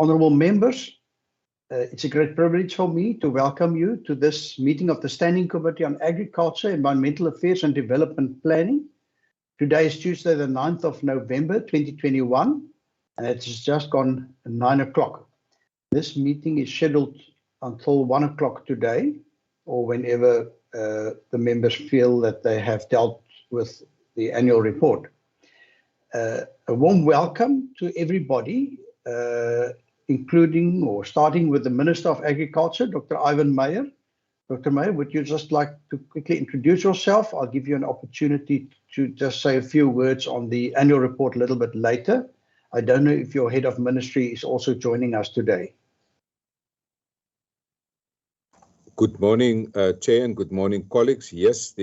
Honourable members, it's a great privilege for me to welcome you to this meeting of the Standing Committee on Agriculture, Environmental Affairs and Development Planning. Today is Tuesday, the 9th of November, 2021, and it's just gone 9 o'clock. This meeting is scheduled until 1 o'clock today, or whenever the members feel that they have dealt with the annual report. A warm welcome to everybody, including or starting with the Minister of Agriculture, Dr. Ivan Meyer. Dr. Meyer, would you just like to quickly introduce yourself? I'll give you an opportunity to just say a few words on the annual report a little bit later. I don't know if your head of ministry is also joining us today. Good morning, Chair, and good morning, colleagues. Yes,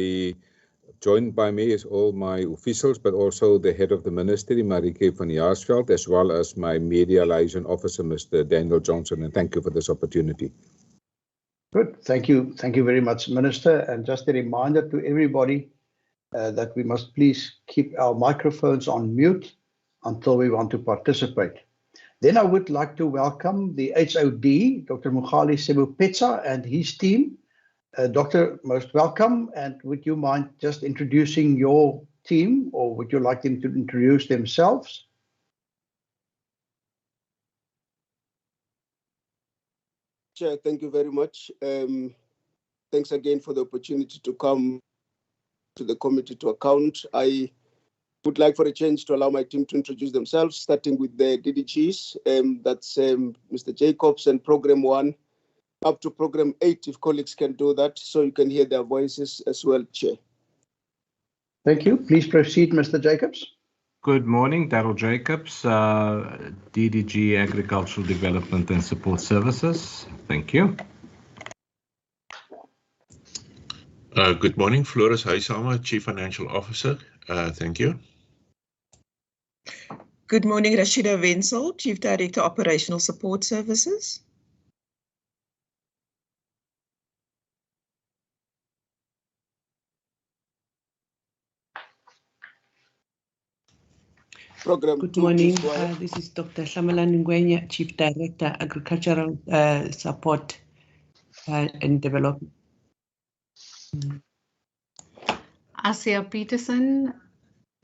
joined by me is all my officials, but also the head of the ministry, Marike van Jaarsveld, as well as my media liaison officer, Mr. Daniel Johnson, and thank you for this opportunity. Good, thank you. Thank you very much, Minister. And just a reminder to everybody that we must please keep our microphones on mute until we want to participate. Then I would like to welcome the HOD, Dr. Mugali Sebupetsa, and his team. Doctor, most welcome. And would you mind just introducing your team, or would you like them to introduce themselves? Chair, thank you very much. Thanks again for the opportunity to come to the committee to account. I would like for a change to allow my team to introduce themselves, starting with the DDGs. That's Mr. Jacobs and Program 1. Up to Program 8, if colleagues can do that, so you can hear their voices as well, Chair. Thank you. Please proceed, Mr. Jacobs. Good morning, Daryl Jacobs, DDG Agricultural Development and Support Services. Thank you. Good morning, Floris Huysama, Chief Financial Officer. Thank you. Good morning, Rashida Wenzel, Chief Director, Operational Support Services. Good morning, this is Dr. Hlamelani Ngwenya, Chief Director, Agricultural Support and Development. Asia Peterson,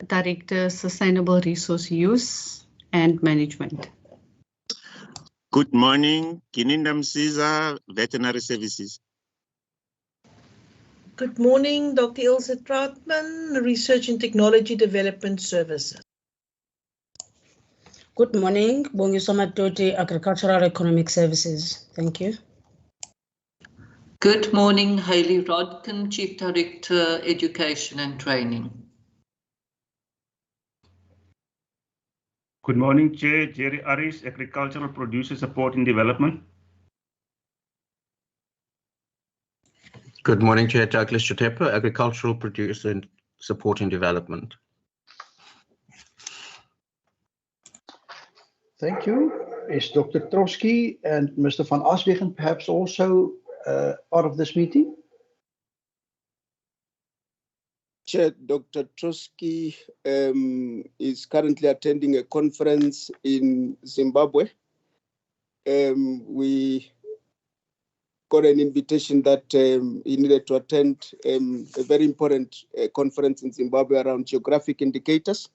Director, Sustainable Resource Use and Management. Good morning, Kininda Msiza, Veterinary Services. Good morning, Dr. Ilse Trautman, Research and Technology Development Services. Good morning, Bongisoma Toti, Agricultural Economic Services. Thank you. Good morning, Hayley Rodkin, Chief Director, Education and Training. Good morning, Chair, Jerry Aris, Agricultural Producer Support and Development. Good morning, Chair, Douglas Chatepa, Agricultural Producer and Support and Development. Thank you. Is Dr. Trotsky and Mr. Van Aswegen perhaps also part of this meeting? Chair, Dr. Trotsky is currently attending a conference in Zimbabwe. We got an invitation that he needed to attend a very important conference in Zimbabwe around geographic indicators.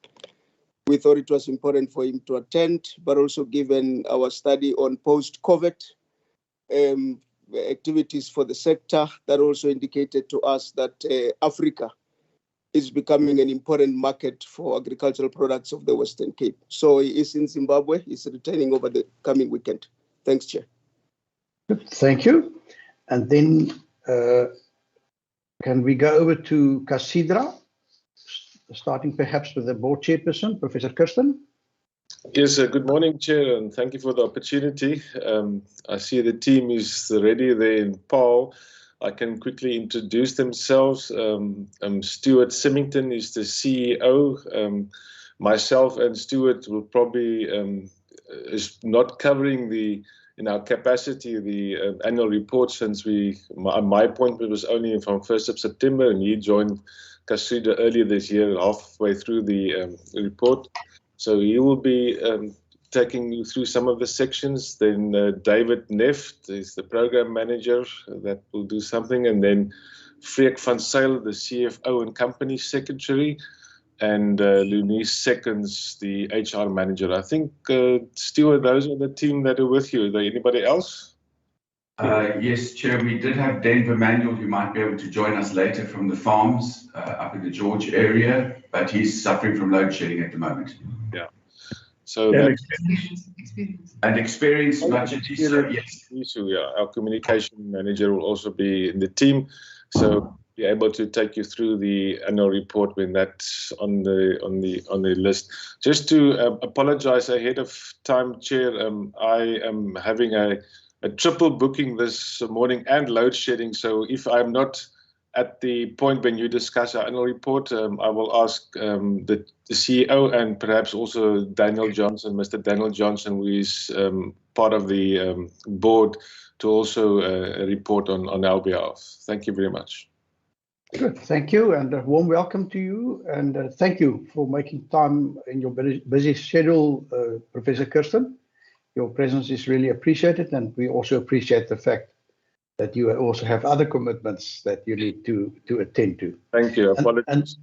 We thought it was important for him to attend, but also given our study on post-COVID activities for the sector, that also indicated to us that Africa is becoming an important market for agricultural products of the Western Cape. So he is in Zimbabwe. He's returning over the coming weekend. Thanks, Chair. Thank you. And then can we go over to Casidra, starting perhaps with the board chairperson, Professor Kirsten? Yes, good morning, Chair, and thank you for the opportunity. I see the team is ready there in Paarl. I can quickly introduce themselves. Stuart Symington is the CEO. Myself and Stuart will probably is not covering in our capacity the annual report, since my appointment was only from 1st of September, and he joined Casidra earlier this year, halfway through the report. So he will be taking you through some of the sections. Then David Neft is the program manager that will do something. And then Freek van Zyl, the CFO and company secretary. And Lunice Seconds, the HR manager. I think, Stuart, those are the team that are with you. Are there anybody else? Yes, Chair, we did have Denver Manuel, who might be able to join us later from the farms up in the George area, but he's suffering from load shedding at the moment. Yeah. So experience much at least, so yes. Yeah, our communication manager will also be in the team, so be able to take you through the annual report when that's on the list. Just to apologize ahead of time, Chair, I am having a triple booking this morning and load shedding. So if I'm not at the point when you discuss our annual report, I will ask the CEO and perhaps also Daniel Johnson, Mr. Daniel Johnson, who is part of the board, to also report on our behalf. Thank you very much. Good, thank you, and a warm welcome to you, and thank you for making time in your busy schedule, Professor Kirsten. Your presence is really appreciated, and we also appreciate the fact that you also have other commitments that you need to attend to. Thank you. Apologies.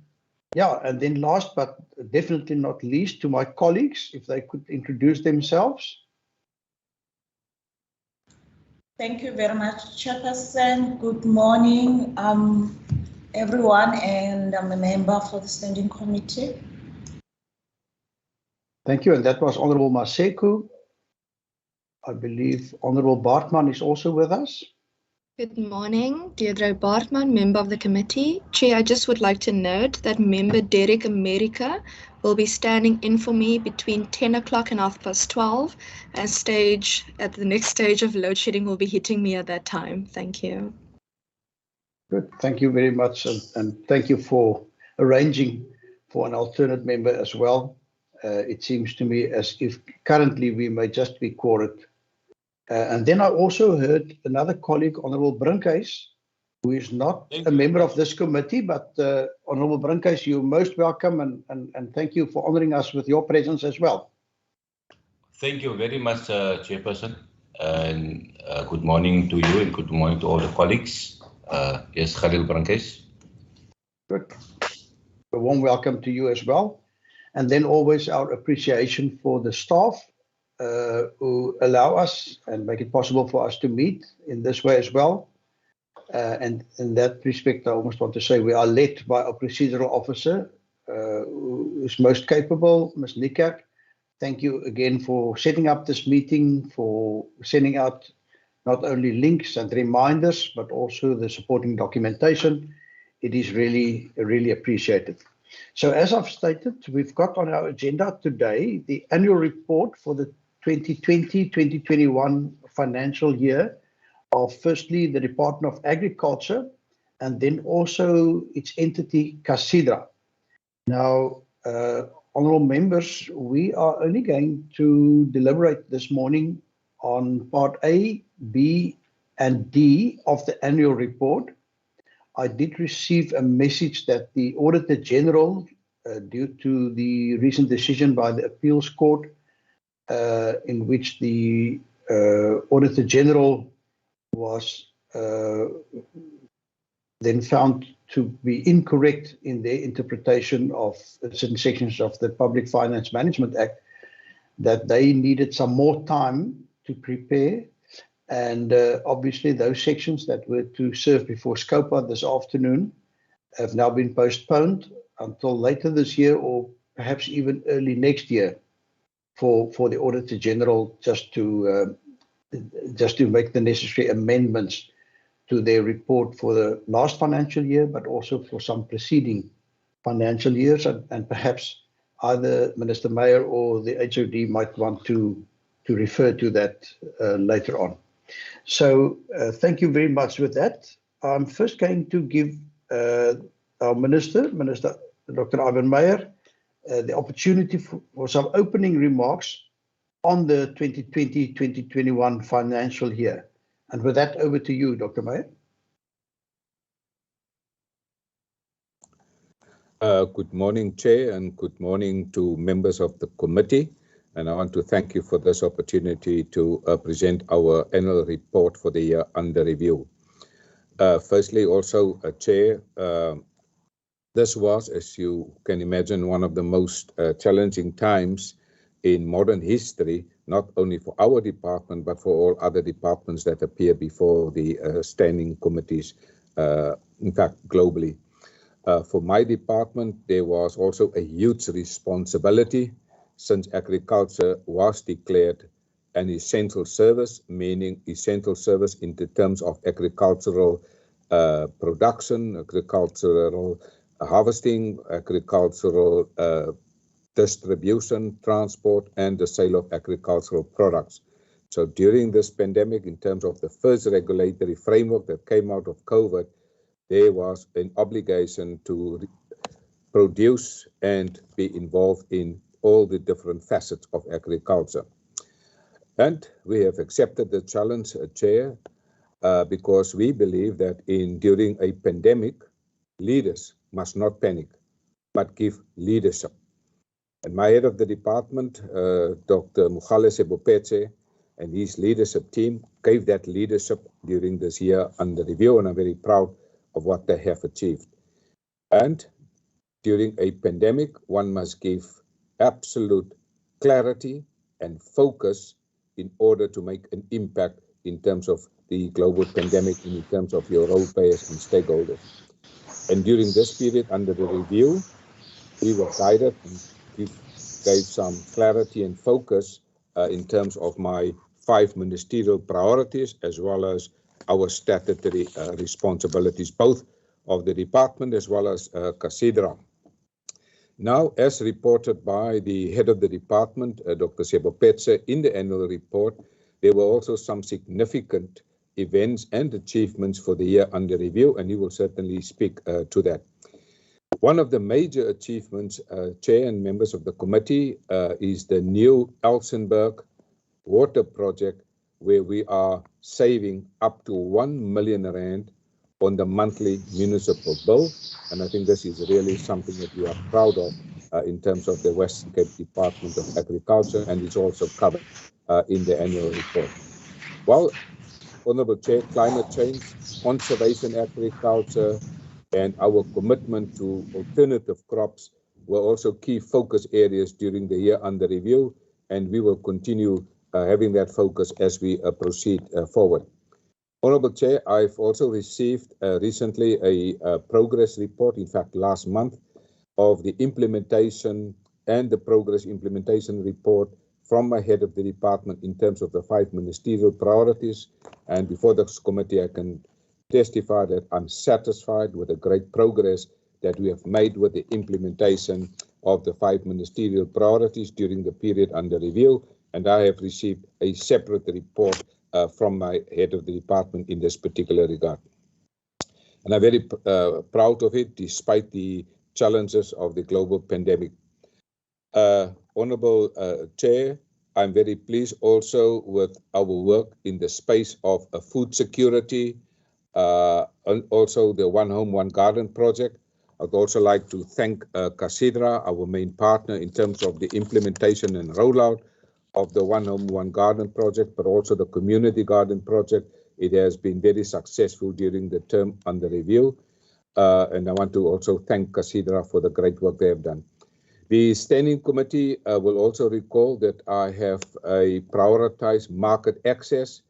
And then last but definitely not least, to my colleagues, if they could introduce themselves. Thank you very much, Chairperson. Good morning, everyone, and I'm a member for the Standing Committee. Thank you, and that was Honourable Maseko. I believe Honourable Bartman is also with us. Good morning, Deirdre Bartman, member of the committee. Chair, I just would like to note that member Derek America will be standing in for me between 10 o'clock and 12:30, and the next stage of load shedding will be hitting me at that time. Thank you. Good, thank you very much, and thank you for arranging for an alternate member as well. It seems to me as if currently we may just be quorate. And then I also heard another colleague, Honourable Brinkhuis, who is not a member of this committee, but Honourable Brinkhuis, you're most welcome, and thank you for honouring us with your presence as well. Thank you very much, Chairperson, and good morning to you and good morning to all the colleagues. Yes, Khalil Brinkhuis. Good. A warm welcome to you as well. And then always our appreciation for the staff who allow us and make it possible for us to meet in this way as well. And in that respect, I almost want to say we are led by our procedural officer, who is most capable, Ms. Nikak. Thank you again for setting up this meeting, for sending out not only links and reminders, but also the supporting documentation. It is really, really appreciated. So as I've stated, we've got on our agenda today the annual report for the 2020-2021 financial year of firstly the Department of Agriculture and then also its entity CASIDRA. Now, honourable members, we are only going to deliberate this morning on part A, B and D of the annual report. I did receive a message that the Auditor General, due to the recent decision by the Appeals Court, in which the Auditor General was then found to be incorrect in their interpretation of certain sections of the Public Finance Management Act, that they needed some more time to prepare. And obviously those sections that were to serve before SCOPA this afternoon have now been postponed until later this year or perhaps even early next year for the Auditor General just to make the necessary amendments to their report for the last financial year, but also for some preceding financial years. And perhaps either Minister Meyer or the HOD might want to refer to that later on. So thank you very much with that. I'm first going to give our Minister Dr. Ivan Meyer, the opportunity for some opening remarks on the 2020-2021 financial year. And with that, over to you, Dr. Meyer. Good morning, Chair, and good morning to members of the committee. and I want to thank you for this opportunity to present our annual report for the year under review. Firstly, also, Chair, this was, as you can imagine, one of the most challenging times in modern history, not only for our department, but for all other departments that appear before the standing committees, in fact, globally. For my department, there was also a huge responsibility since agriculture was declared an essential service, meaning essential service in the terms of agricultural production, agricultural harvesting, agricultural distribution, transport, and the sale of agricultural products. So during this pandemic, in terms of the first regulatory framework that came out of COVID, there was an obligation to produce and be involved in all the different facets of agriculture. And we have accepted the challenge, Chair, because we believe that during a pandemic, leaders must not panic, but give leadership. And my head of the department, Dr. Mogale Sebopetse, and his leadership team gave that leadership during this year under review, and I'm very proud of what they have achieved. And during a pandemic, one must give absolute clarity and focus in order to make an impact in terms of the global pandemic, in terms of your role players and stakeholders. And during this period under the review, we were guided and gave some clarity and focus in terms of my 5 ministerial priorities, as well as our statutory responsibilities, both of the department as well as CASIDRA. Now, as reported by the head of the department, Dr. Sebopetse, in the annual report, there were also some significant events and achievements for the year under review, and he will certainly speak to that. One of the major achievements, Chair and members of the committee, is the new Elsenburg water project, where we are saving up to 1 million rand on the monthly municipal bill. And I think this is really something that we are proud of in terms of the Western Cape Department of Agriculture, and it's also covered in the annual report. Well, Honourable Chair, climate change, conservation agriculture, and our commitment to alternative crops were also key focus areas during the year under review, and we will continue having that focus as we proceed forward. Honourable Chair, I've also received recently a progress report, in fact last month, of the implementation and the progress implementation report from my head of the department in terms of the 5 ministerial priorities. And before this committee, I can testify that I'm satisfied with the great progress that we have made with the implementation of the 5 ministerial priorities during the period under review. And I have received a separate report from my head of the department in this particular regard. And I'm very proud of it, despite the challenges of the global pandemic. Honourable Chair, I'm very pleased also with our work in the space of food security, and also the One Home, One Garden project. I'd also like to thank CASIDRA, our main partner, in terms of the implementation and rollout of the One Home, One Garden project, but also the Community Garden project. It has been very successful during the term under review. And I want to also thank CASIDRA for the great work they have done. The Standing Committee will also recall that I have a prioritized market access,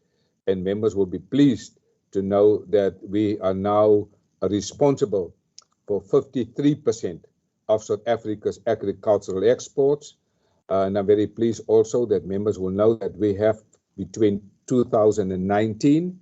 and members will be pleased to know that we are now responsible for 53% of South Africa's agricultural exports. And I'm very pleased also that members will know that we have, between 2019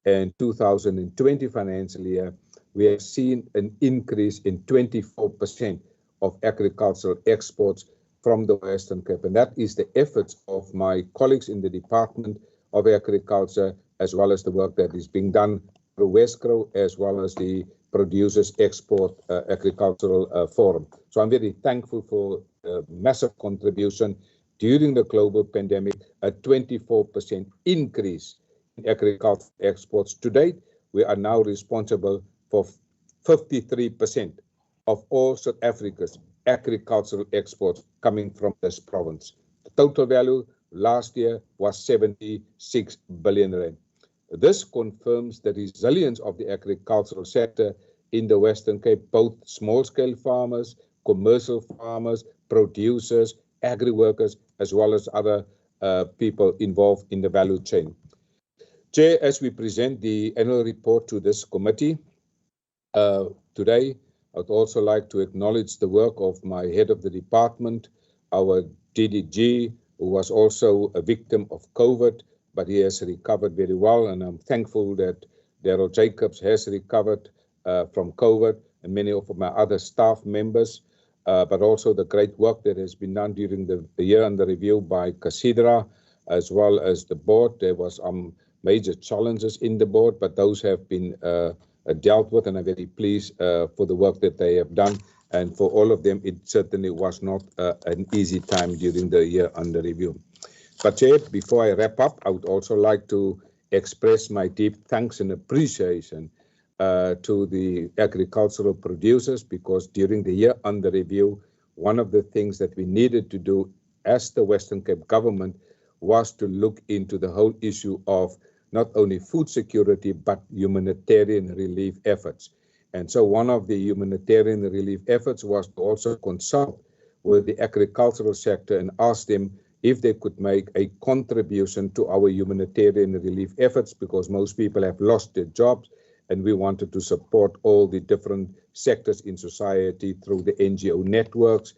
and 2020 financial year, we have seen an increase in 24% of agricultural exports from the Western Cape. And that is the efforts of my colleagues in the Department of Agriculture, as well as the work that is being done through Westgrow, as well as the Producers Export Agricultural Forum. So I'm very thankful for a massive contribution during the global pandemic, a 24% increase in agricultural exports. To date, we are now responsible for 53% of all South Africa's agricultural exports coming from this province. total value last year was 76 billion rand. This confirms the resilience of the agricultural sector in the Western Cape, both small-scale farmers, commercial farmers, producers, agri-workers, as well as other people involved in the value chain. Chair, as we present the annual report to this committee today, I would also like to acknowledge the work of my head of the department, our DDG, who was also a victim of COVID, but he has recovered very well, and I'm thankful that Daryl Jacobs has recovered from COVID, and many of my other staff members, but also the great work that has been done during the year under review by Casidra, as well as the board. There was major challenges in the board, but those have been dealt with, and I'm very pleased for the work that they have done. And for all of them, it certainly was not an easy time during the year under review. But Chair, before I wrap up, I would also like to express my deep thanks and appreciation to the agricultural producers, because during the year under review, one of the things that we needed to do as the Western Cape government was to look into the whole issue of not only food security, but humanitarian relief efforts. And so one of the humanitarian relief efforts was to also consult with the agricultural sector and ask them if they could make a contribution to our humanitarian relief efforts, because most people have lost their jobs, and we wanted to support all the different sectors in society through the NGO networks,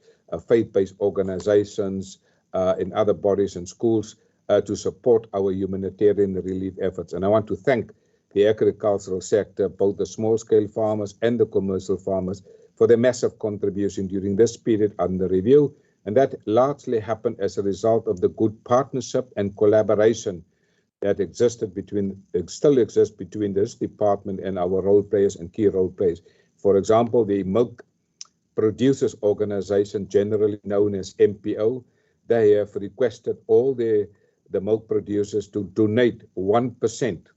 faith-based organizations, and other bodies and schools to support our humanitarian relief efforts. And I want to thank the agricultural sector, both the small-scale farmers and the commercial farmers, for their massive contribution during this period under review. And that largely happened as a result of the good partnership and collaboration that still exists between this department and our role players and key role players. For example, the Milk Producers Organization, generally known as MPO, they have requested all the milk producers to donate 1%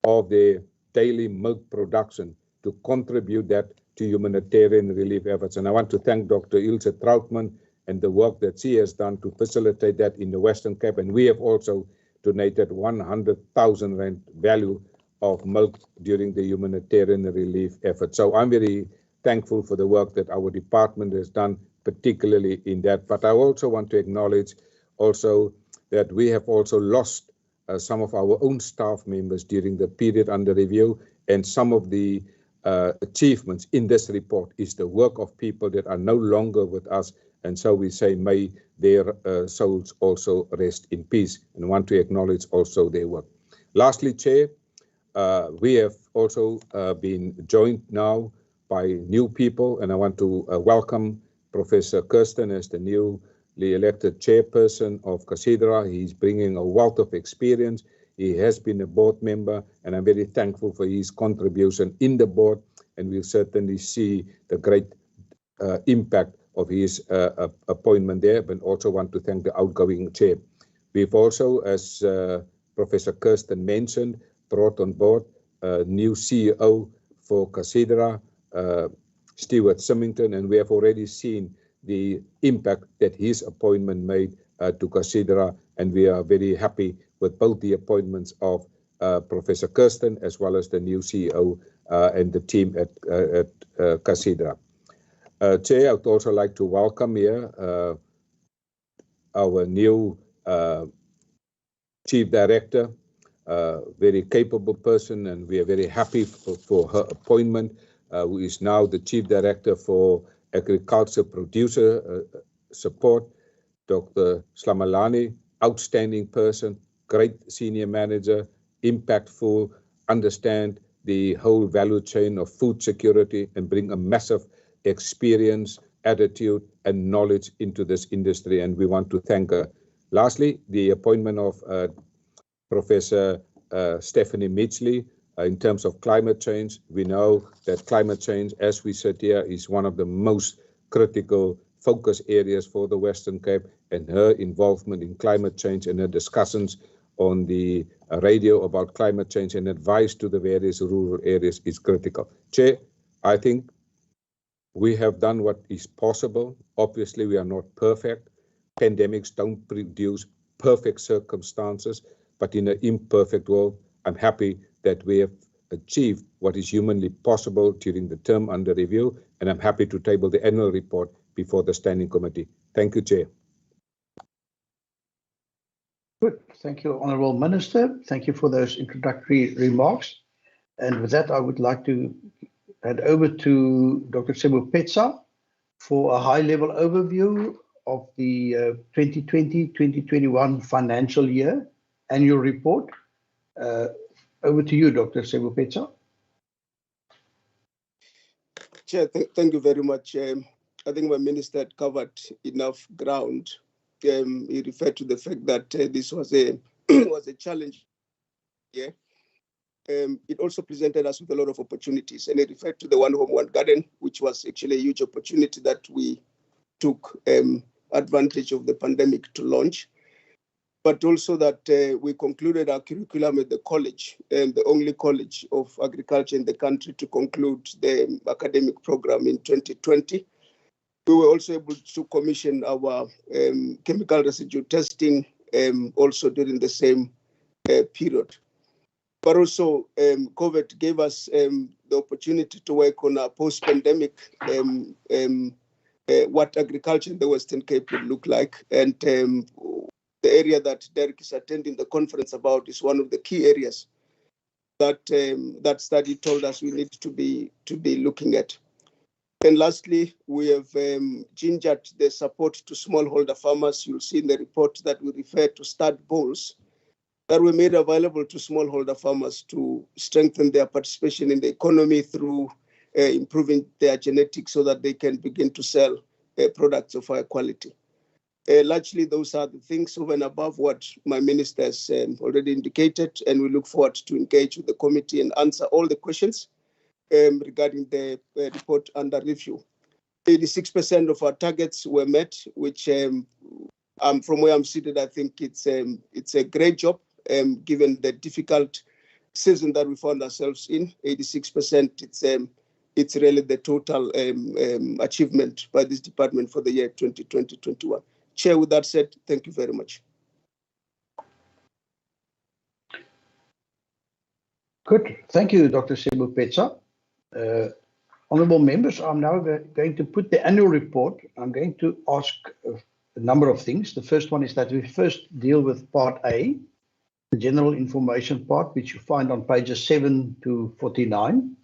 of their daily milk production to contribute that to humanitarian relief efforts. And I want to thank Dr. Ilse Trautmann and the work that she has done to facilitate that in the Western Cape. And we have also donated 100,000 rand value of milk during the humanitarian relief effort. So I'm very thankful for the work that our department has done, particularly in that. But I also want to acknowledge also that we have also lost some of our own staff members during the period under review, and some of the achievements in this report is the work of people that are no longer with us. And so we say, may their souls also rest in peace, and want to acknowledge also their work. Lastly, Chair, we have also been joined now by new people, and I want to welcome Professor Kirsten as the newly elected chairperson of Casidra. He's bringing a wealth of experience. He has been a board member, and I'm very thankful for his contribution in the board, and we'll certainly see the great impact of his appointment there, but also want to thank the outgoing chair. We've also, as Professor Kirsten mentioned, brought on board a new CEO for Casidra, Stuart Symington, and we have already seen the impact that his appointment made to Casidra, and we are very happy with both the appointments of Professor Kirsten as well as the new CEO and the team at Casidra. Chair, I would also like to welcome here our new Chief Director, very capable person, and we are very happy for her appointment, who is now the Chief Director for Agriculture Producer Support, Dr. Slamalani, outstanding person, great senior manager, impactful, understand the whole value chain of food security, and bring a massive experience, attitude, and knowledge into this industry, and we want to thank her. Lastly, the appointment of Professor Stephanie Mitchley in terms of climate change. We know that climate change, as we sit here, is one of the most critical focus areas for the Western Cape, and her involvement in climate change and her discussions on the radio about climate change and advice to the various rural areas is critical. Chair, I think we have done what is possible. Obviously, we are not perfect, pandemics don't produce perfect circumstances, but in an imperfect world, I'm happy that we have achieved what is humanly possible during the term under review, and I'm happy to table the annual report before the Standing Committee. Thank you, Chair. Good. Thank you, Honourable Minister. Thank you for those introductory remarks. And with that, I would like to hand over to Dr. Sebopetsa for a high-level overview of the 2020-2021 financial year annual report. Over to you, Dr. Sebopetsa. Chair, thank you very much. I think my minister had covered enough ground. He referred to the fact that this was a was a challenge. Yeah. It also presented us with a lot of opportunities, and he referred to the One Home, One Garden, which was actually a huge opportunity that we took advantage of the pandemic to launch. But also that we concluded our curriculum at the college, the only college of agriculture in the country to conclude the academic program in 2020. We were also able to commission our chemical residue testing also during the same period. But also COVID gave us the opportunity to work on our post-pandemic, what agriculture in the Western Cape would look like. And the area that Derek is attending the conference about is one of the key areas that that study told us we need to be looking at. And lastly, we have gingered the support to smallholder farmers. You'll see in the report that we refer to start bowls that were made available to smallholder farmers to strengthen their participation in the economy through improving their genetics so that they can begin to sell products of high quality. Largely, those are the things over and above what my minister has already indicated, and we look forward to engage with the committee and answer all the questions regarding the report under review. 86% of our targets were met, which from where I'm seated, I think it's a great job given the difficult season that we found ourselves in. 86%, it's really the total achievement by this department for the year 2020-21. Chair, with that said, thank you very much. Good. Thank you, Dr. Sebopetsa. Honourable members, I'm now going to put the annual report. I'm going to ask a number of things. The first one is that we first deal with Part A, the general information part, which you find on pages 7 to 49.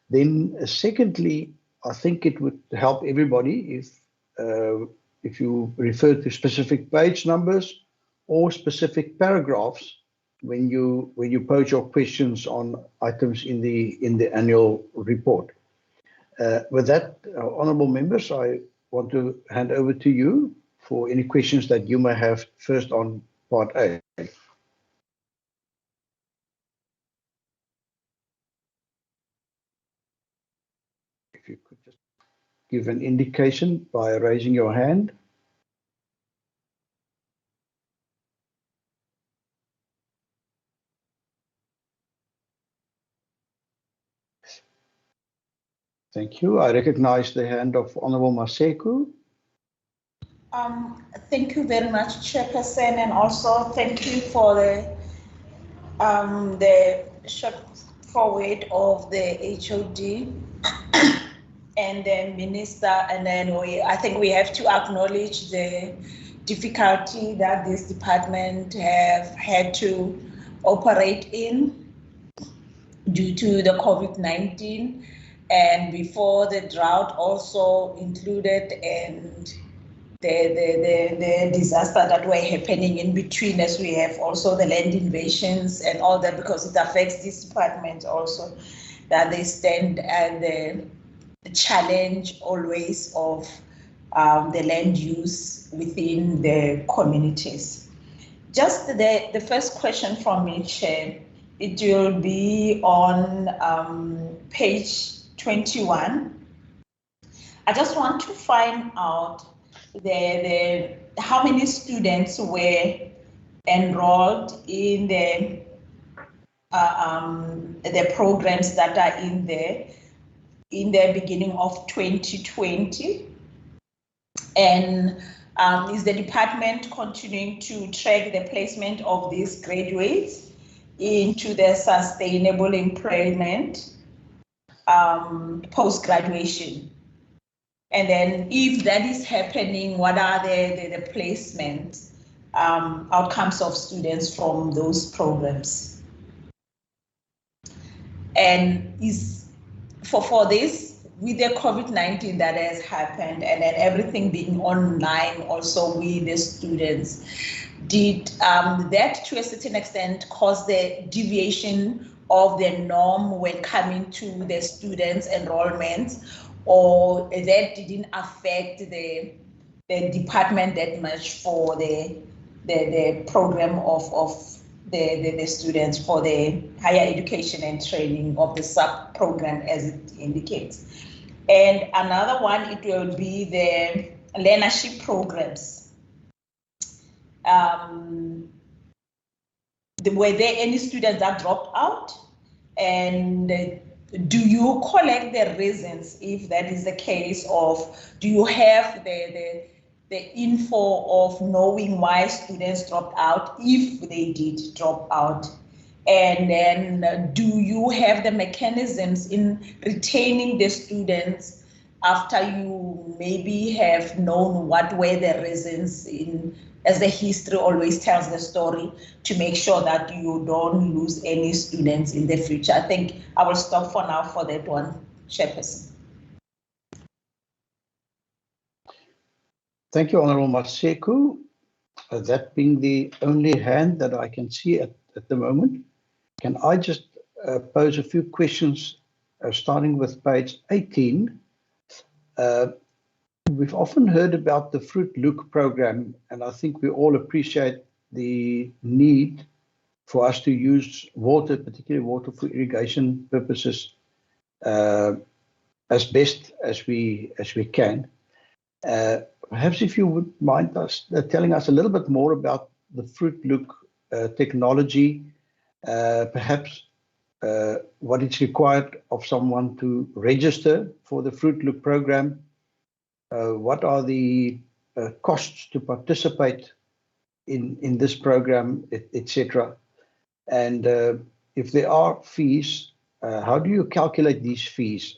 Then secondly, I think it would help everybody if you refer to specific page numbers or specific paragraphs when you pose your questions on items in the annual report. With that, honourable members, I want to hand over to you for any questions that you may have first on Part A. If you could just give an indication by raising your hand. Thank you. I recognize the hand of Honourable Maseko. Thank you very much, Chairperson, and also thank you for the short forward of the HOD and the Minister. And then I think we have to acknowledge the difficulty that this department have had to operate in due to the COVID-19. And before the drought also included and the disaster that were happening in between, as we have also the land invasions and all that, because it affects this department also, that they stand at the challenge always of the land use within the communities. Just the first question from me, Chair, it will be on page 21. I just want to find out how many students were enrolled in the programs that are in the beginning of 2020, and Is the department continuing to track the placement of these graduates into the sustainable employment post-graduation? And then if that is happening, what are the placement outcomes of students from those programs? And is for this, with the COVID-19 that has happened and then everything being online also with the students, did that to a certain extent cause the deviation of the norm when coming to the students' enrollment, or that didn't affect the department that much for the program of the students for the higher education and training of the sub-program as it indicates? And another one, it will be the learnership programs. Were there any students that dropped out? And do you collect the reasons if that is the case? Of do you have the info of knowing why students dropped out if they did drop out? And then do you have the mechanisms in retaining the students after you maybe have known what were the reasons, in, as the history always tells the story, to make sure that you don't lose any students in the future? I think I will stop for now for that one, Chairperson. Thank you, Honourable Maseko. That being the only hand that I can see at the moment, can I just pose a few questions, starting with page 18. We've often heard about the Fruit Look program, and I think we all appreciate the need for us to use water, particularly water for irrigation purposes, as best as we can. Perhaps if you would mind us telling us a little bit more about the Fruit Look technology, perhaps what is required of someone to register for the Fruit Look program, what are the costs to participate in this program, etc. And if there are fees, how do you calculate these fees?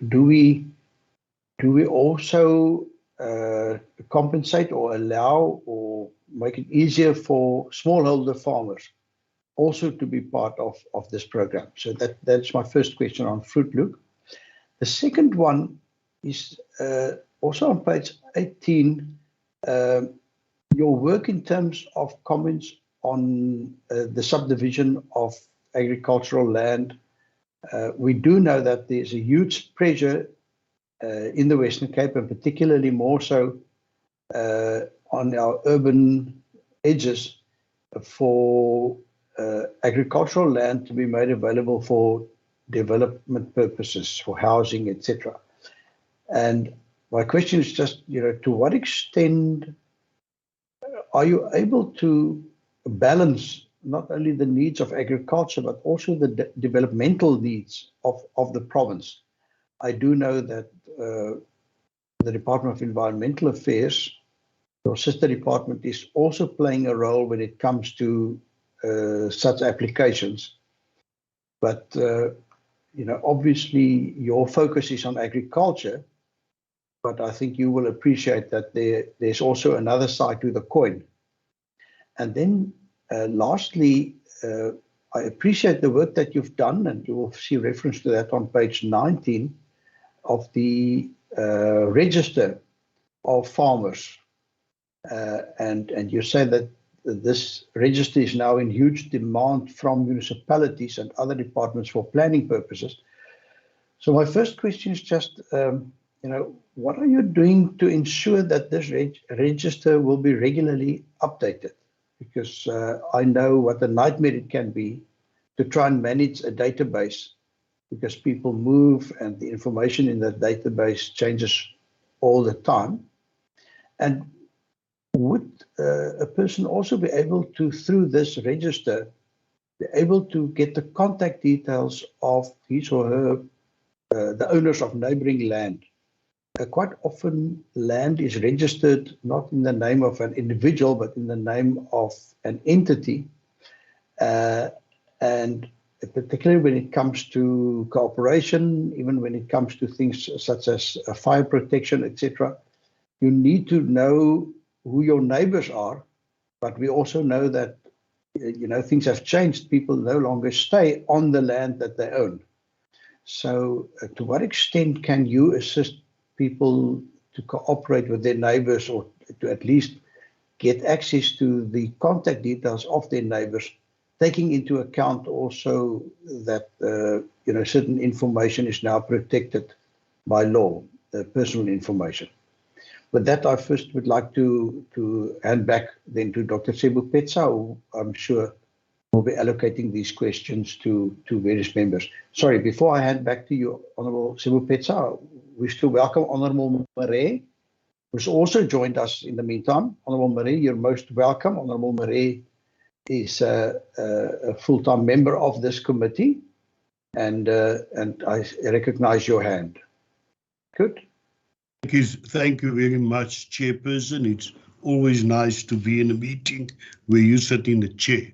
Do we also compensate or allow or make it easier for smallholder farmers also to be part of this program? So that's my first question on Fruit Look. The second one is also on page 18, your work in terms of comments on the subdivision of agricultural land. We do know that there's a huge pressure in the Western Cape, and particularly more so on our urban edges, for agricultural land to be made available for development purposes, for housing, etc. And my question is just, to what extent are you able to balance not only the needs of agriculture, but also the developmental needs of the province? I do know that the Department of Environmental Affairs, your sister department, is also playing a role when it comes to such applications. But, obviously your focus is on agriculture, but I think you will appreciate that there's also another side to the coin. And then lastly, I appreciate the work that you've done, and you will see reference to that on page 19 of the register of farmers. And you say that this register is now in huge demand from municipalities and other departments for planning purposes. So my first question is just, what are you doing to ensure that this register will be regularly updated? Because I know what a nightmare it can be to try and manage a database, because people move and the information in that database changes all the time. And would a person also be able to, through this register, be able to get the contact details of his or her, the owners of neighboring land, quite often land is registered not in the name of an individual, but in the name of an entity. And particularly when it comes to cooperation, even when it comes to things such as fire protection, etc., you need to know who your neighbors are. But we also know that, things have changed. People no longer stay on the land that they own. So to what extent can you assist people to cooperate with their neighbors, or to at least get access to the contact details of their neighbors, taking into account also that certain information is now protected by law, personal information? With that, I first would like to hand back then to Dr. Sebupetsa, who I'm sure will be allocating these questions to various members. Sorry, before I hand back to you, Honourable Sebupetsa, we still welcome Honourable Marais, who's also joined us in the meantime. Honourable Marais, you're most welcome. Honourable Marais is a full-time member of this committee, and I recognize your hand. Good. Thank you very much, Chairperson. It's always nice to be in a meeting where you sit in the chair.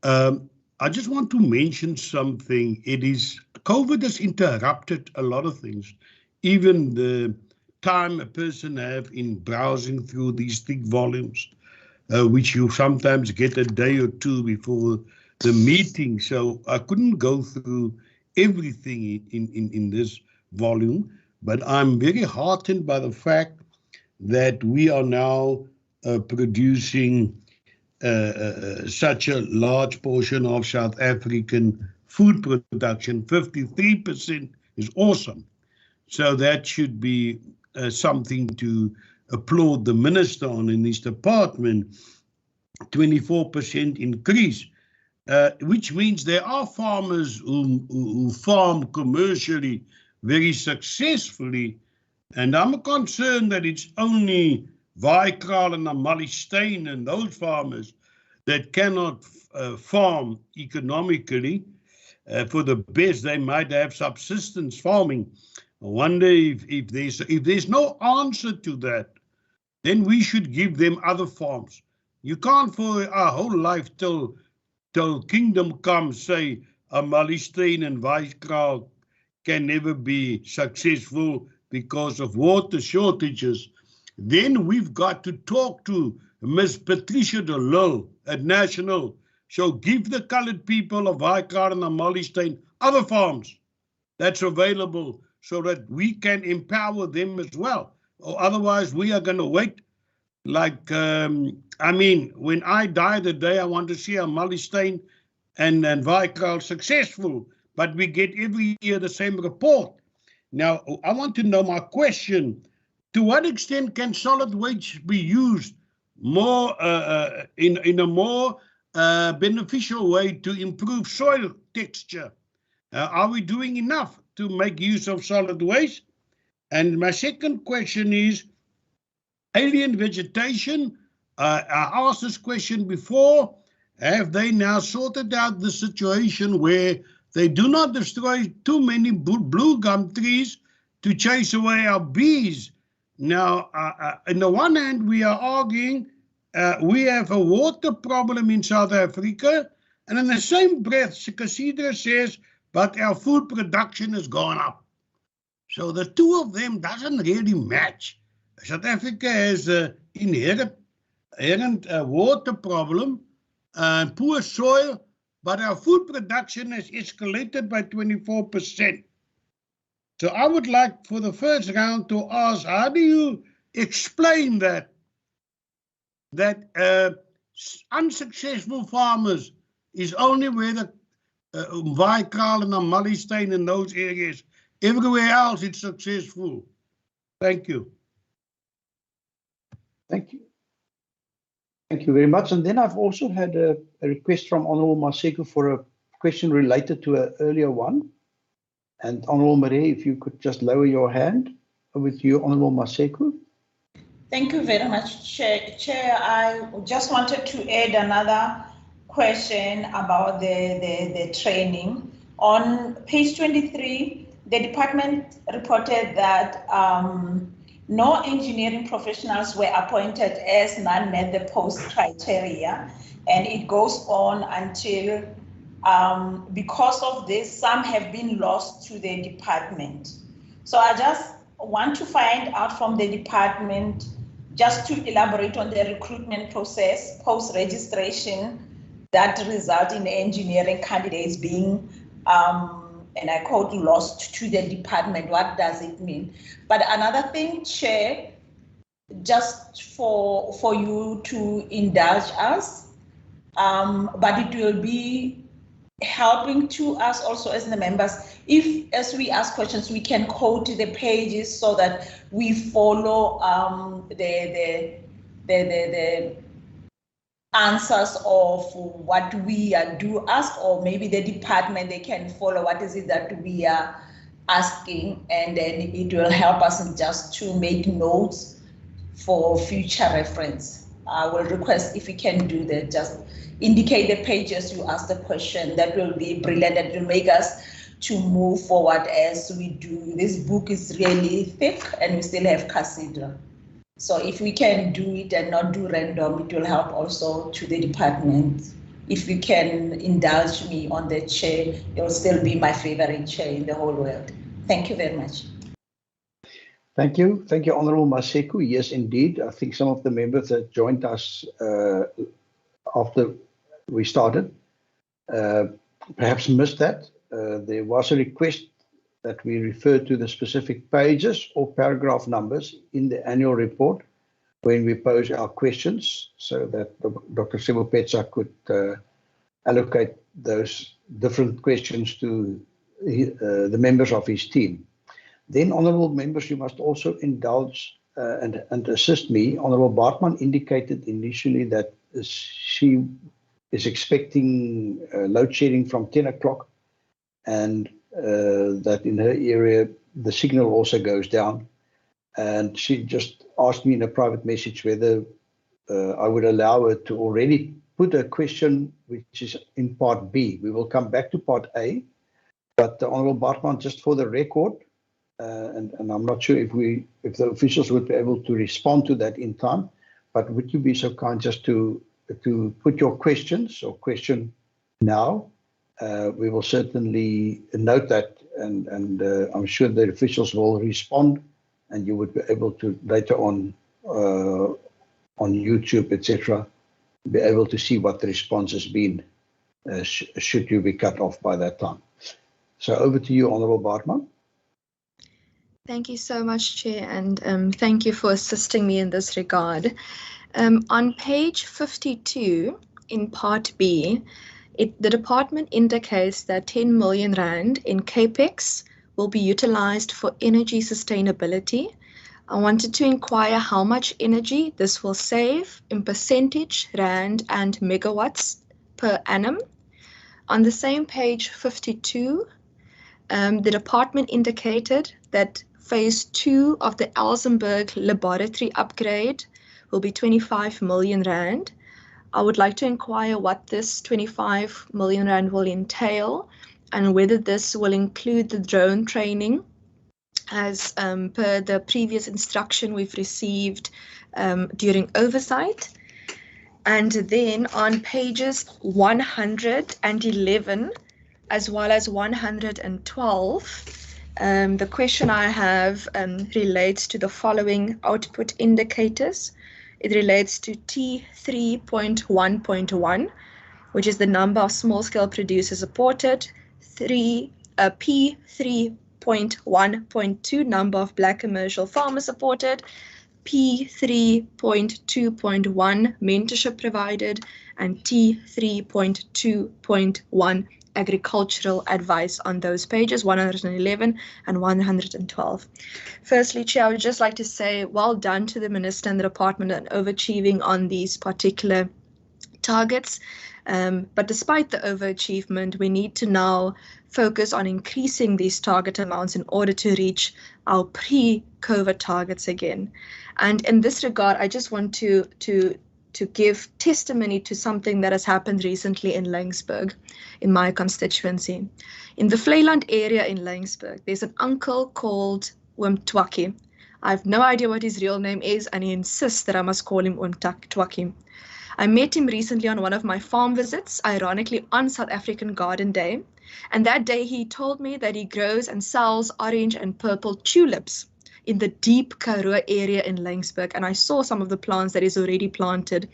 I just want to mention something. COVID has interrupted a lot of things, even the time a person have in browsing through these thick volumes, which you sometimes get a day or two before the meeting. So I couldn't go through everything in this volume, but I'm very heartened by the fact that we are now producing such a large portion of South African food production. 53% is awesome. So that should be something to applaud the minister on in his department. 24% increase, which means there are farmers who farm commercially very successfully, and I'm concerned that it's only Vaikraal and Amalstein and those farmers that cannot farm economically. For the best, they might have subsistence farming. I wonder if there's no answer to that, then we should give them other farms. You can't for our whole life till kingdom comes say Amalstein and Vaikraal can never be successful because of water shortages. Then we've got to talk to Ms. Patricia de Lille at National. So give the colored people of Vaikraal and Amalstein other farms that's available so that we can empower them as well. Or otherwise we are going to wait. Like, when I die the day, I want to see Amalstein and Vaikraal successful, but we get every year the same report. Now, I want to know my question. To what extent can solid waste be used more in a more beneficial way to improve soil texture? Are we doing enough to make use of solid waste? And my second question is, alien vegetation. I asked this question before. Have they now sorted out the situation where they do not destroy too many blue gum trees to chase away our bees? Now, on the one hand, we are arguing we have a water problem in South Africa, and in the same breath, Casidra says, but our food production has gone up. So the two of them doesn't really match. South Africa has an inherent water problem and poor soil, but our food production has escalated by 24%. So I would like for the first round to ask, how do you explain that unsuccessful farmers is only where the Vaikraal and Amalstein in those areas, everywhere else it's successful? Thank you. Thank you. Thank you very much. And then I've also had a request from Honourable Maseko for a question related to an earlier one. And Honourable Marais, if you could just lower your hand. With you, Honourable Maseko. Thank you very much, Chair. I just wanted to add another question about the training. On page 23, the department reported that no engineering professionals were appointed as none met the post criteria, and it goes on until because of this, some have been lost to the department. So I just want to find out from the department, just to elaborate on the recruitment process, post-registration, that result in engineering candidates being, and I quote, lost to the department. What does it mean? But another thing, Chair, just for you to indulge us, but it will be helping to us also as the members, if as we ask questions we can quote the pages so that we follow the answers of what we do ask, or maybe the department, they can follow what is it that we are asking, and then it will help us just to make notes for future reference. I will request if you can do that, just indicate the pages you ask the question. That will be brilliant. That will make us to move forward as we do. This book is really thick and we still have cathedral. So if we can do it and not do random, it will help also to the department. If you can indulge me on the chair, it will still be my favorite chair in the whole world. Thank you very much. Thank you. Thank you, Honourable Maseko. Yes, indeed. I think some of the members that joined us after we started perhaps missed that. There was a request that we refer to the specific pages or paragraph numbers in the annual report when we pose our questions, so that Dr. Sebopetsa could allocate those different questions to the members of his team. Then, honourable members, you must also indulge and assist me. Honourable Bartman indicated initially that she is expecting load shedding from 10 o'clock, and that in her area the signal also goes down. And she just asked me in a private message whether I would allow her to already put a question which is in part B. We will come back to part A, but Honourable Bartman, just for the record, and I'm not sure if the officials would be able to respond to that in time, but would you be so kind just to put your questions or question now? We will certainly note that, and I'm sure the officials will respond, and you would be able to later on YouTube, etc., be able to see what the response has been, should you be cut off by that time. So over to you, Honourable Bartman. Thank you so much, Chair, and thank you for assisting me in this regard. On page 52, in part B, the department indicates that 10 million rand in CAPEX will be utilized for energy sustainability. I wanted to inquire how much energy this will save in percentage, rand and megawatts per annum. On the same page 52, the department indicated that phase 2 of the Elsenburg laboratory upgrade will be 25 million rand. I would like to inquire what this 25 million rand will entail, and whether this will include the drone training as per the previous instruction we've received during oversight. And then on pages 111 as well as 112, the question I have relates to the following output indicators. It relates to T3.1.1, which is the number of small-scale producers supported, P3.1.2, number of black commercial farmers supported, P3.2.1, mentorship provided, and T3.2.1, agricultural advice on those pages 111 and 112. Firstly, Chair, I would just like to say well done to the Minister and the Department on overachieving on these particular targets. But despite the overachievement, we need to now focus on increasing these target amounts in order to reach our pre-COVID targets again. And in this regard, I just want to to give testimony to something that has happened recently in Laingsburg, in my constituency. In the Vleyland area in Laingsburg, there's an uncle called Oom Twaki. I have no idea what his real name is, and he insists that I must call him Oom Twaki. I met him recently on one of my farm visits, ironically on South African Garden Day. And that day he told me that he grows and sells orange and purple tulips in the deep Karoo area in Laingsburg. And I saw some of the plants that he's already planted.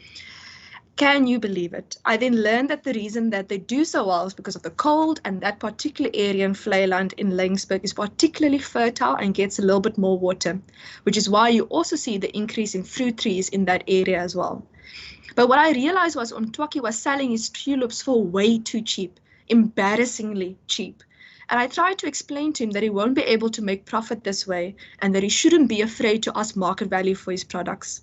Can you believe it? I then learned that the reason that they do so well is because of the cold, and that particular area in Vleyland in Laingsburg is particularly fertile and gets a little bit more water, which is why you also see the increase in fruit trees in that area as well. But what I realized was Oom Twaki was selling his tulips for way too cheap, embarrassingly cheap. And I tried to explain to him that he won't be able to make profit this way and that he shouldn't be afraid to ask market value for his products.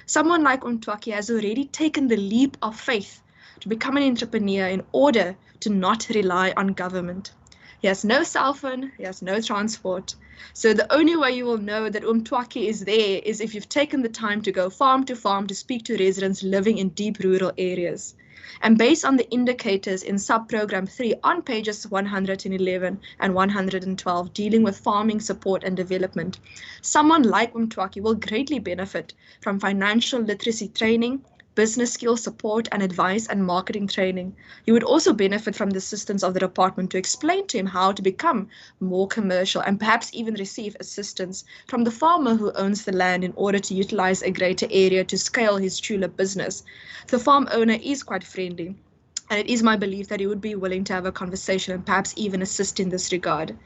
Someone like Oom Twaki has already taken the leap of faith to become an entrepreneur in order to not rely on government. He has no cell phone, he has no transport. So the only way you will know that Oom Twaki is there is if you've taken the time to go farm to speak to residents living in deep rural areas. And based on the indicators in sub-program 3 on pages 111 and 112 dealing with farming support and development, someone like Oom Twaki will greatly benefit from financial literacy training, business skills support and advice and marketing training. You would also benefit from the assistance of the department to explain to him how to become more commercial and perhaps even receive assistance from the farmer who owns the land in order to utilize a greater area to scale his tulip business. The farm owner is quite friendly, and it is my belief that he would be willing to have a conversation and perhaps even assist in this regard.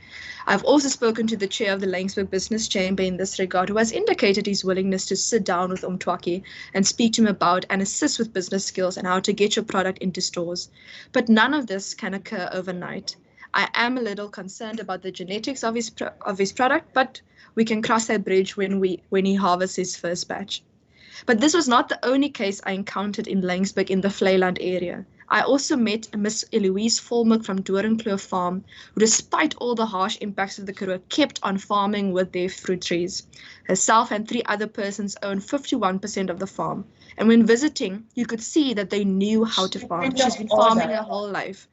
I've also spoken to the chair of the Laingsburg Business Chamber in this regard, who has indicated his willingness to sit down with Oom Twaki and speak to him about and assist with business skills and how to get your product into stores. But none of this can occur overnight. I am a little concerned about the genetics of his product, but we can cross that bridge when he harvests his first batch. But this was not the only case I encountered in Laingsburg in the Vleyland area. I also met Miss Eloise Volmek from Doringkloof Farm, who despite all the harsh impacts of the Karoo kept on farming with their fruit trees. Herself and 3 other persons own 51% of the farm. And when visiting, you could see that they knew how to farm. She's been farming her whole life.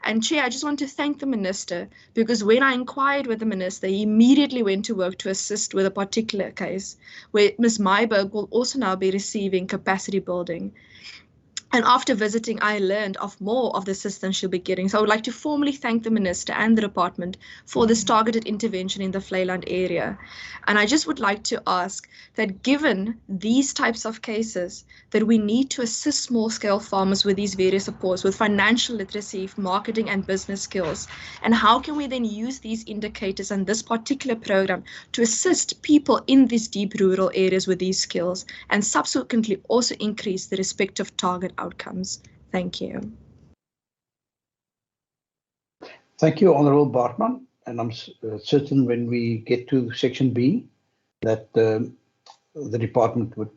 And Chair, I just want to thank the Minister, because when I inquired with the Minister, he immediately went to work to assist with a particular case, where Ms. Myberg will also now be receiving capacity building. And after visiting, I learned of more of the assistance she'll be getting. So I would like to formally thank the Minister and the department for this targeted intervention in the Vleyland area. And I just would like to ask that given these types of cases, that we need to assist small-scale farmers with these various supports, with financial literacy, marketing and business skills. And how can we then use these indicators and this particular program to assist people in these deep rural areas with these skills, and subsequently also increase the respective target outcomes. Thank you. Thank you, Honourable Bartman. And I'm certain when we get to section B that the department would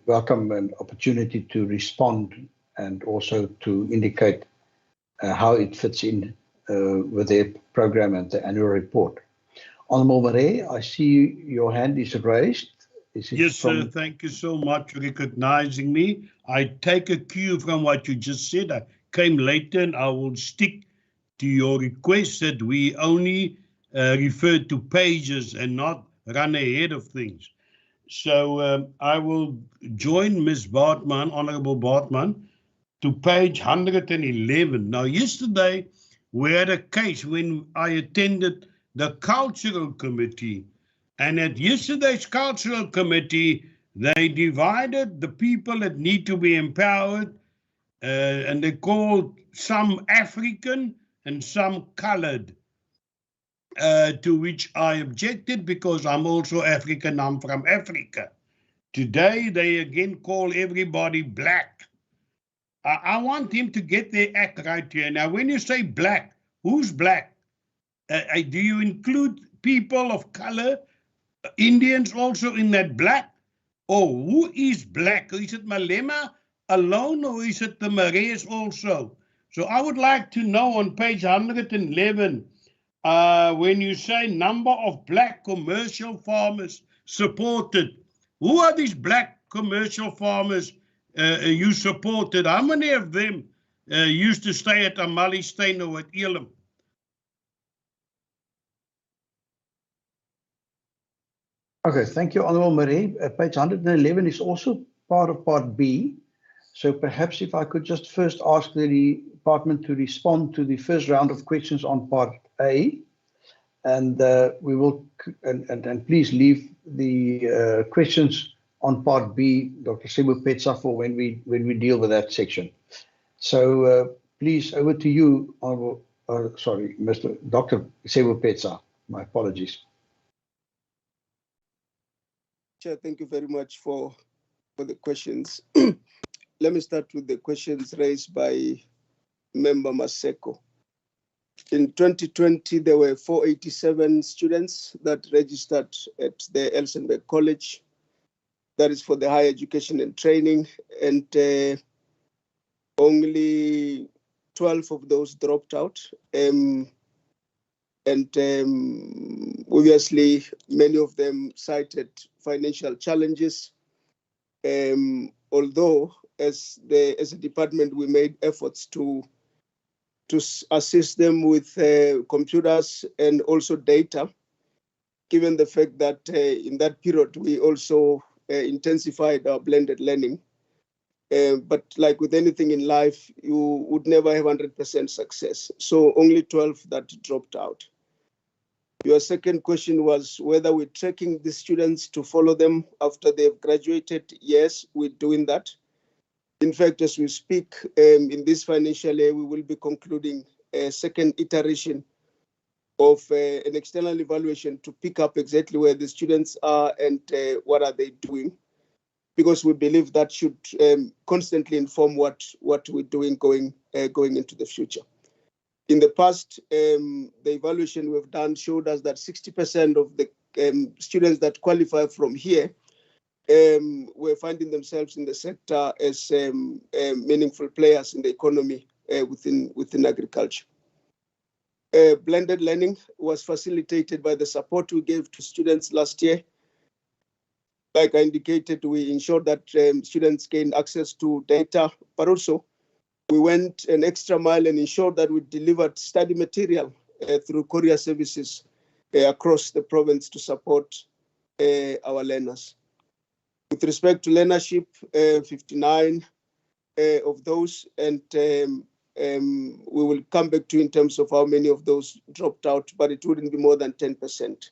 welcome an opportunity to respond and also to indicate how it fits in with their program and the annual report. Honourable Marais, I see your hand is raised. Yes, sir. Thank you so much for recognizing me. I take a cue from what you just said. I came later, and I will stick to your request that we only refer to pages and not run ahead of things. So I will join Ms. Bartman, Honourable Bartman, to page 111. Now, yesterday we had a case when I attended the Cultural Committee. And at yesterday's Cultural Committee, they divided the people that need to be empowered, and they called some African and some colored, to which I objected because I'm also African, I'm from Africa. Today, they again call everybody black. I want him to get their act right here. Now, when you say black, who's black? Do you include people of color? Indians also in that black? Or who is black? Is it Malema alone, or is it the Marais also? So I would like to know on page 111, when you say number of black commercial farmers supported, who are these black commercial farmers you supported. How many of them used to stay at Amalistein or at Elam? Okay, thank you, Honourable Marie. Page 111 is also part of Part B. So perhaps if I could just first ask the department to respond to the first round of questions on Part A, and we will, and please leave the questions on Part B, Dr. Sebopetsa, for when we deal with that section. So please, over to you, Honourable, sorry, Mr. Dr. Sebopetsa. My apologies. Chair, thank you very much for the questions. Let me start with the questions raised by Member Maseko. In 2020, there were 487 students that registered at the Elsenberg College. That is for the higher education and training, and only 12 of those dropped out. Obviously, many of them cited financial challenges. Although, as a department, we made efforts to assist them with computers and also data, given the fact that in that period we also intensified our blended learning. But like with anything in life, you would never have 100% success. So only 12 that dropped out. Your second question was whether we're tracking the students to follow them after they've graduated. Yes, we're doing that. In fact, as we speak, in this financial year, we will be concluding a second iteration of an external evaluation to pick up exactly where the students are and what are they doing, because we believe that should constantly inform what we're doing going into the future. In the past, the evaluation we've done showed us that 60% of the students that qualify from here were finding themselves in the sector as meaningful players in the economy within agriculture. Blended learning was facilitated by the support we gave to students last year. Like I indicated, we ensured that students gain access to data, but also we went an extra mile and ensured that we delivered study material through courier services across the province to support our learners. With respect to learnership, 59 of those, and we will come back to in terms of how many of those dropped out, but it wouldn't be more than 10%.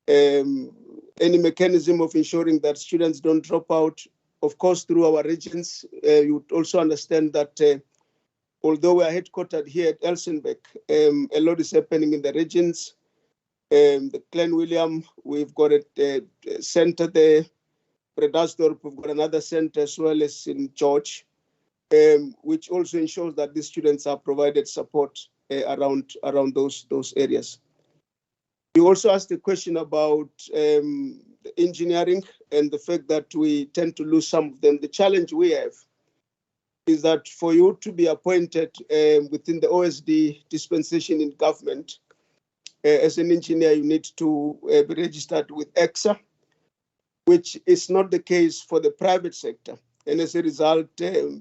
Any mechanism of ensuring that students don't drop out, of course, through our regions. You would also understand that although we are headquartered here at Elsenbeck, a lot is happening in the regions. The Glen William, we've got a center there. Bredasdorp, we've got another center as well as in George, which also ensures that the students are provided support around those areas. You also asked a question about engineering and the fact that we tend to lose some of them. The challenge we have is that for you to be appointed within the OSD dispensation in government, as an engineer, you need to be registered with EXA, which is not the case for the private sector. And as a result,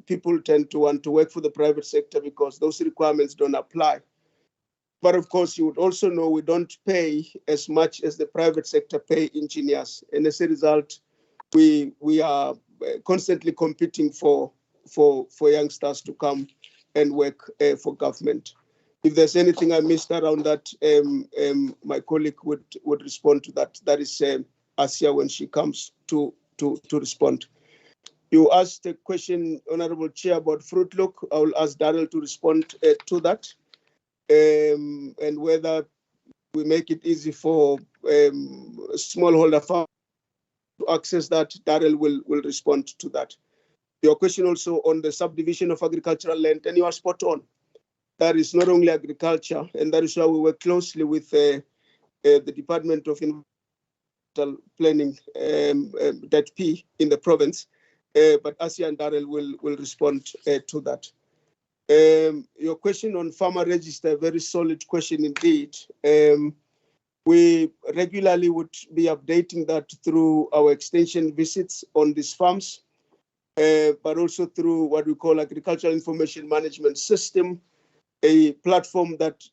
people tend to want to work for the private sector because those requirements don't apply. But of course, you would also know we don't pay as much as the private sector pay engineers. And as a result, we are constantly competing for youngsters to come and work for government. If there's anything I missed around that, my colleague would respond to that. That is Asia when she comes to respond. You asked a question, Honorable Chair, about Fruit Look. I will ask Daryl to respond to that. And whether we make it easy for smallholder farmers to access that, Daryl will respond to that. Your question also on the subdivision of agricultural land, and you are spot on. That is not only agriculture, and that is why we work closely with the Department of Environmental Planning, DETP, in the province. But Asia and Daryl will respond to that. Your question on farmer register, very solid question indeed. We regularly would be updating that through our extension visits on these farms. but also through what we call Agricultural Information Management System, a platform that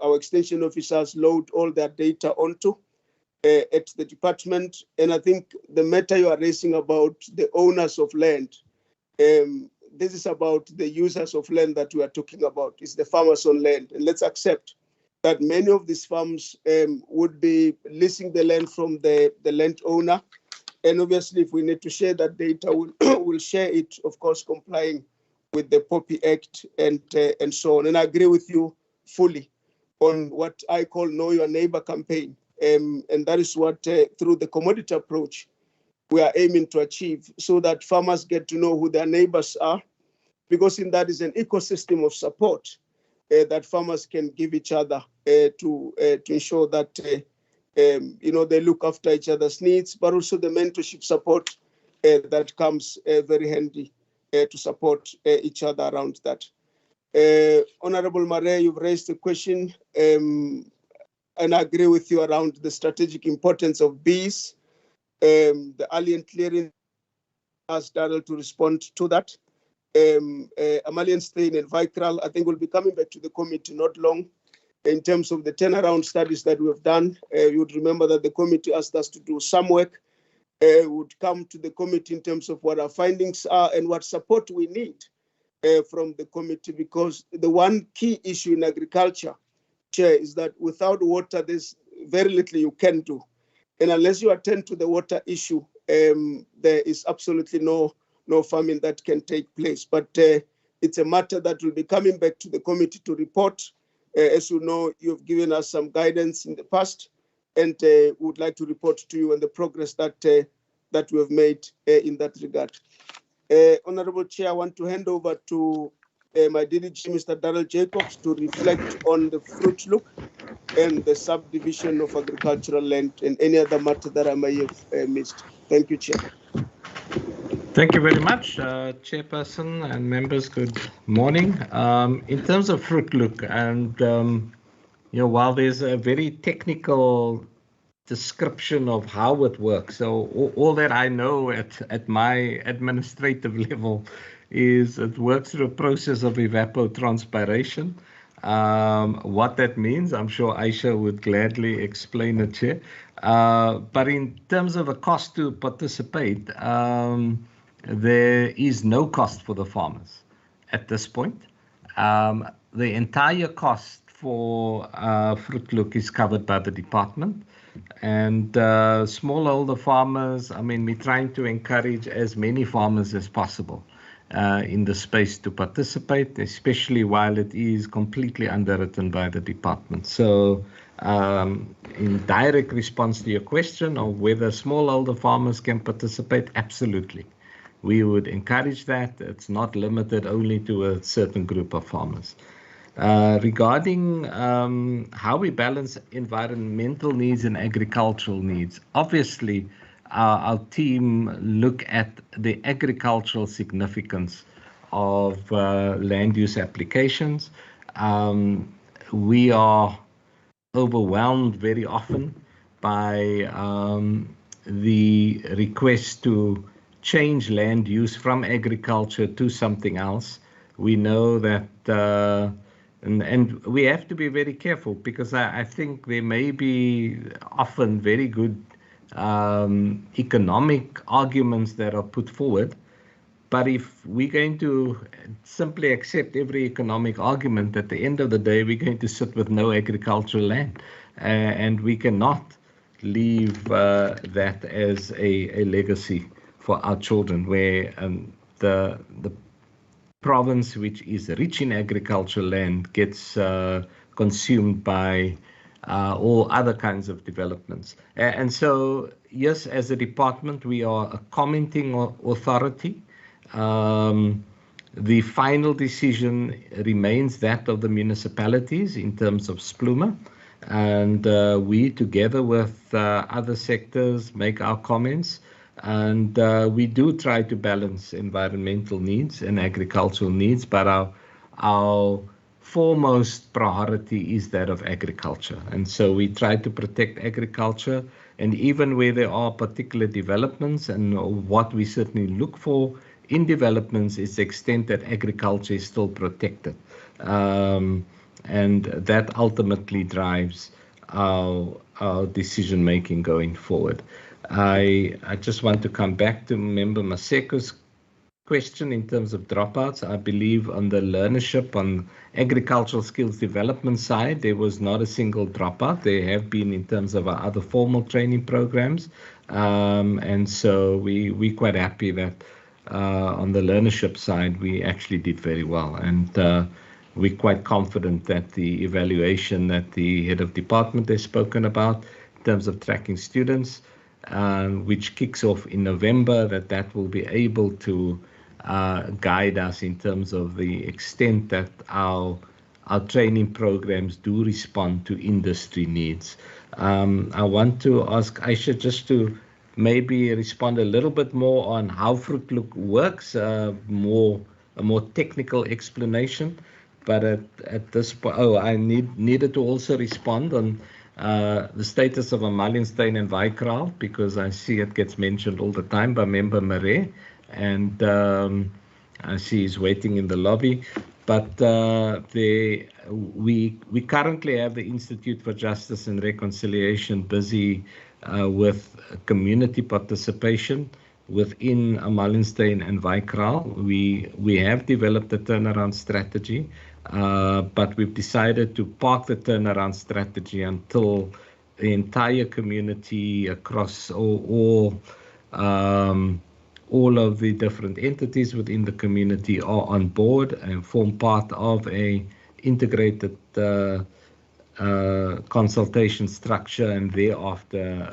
our extension officers load all their data onto at the department. And I think the matter you are raising about the owners of land, this is about the users of land that we are talking about. It's the farmers on land. And let's accept that many of these farms would be leasing the land from the landowner. And obviously, if we need to share that data, we'll share it, of course, complying with the POPI Act and so on. And I agree with you fully on what I call Know Your Neighbor campaign. And that is what, through the commodity approach, we are aiming to achieve, so that farmers get to know who their neighbors are, because in that is an ecosystem of support that farmers can give each other to ensure that they look after each other's needs, but also the mentorship support that comes very handy to support each other around that. Honorable Mare, you've raised a question, and I agree with you around the strategic importance of bees. The alien clearing, asked Darrell to respond to that. Amalian strain and Vicral, I think will be coming back to the committee not long in terms of the turnaround studies that we have done. You would remember that the committee asked us to do some work. Would come to the committee in terms of what our findings are and what support we need from the committee, because the one key issue in agriculture, Chair, is that without water, there's very little you can do. And unless you attend to the water issue, there is absolutely no farming that can take place. But it's a matter that will be coming back to the committee to report. As you know, you've given us some guidance in the past, and would like to report to you on the progress that we have made in that regard. Honorable Chair, I want to hand over to my DDG, Mr. Darrell Jacobs, to reflect on the fruit look and the subdivision of agricultural land and any other matter that I may have missed. Thank you, Chair. Thank you very much, Chairperson and members. Good morning. In terms of fruit look, and while there's a very technical description of how it works, so all that I know at my administrative level is it works through a process of evapotranspiration. What that means, I'm sure Aisha would gladly explain it here. But in terms of a cost to participate, there is no cost for the farmers at this point. The entire cost for Fruit Look is covered by the department. And smallholder farmers, I mean, we're trying to encourage as many farmers as possible in the space to participate, especially while it is completely underwritten by the department. So in direct response to your question of whether smallholder farmers can participate, absolutely. We would encourage that. It's not limited only to a certain group of farmers. Regarding how we balance environmental needs and agricultural needs, obviously our team look at the agricultural significance of land use applications. We are overwhelmed very often by the request to change land use from agriculture to something else. We know that and we have to be very careful, because I think there may be often very good economic arguments that are put forward. But if we're going to simply accept every economic argument, at the end of the day, we're going to sit with no agricultural land. And we cannot leave that as a legacy for our children, where the province, which is rich in agricultural land, gets consumed by all other kinds of developments. And so, yes, as a department, we are a commenting authority. The final decision remains that of the municipalities in terms of SPLUMA, and we, together with other sectors, make our comments. And we do try to balance environmental needs and agricultural needs, but our foremost priority is that of agriculture. And so we try to protect agriculture, and even where there are particular developments, and what we certainly look for in developments is the extent that agriculture is still protected. And that ultimately drives our decision making going forward. I just want to come back to Member Maseko's question in terms of dropouts. I believe on the learnership, on agricultural skills development side, there was not a single dropout. There have been in terms of our other formal training programs. And so we're quite happy that on the learnership side, we actually did very well. And we're quite confident that the evaluation that the head of department has spoken about in terms of tracking students, which kicks off in November, that will be able to guide us in terms of the extent that our training programs do respond to industry needs. I want to ask Aisha just to maybe respond a little bit more on how Fruit Look works, a more technical explanation. But at this point, I needed to also respond on the status of Amalienstein and Wijkraal, because I see it gets mentioned all the time by Member Marais, and I see he's waiting in the lobby. But we currently have the Institute for Justice and Reconciliation busy with community participation within Amalienstein and Wijkraal. We have developed a turnaround strategy, but we've decided to park the turnaround strategy until the entire community across all of the different entities within the community are on board and form part of a integrated consultation structure, and thereafter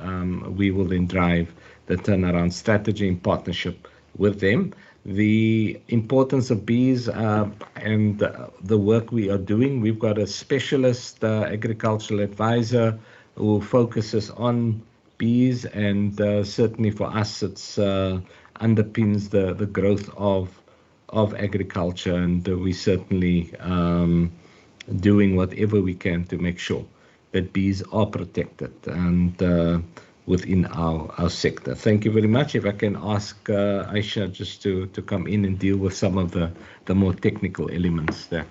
we will then drive the turnaround strategy in partnership with them. The importance of bees and the work we are doing, we've got a specialist agricultural advisor who focuses on bees, and certainly for us it's underpins the growth of agriculture, and we certainly doing whatever we can to make sure that bees are protected and within our sector. Thank you very much. If I can ask Aisha just to come in and deal with some of the more technical elements that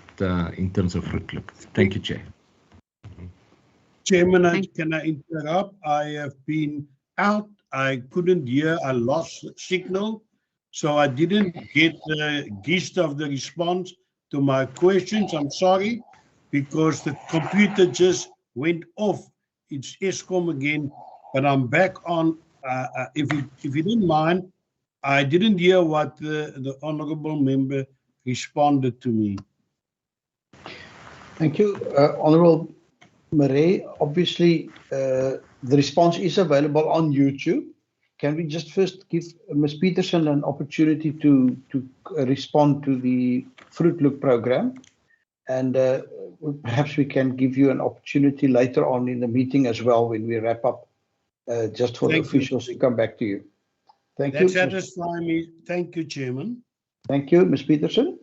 in terms of Fruit Look. Thank you, Chair. Chairman, can I interrupt? I have been out. I couldn't hear. I lost signal, so I didn't get the gist of the response to my questions. I'm sorry, because the computer just went off. It's Eskom again, but I'm back on. If you didn't mind, I didn't hear what the honourable member responded to me. Thank you, Honourable Marais. Obviously, the response is available on YouTube. Can we just first give Ms. Peterson an opportunity to respond to the Fruit Look program? And perhaps we can give you an opportunity later on in the meeting as well when we wrap up, just for the officials to come back to you. Thank you. That satisfies me. Thank you, Chairman. Thank you, Ms. Peterson.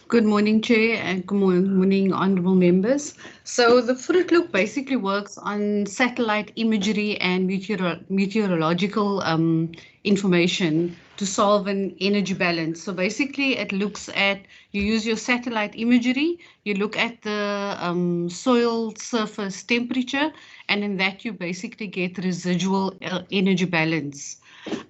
Good morning, Chair, and good morning, honourable members. So the Fruit Look basically works on satellite imagery and meteorological information to solve an energy balance. So basically it looks at, you use your satellite imagery, you look at the soil surface temperature, and in that you basically get residual energy balance.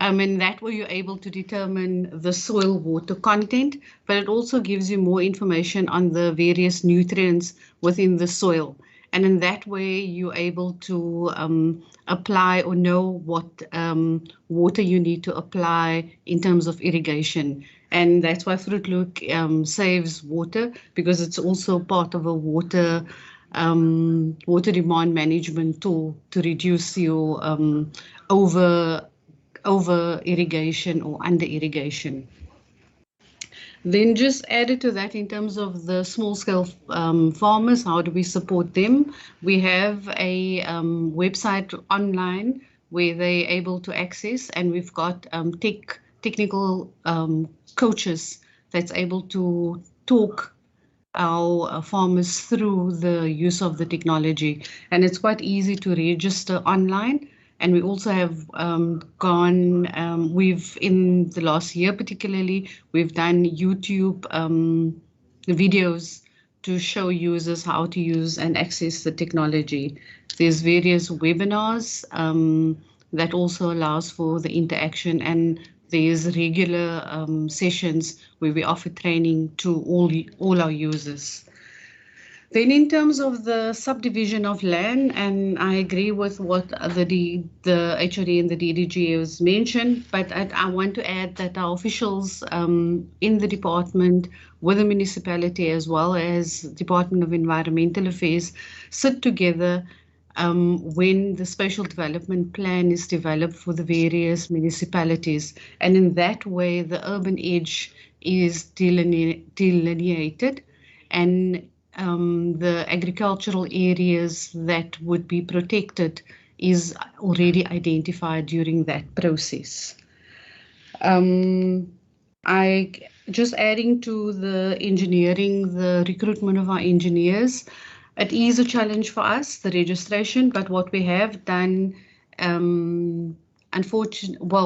And that way you're able to determine the soil water content, but it also gives you more information on the various nutrients within the soil. And in that way you're able to apply or know what water you need to apply in terms of irrigation. And that's why Fruit Look saves water, because it's also part of a water demand management tool to reduce your over irrigation or under irrigation. Then just added to that in terms of the small scale farmers, how do we support them? We have a website online where they're able to access, and we've got technical coaches that's able to talk our farmers through the use of the technology. And it's quite easy to register online. And we also have we've in the last year particularly, we've done YouTube videos to show users how to use and access the technology. There's various webinars that also allows for the interaction, and there's regular sessions where we offer training to all our users. Then in terms of the subdivision of land, and I agree with what the HOD and the DDG has mentioned, but I want to add that our officials in the department with the municipality as well as Department of Environmental Affairs sit together when the spatial development plan is developed for the various municipalities. And in that way, the urban edge is delineated, and the agricultural areas that would be protected is already identified during that process. Just adding to the engineering, the recruitment of our engineers, it is a challenge for us, the registration, but what we have done,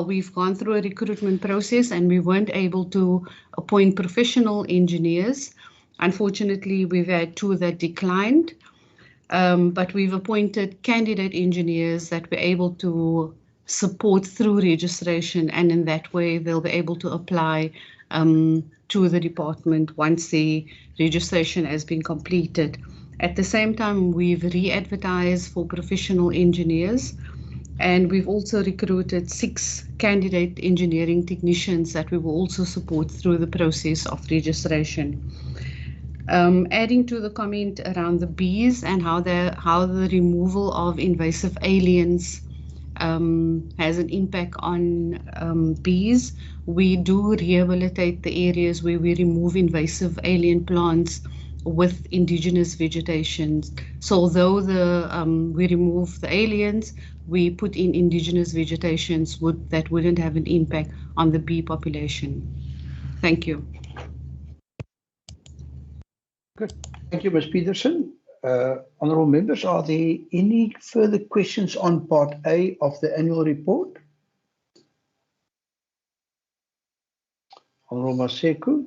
we've gone through a recruitment process and we weren't able to appoint professional engineers. Unfortunately, we've had 2 that declined, but we've appointed candidate engineers that were able to support through registration, and in that way they'll be able to apply to the department once the registration has been completed. At the same time, we've re-advertised for professional engineers, and we've also recruited 6 candidate engineering technicians that we will also support through the process of registration. Adding to the comment around the bees and how the removal of invasive aliens has an impact on bees, we do rehabilitate the areas where we remove invasive alien plants with indigenous vegetation. So although we remove the aliens, we put in indigenous vegetations that wouldn't have an impact on the bee population. Thank you. Good. Thank you, Ms. Peterson. Honourable members, are there any further questions on Part A of the annual report? Honourable Maseko.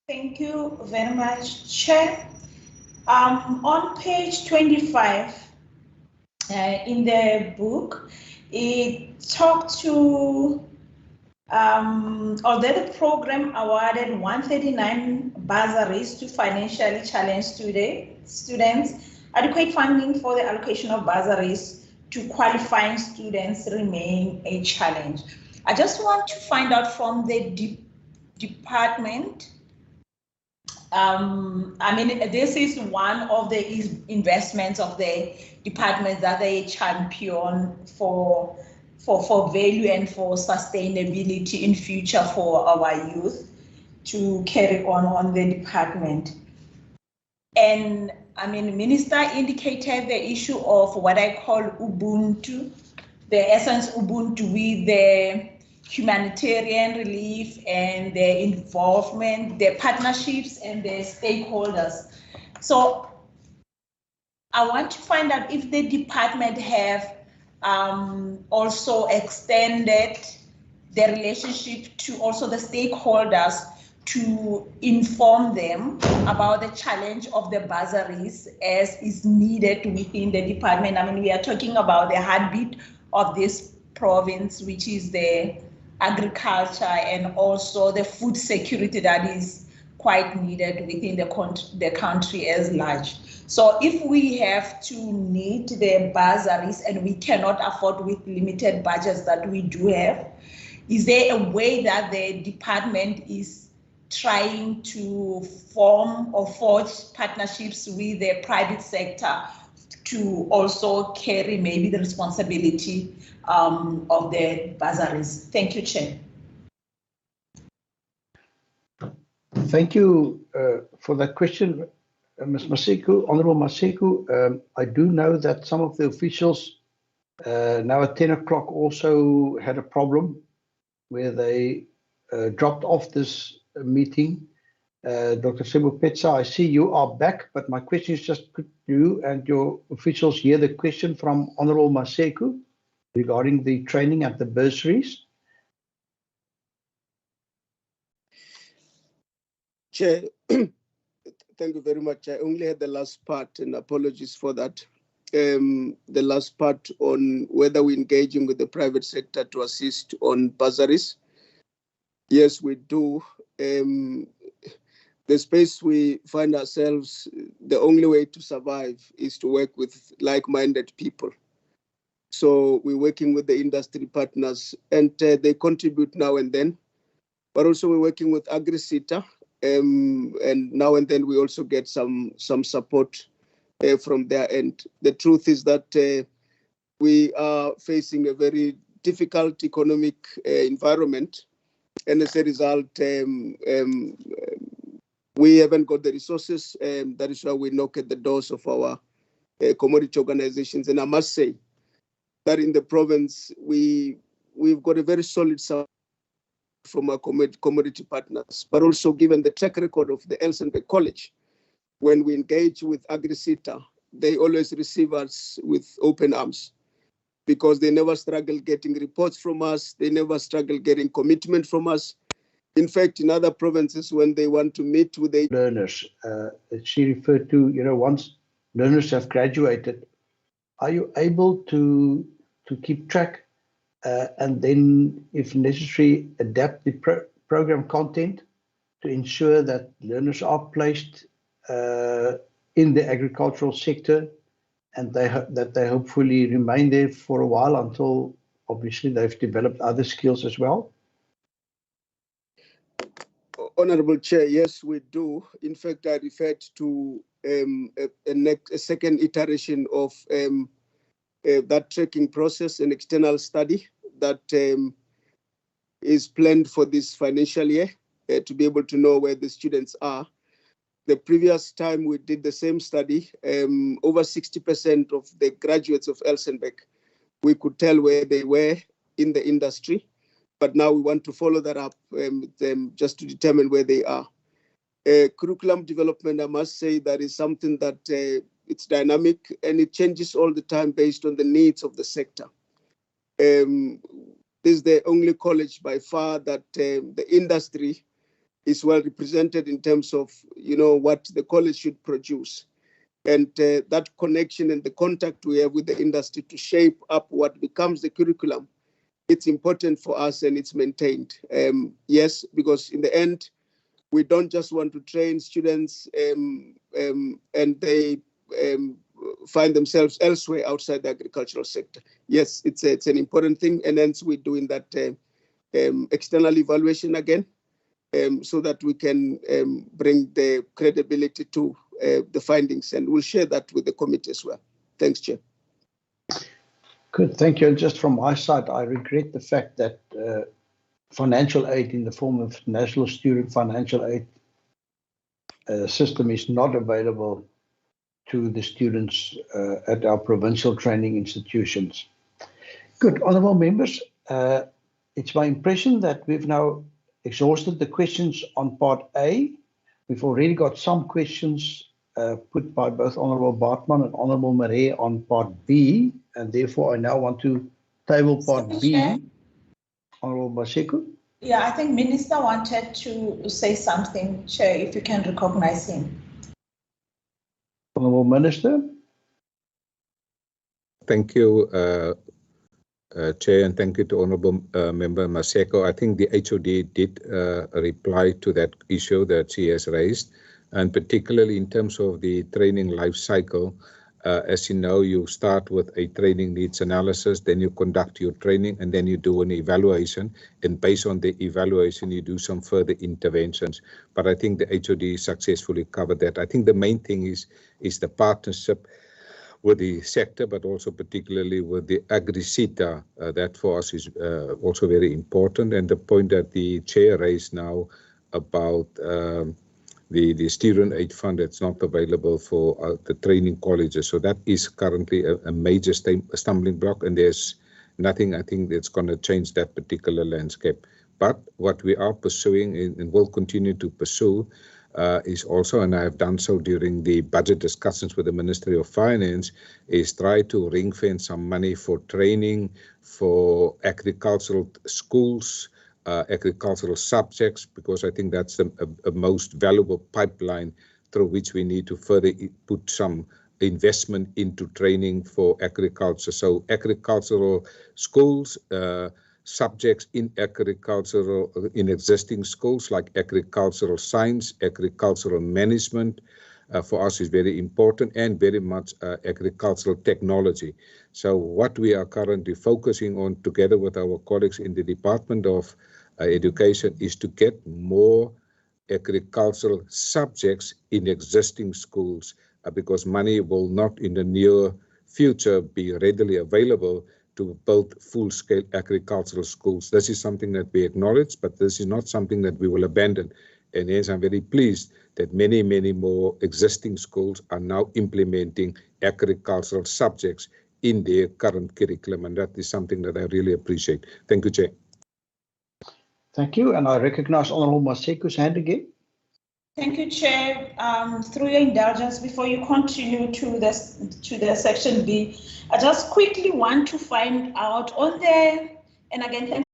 Thank you very much, Chair. On page 25 in the book, it talked to although the program awarded 139 bursaries to financially challenged students, adequate funding for the allocation of bursaries to qualifying students remain a challenge. I just want to find out from the department. I mean, this is one of the investments of the department that they champion for value and for sustainability in future for our youth to carry on the department. And I mean, Minister indicated the issue of what I call Ubuntu, the essence Ubuntu with the humanitarian relief and the involvement, the partnerships and the stakeholders. So I want to find out if the department have also extended the relationship to also the stakeholders to inform them about the challenge of the bursaries as is needed within the department. I mean, we are talking about the heartbeat of this province, which is the agriculture and also the food security that is quite needed within the country as large. So if we have to need the bursaries and we cannot afford with limited budgets that we do have, is there a way that the department is trying to form or forge partnerships with the private sector to also carry maybe the responsibility of the bursaries? Thank you, Chair. Thank you for that question, Ms. Maseko. Honourable Maseko. I do know that some of the officials now at 10 o'clock also had a problem where they dropped off this meeting. Dr. Sebopetsa, I see you are back, but my question is just, could you and your officials hear the question from Honourable Maseko? regarding the training and the bursaries? Chair, thank you very much. I only had the last part, and apologies for that. The last part on whether we're engaging with the private sector to assist on bursaries. Yes, we do. The space we find ourselves, the only way to survive is to work with like-minded people. So we're working with the industry partners, and they contribute now and then. But also we're working with AgriSeta, and now and then we also get some support from their end. The truth is that we are facing a very difficult economic environment, and as a result, we haven't got the resources. That is why we knock at the doors of our commodity organizations. And I must say that in the province, we've got a very solid support from our commodity partners, but also given the track record of the Elsenburg College, when we engage with AgriSeta, they always receive us with open arms because they never struggle getting reports from us. They never struggle getting commitment from us. In fact, in other provinces, when they want to meet with the learners, she referred to, once learners have graduated, are you able to keep track and then, if necessary, adapt the program content to ensure that learners are placed in the agricultural sector and that they hopefully remain there for a while until, obviously, they've developed other skills as well? Honorable Chair, yes, we do. In fact, I referred to a second iteration of that tracking process, an external study that is planned for this financial year to be able to know where the students are. The previous time we did the same study, over 60% of the graduates of Elsenburg, we could tell where they were in the industry. But now we want to follow that up with them just to determine where they are. Curriculum development, I must say, that is something that it's dynamic and it changes all the time based on the needs of the sector. This is the only college by far that the industry is well represented in terms of, what the college should produce. And that connection and the contact we have with the industry to shape up what becomes the curriculum, it's important for us and it's maintained. Yes, because in the end, we don't just want to train students and they find themselves elsewhere outside the agricultural sector. Yes, it's an important thing, and hence we're doing that external evaluation again so that we can bring the credibility to the findings, and we'll share that with the committee as well. Thanks, Chair. Good, thank you. And just from my side, I regret the fact that financial aid in the form of National Student Financial Aid system is not available to the students at our provincial training institutions. Good, honourable members, it's my impression that we've now exhausted the questions on part A. We've already got some questions put by both Honourable Bartman and Honourable Marais on part B, and therefore I now want to table part B. Chair? Honourable Maseko? Yeah, I think Minister wanted to say something, Chair, if you can recognize him. Honourable Minister? Thank you, Chair, and thank you to Honourable Member Maseko. I think the HOD did reply to that issue that she has raised, and particularly in terms of the training life cycle. As you know, you start with a training needs analysis, then you conduct your training, and then you do an evaluation. And based on the evaluation, you do some further interventions. But I think the HOD successfully covered that. I think the main thing is the partnership with the sector, but also particularly with the AgriSeta. That for us is also very important. And the point that the chair raised now about the student aid fund that's not available for the training colleges. So that is currently a major stumbling block, and there's nothing, I think, that's going to change that particular landscape. But what we are pursuing and will continue to pursue is also, and I have done so during the budget discussions with the Ministry of Finance, is try to ring fence some money for training for agricultural schools, agricultural subjects, because I think that's a most valuable pipeline through which we need to further put some investment into training for agriculture. So agricultural schools, subjects in existing schools like agricultural science, agricultural management, for us is very important, and very much agricultural technology. So what we are currently focusing on together with our colleagues in the Department of Education is to get more agricultural subjects in existing schools, because money will not in the near future be readily available to build full-scale agricultural schools. This is something that we acknowledge, but this is not something that we will abandon. And yes, I'm very pleased that many, many more existing schools are now implementing agricultural subjects in their current curriculum, and that is something that I really appreciate. Thank you, Chair. Thank you, and I recognize Honourable Maseku's hand again. Thank you, Chair. Through your indulgence, before you continue to the section B, I just quickly want to find out on the, and again, thank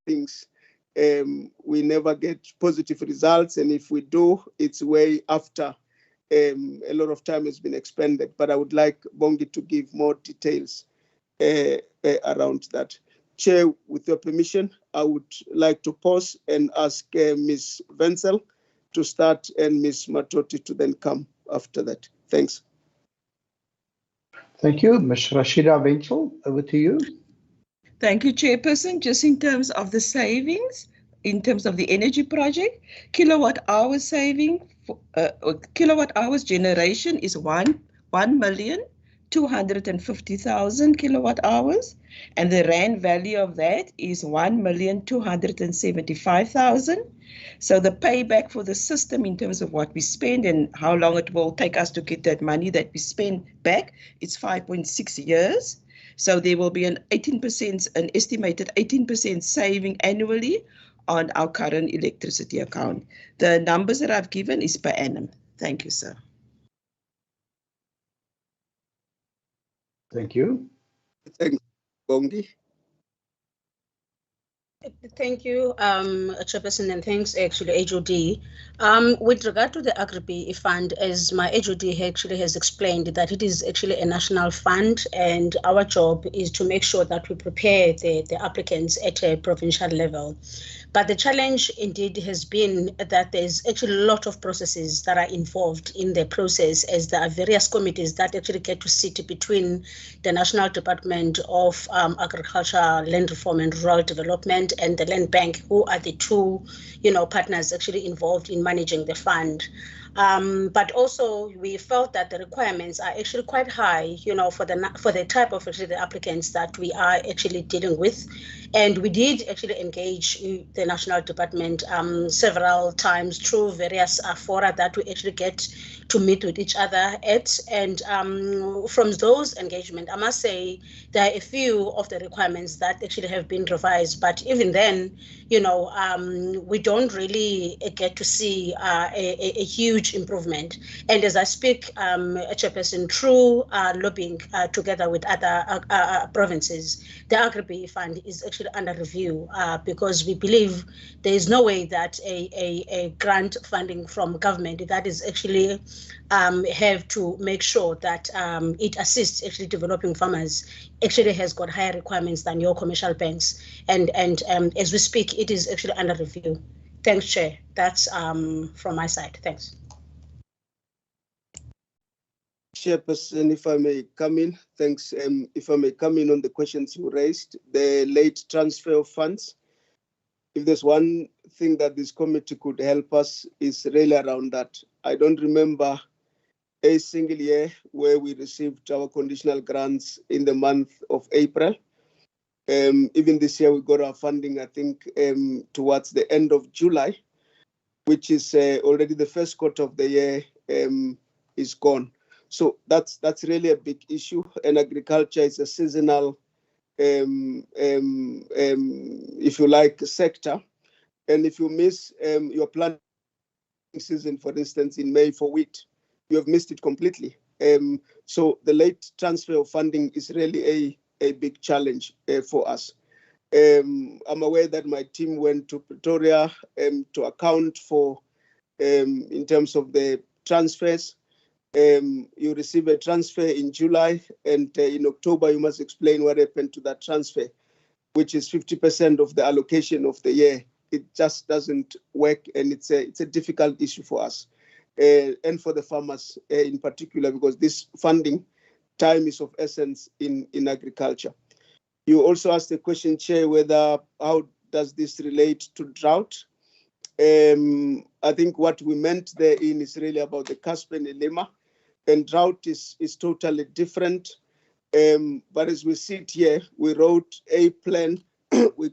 things, we never get positive results. And if we do, it's way after a lot of time has been expended. But I would like Bongi to give more details around that. Chair, with your permission, I would like to pause and ask Ms. Wenzel to start and Ms. Matoti to then come after that. Thanks. Thank you. Ms. Rashida Wenzel, over to you. Thank you, Chairperson. Just in terms of the savings, in terms of the energy project, kilowatt hour saving, kilowatt hours generation is 1,250,000 kilowatt hours, and the rand value of that is 1,275,000. So the payback for the system in terms of what we spend and how long it will take us to get that money that we spend back, it's 5.6 years. So there will be an estimated 18% saving annually on our current electricity account. The numbers that I've given is per annum. Thank you, sir. Thank you. Thanks, Bongi. Thank you, Chairperson, and thanks actually HOD. With regard to the Agri Fund, as my HOD actually has explained, that it is actually a national fund, and our job is to make sure that we prepare the applicants at a provincial level. But the challenge indeed has been that there's actually a lot of processes that are involved in the process, as there are various committees that actually get to sit between the National Department of Agriculture, Land Reform and Rural Development and the Land Bank, who are the two, partners actually involved in managing the fund. But also we felt that the requirements are actually quite high, for the type of actually the applicants that we are actually dealing with. And we did actually engage the National Department several times through various fora that we actually get to meet with each other at. And from those engagement, I must say there are a few of the requirements that actually have been revised. But even then, we don't really get to see a huge improvement. And as I speak, Chairperson, through lobbying together with other provinces, the Agri Fund is actually under review because we believe there is no way that a grant funding from government that is actually have to make sure that it assists actually developing farmers actually has got higher requirements than your commercial banks. And as we speak, it is actually under review. Thanks, Chair. That's from my side. Thanks. Chairperson, if I may come in, thanks. If I may come in on the questions you raised, the late transfer of funds. If there's one thing that this committee could help us is really around that. I don't remember a single year where we received our conditional grants in the month of April. Even this year we got our funding, I think, towards the end of July, which is already the first quarter of the year is gone. So that's really a big issue, and agriculture is a seasonal, if you like, sector. And if you miss your planting season, for instance, in May for wheat, you have missed it completely. So the late transfer of funding is really a big challenge for us. I'm aware that my team went to Pretoria to account for, in terms of the transfers. You receive a transfer in July, and in October you must explain what happened to that transfer, which is 50% of the allocation of the year. It just doesn't work, and it's a difficult issue for us and for the farmers in particular, because this funding time is of essence in agriculture. You also asked the question, Chair, whether how does this relate to drought? I think what we meant therein is really about the Caspen and Lima, and drought is totally different. But as we sit here, we wrote a plan. We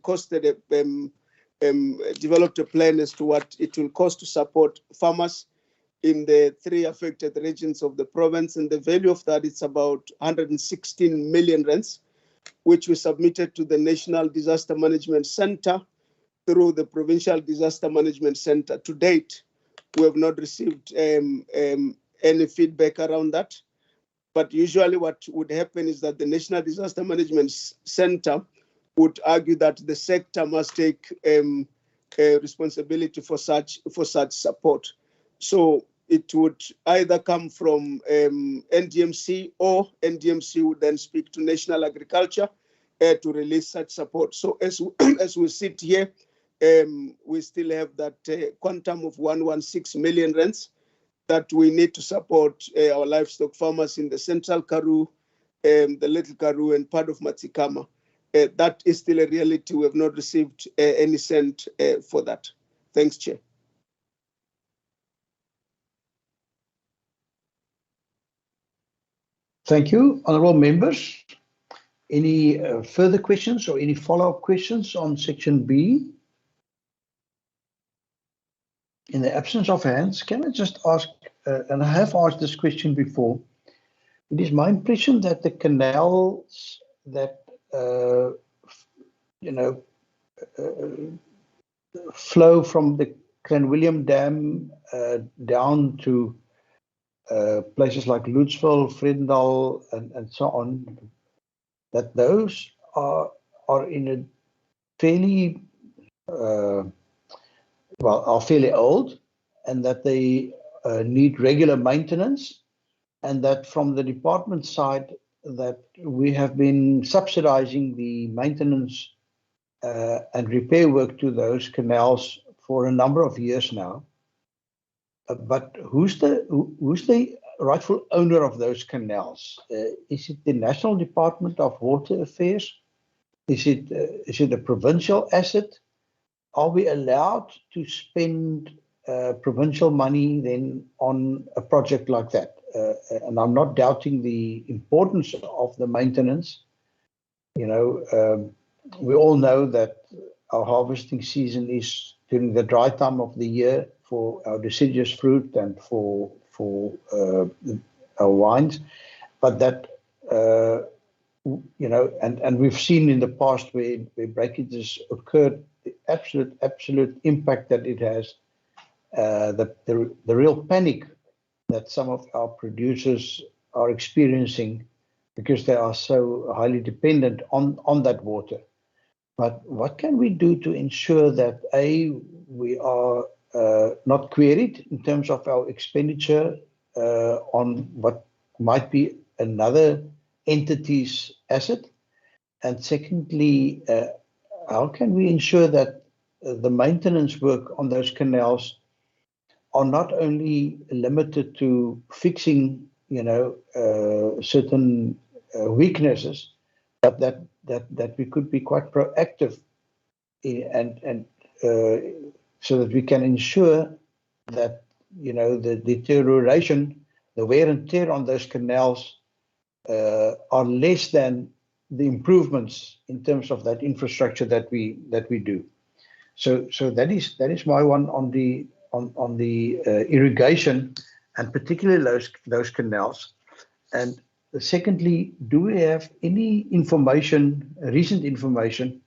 developed a plan as to what it will cost to support farmers in the 3 affected regions of the province, and the value of that is about 116 million rands, which we submitted to the National Disaster Management Center through the Provincial Disaster Management Center. To date, we have not received any feedback around that. But usually what would happen is that the National Disaster Management Center would argue that the sector must take responsibility for such support. So it would either come from NDMC, or NDMC would then speak to National Agriculture to release such support. So as as we sit here, we still have that quantum of 116 million rands that we need to support our livestock farmers in the Central Karoo, the Little Karoo, and part of Matsikama. That is still a reality. We have not received any cent for that. Thanks, Chair. Thank you, honourable members. Any further questions or any follow-up questions on section B? In the absence of hands, can I just ask, and I have asked this question before, it is my impression that the canals that, flow from the Clanwilliam Dam down to places like Lutzville, Vredendal, and so on, that those are in a fairly are fairly old, and that they need regular maintenance, and that from the department side that we have been subsidizing the maintenance and repair work to those canals for a number of years now. But who's the rightful owner of those canals? Is it the National Department of Water Affairs? Is it a provincial asset? Are we allowed to spend provincial money then on a project like that? And I'm not doubting the importance of the maintenance. We all know that our harvesting season is during the dry time of the year for our deciduous fruit and for our wines, but that and we've seen in the past where breakages occurred, the absolute impact that it has, the real panic that some of our producers are experiencing because they are so highly dependent on that water. But what can we do to ensure that we are not queried in terms of our expenditure on what might be another entity's asset? And secondly, how can we ensure that the maintenance work on those canals are not only limited to fixing, certain weaknesses, but that we could be quite proactive and so that we can ensure that the deterioration, the wear and tear on those canals are less than the improvements in terms of that infrastructure that we do. So that is my one on the irrigation, and particularly those canals. And secondly, do we have any recent information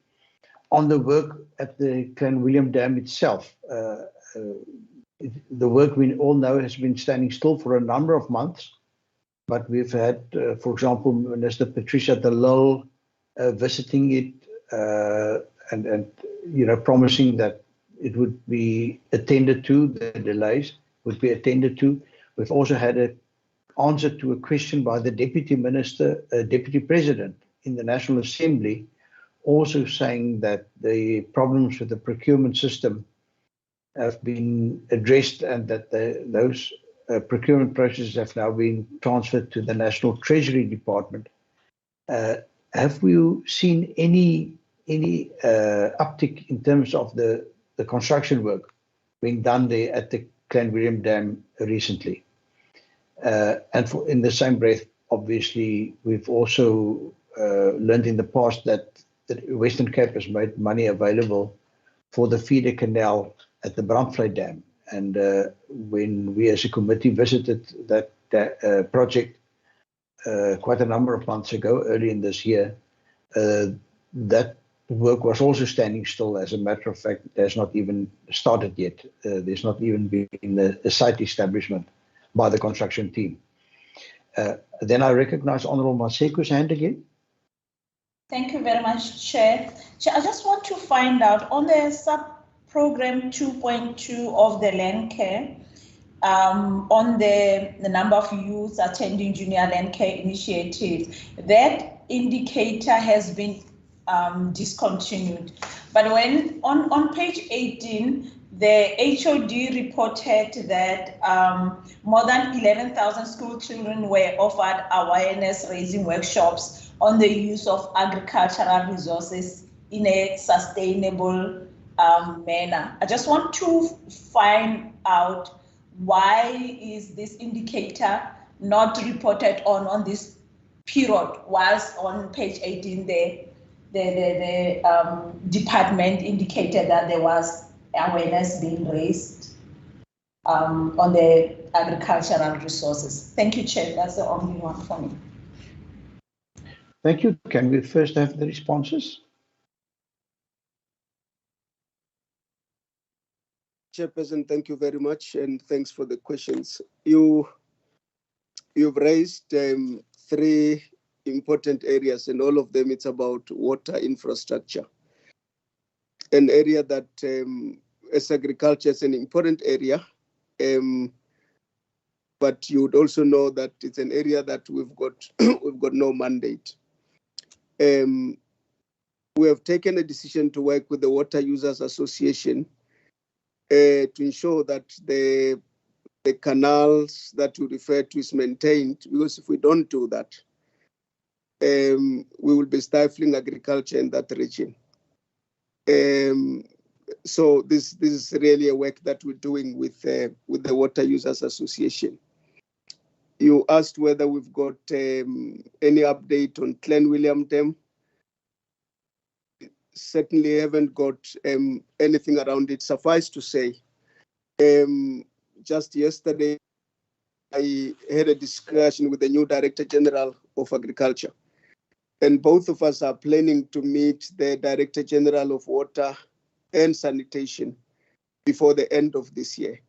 on the work at the Clanwilliam Dam itself? The work we all know has been standing still for a number of months, but we've had, for example, Minister Patricia de Lille visiting it and promising that it would be attended to, the delays would be attended to. We've also had an answer to a question by the Deputy President in the National Assembly, also saying that the problems with the procurement system have been addressed and that those procurement processes have now been transferred to the National Treasury Department. Have you seen any uptick in terms of the construction work being done there at the Clanwilliam Dam recently? And in the same breath, obviously, we've also learned in the past that the Western Cape has made money available for the feeder canal at the Braamvlei Dam. And when we as a committee visited that project quite a number of months ago, early in this year, that work was also standing still. As a matter of fact, it has not even started yet. There's not even been a site establishment by the construction team. Then I recognize Honourable Maseko's hand again. Thank you very much, Chair. Chair, I just want to find out on the sub-program 2.2 of the land care, on the number of youths attending junior land care initiatives, that indicator has been discontinued. But when on page 18, the HOD reported that more than 11,000 school children were offered awareness-raising workshops on the use of agricultural resources in a sustainable manner. I just want to find out why is this indicator not reported on this period, whilst on page 18 the department indicated that there was awareness being raised on the agricultural resources. Thank you, Chair. That's the only one for me. Thank you. Can we first have the responses? Chairperson, thank you very much, and thanks for the questions. You've raised three important areas, and all of them it's about water infrastructure. An area that, as agriculture, is an important area, but you would also know that it's an area that we've got no mandate. We have taken a decision to work with the Water Users Association to ensure that the canals that you refer to is maintained, because if we don't do that, we will be stifling agriculture in that region. So this is really a work that we're doing with the Water Users Association. You asked whether we've got any update on Clan William Dam. Certainly haven't got anything around it. Suffice to say, just yesterday, I had a discussion with the new Director General of Agriculture, and both of us are planning to meet the Director General of Water and Sanitation before the end of this year.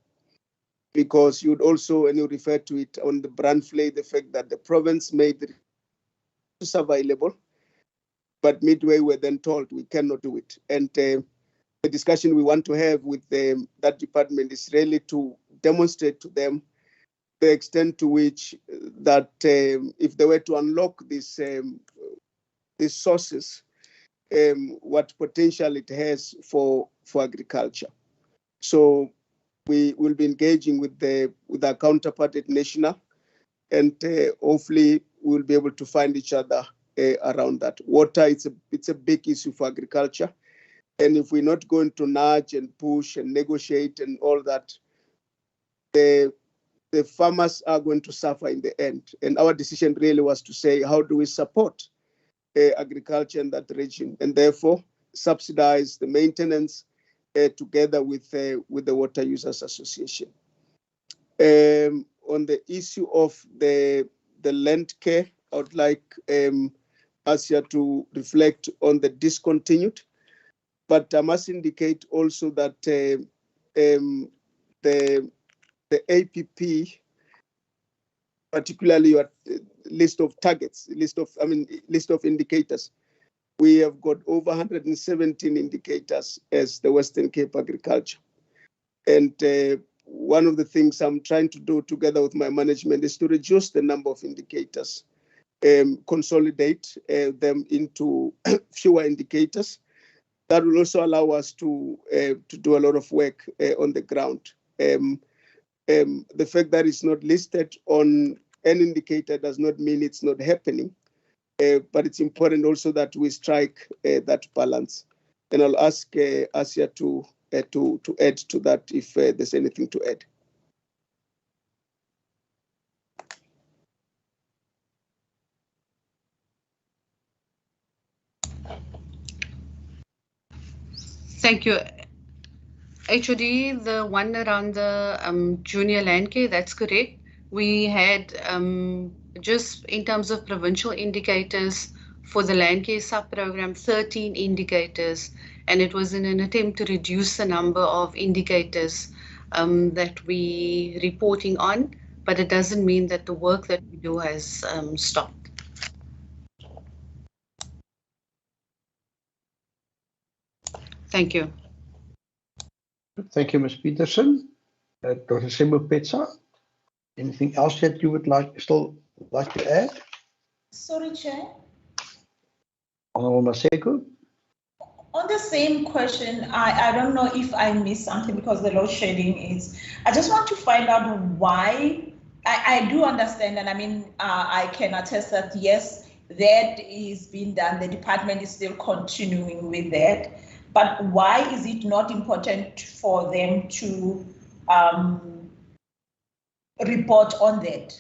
Because you'd also, and you refer to it on the Brandflay, the fact that the province made the resources available, but midway we're then told we cannot do it. And the discussion we want to have with that department is really to demonstrate to them the extent to which that if they were to unlock these sources, what potential it has for agriculture. So we will be engaging with our counterpart at national, and hopefully we'll be able to find each other around that. Water, it's a big issue for agriculture, and if we're not going to nudge and push and negotiate and all that, the farmers are going to suffer in the end. And our decision really was to say, how do we support agriculture in that region, and therefore subsidize the maintenance together with the Water Users Association. On the issue of the land care, I would like Asia to reflect on the discontinued, but I must indicate also that the APP, particularly your list of targets, list of indicators. We have got over 117 indicators as the Western Cape agriculture. And one of the things I'm trying to do together with my management is to reduce the number of indicators, consolidate them into fewer indicators. That will also allow us to do a lot of work on the ground. The fact that it's not listed on an indicator does not mean it's not happening, but it's important also that we strike that balance. And I'll ask Asia to add to that if there's anything to add. Thank you. HOD, the one around the junior land care, that's correct. We had just in terms of provincial indicators for the land care sub-program, 13 indicators, and it was in an attempt to reduce the number of indicators that we reporting on, but it doesn't mean that the work that we do has stopped. Thank you. Thank you, Ms. Peterson. Dr. Sebopetsa, anything else that you would still like to add? Sorry, Chair. Honorable Maseko. On the same question, I don't know if I missed something because the load shedding is, I just want to find out why. I do understand, and I mean, I can attest that yes, that is being done. The department is still continuing with that. But why is it not important for them to report on that?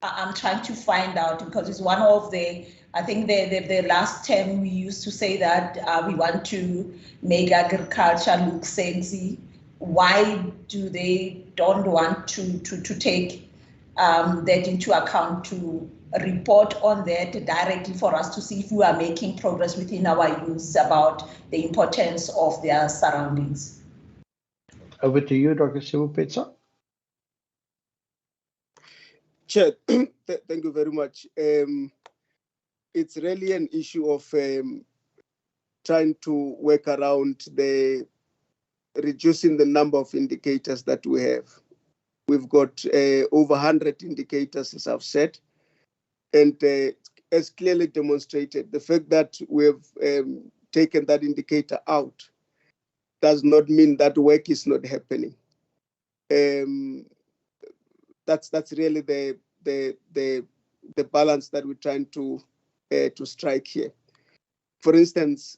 I'm trying to find out because it's one of the, I think the last term we used to say that we want to make agriculture look sexy. Why do they don't want to take that into account to report on that directly for us to see if we are making progress within our youth about the importance of their surroundings? Over to you, Dr. Sebopetsa. Chair, thank you very much. It's really an issue of trying to work around the reducing the number of indicators that we have. We've got over 100 indicators, as I've said, and as clearly demonstrated, the fact that we've taken that indicator out does not mean that work is not happening. That's really the balance that we're trying to strike here. For instance,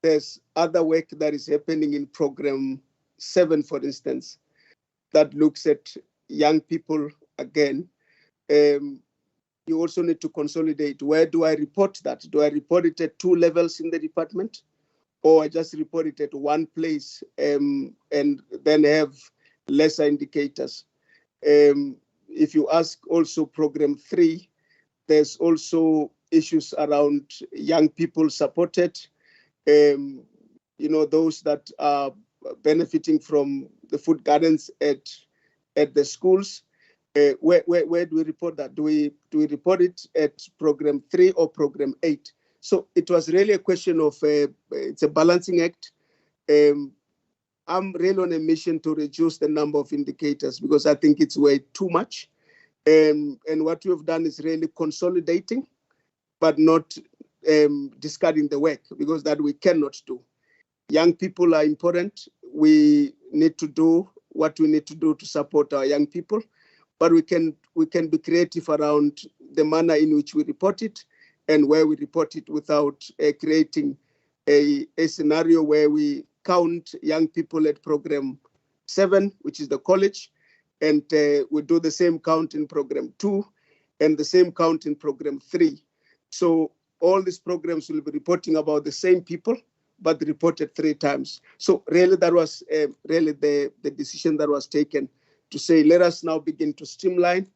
there's other work that is happening in program 7, for instance, that looks at young people again. You also need to consolidate. Where do I report that? Do I report it at 2 levels in the department, or I just report it at one place and then have lesser indicators? If you ask also program 3, there's also issues around young people supported, those that are benefiting from the food gardens at the schools. Where do we report that? Do we report it at program 3 or program 8? So it was really a question of it's a balancing act. I'm really on a mission to reduce the number of indicators because I think it's way too much. And what we've done is really consolidating, but not discarding the work, because that we cannot do. Young people are important. We need to do what we need to do to support our young people, but we can be creative around the manner in which we report it and where we report it without creating a scenario where we count young people at program 7, which is the college, and we do the same count in program 2 and the same count in program 3. So all these programs will be reporting about the same people, but reported 3 times. So really that was really the decision that was taken to say, let us now begin to streamline,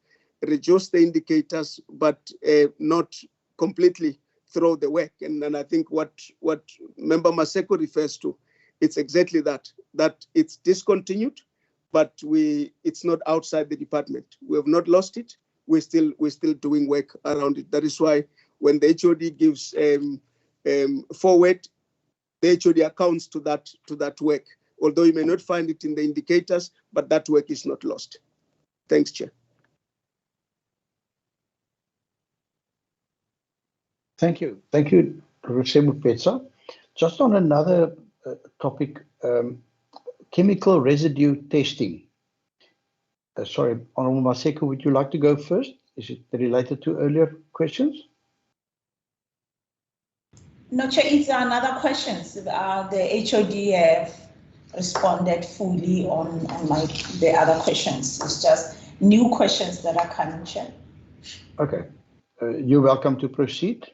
reduce the indicators, but not completely throw the work. And I think what Member Maseko refers to, it's exactly that it's discontinued, but it's not outside the department. We have not lost it. We're still doing work around it. That is why when the HOD gives forward, the HOD accounts to that work, although you may not find it in the indicators, but that work is not lost. Thanks, Chair. Thank you. Thank you, Dr. Sebopetsa. Just on another topic, chemical residue testing. Sorry, Honorable Maseko, would you like to go first? Is it related to earlier questions? No, Chair, it's another questions. The HOD have responded fully on like the other questions. It's just new questions that are coming, Chair. Okay, you're welcome to proceed.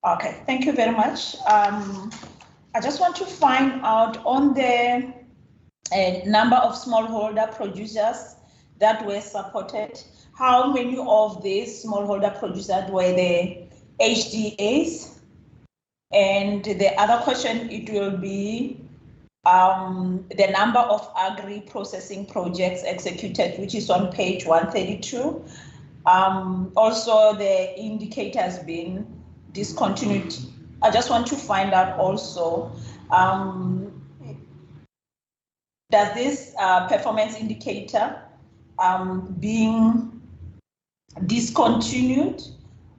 Okay, thank you very much. I just want to find out on the number of smallholder producers that were supported, how many of these smallholder producers were the HDAs? And the other question, it will be the number of agri-processing projects executed, which is on page 132. Also, the indicators being discontinued I just want to find out also, does this performance indicator being discontinued,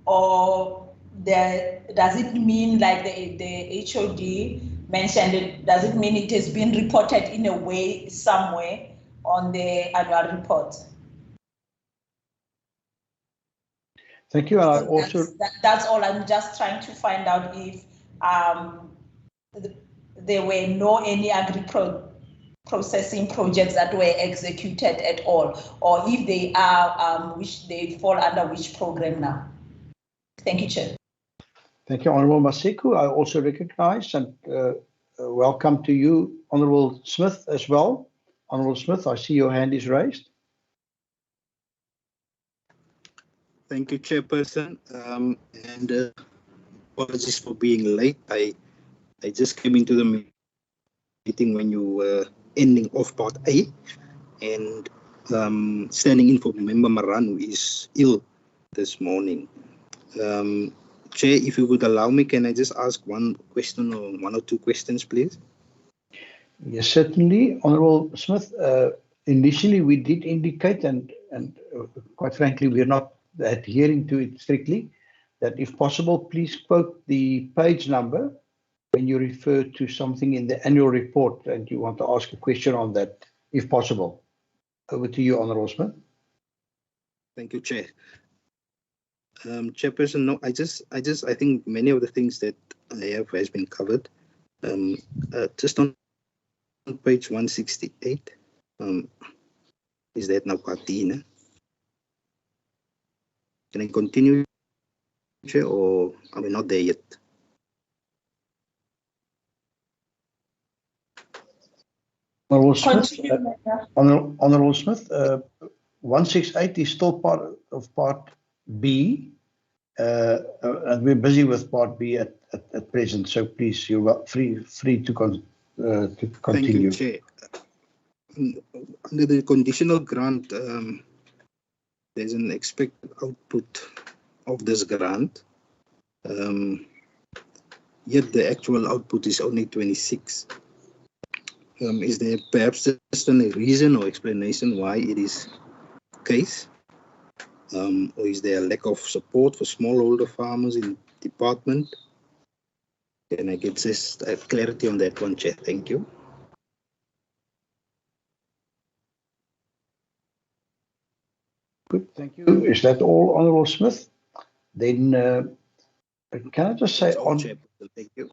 or does it mean, like the HOD mentioned it, does it mean it has been reported in a way somewhere on the annual report? Thank you. And I So also that's all. I'm just trying to find out if there were no any processing projects that were executed at all, or if they are, which they fall under which program now. Thank you, Chair. thank you, Honourable Masiku. I also recognize and welcome to you, Honourable Smith, as well. Honourable Smith, I see your hand is raised. Thank you, Chairperson. And apologies for being late. I just came into the meeting when you were ending off part A, and standing in for Member Maran, who is ill this morning. Chair, if you would allow me, can I just ask one question or one or two questions, please? Yes, certainly, Honourable Smith. Initially, we did indicate, and quite frankly, we're not adhering to it strictly, that if possible, please quote the page number when you refer to something in the annual report and you want to ask a question on that, if possible. Over to you, Honourable Smith. Thank you, Chair. Chairperson, no, I think many of the things that I have has been covered. Just on page 168, is that now part D? No? Can I continue, Chair, or are we not there yet? Honourable Smith, Honourable Smith, 168 is still part of part B, and we're busy with part B at present. So please, you're free to continue. Thank you, Chair. Under the conditional grant, there's an expected output of this grant. Yet the actual output is only 26. Is there perhaps just a reason or explanation why it is the case? Or is there a lack of support for smallholder farmers in the department? Can I get just clarity on that one, Chair? Thank you. Good, thank you. Is that all, Honourable Smith? Then can I just say on, thank you.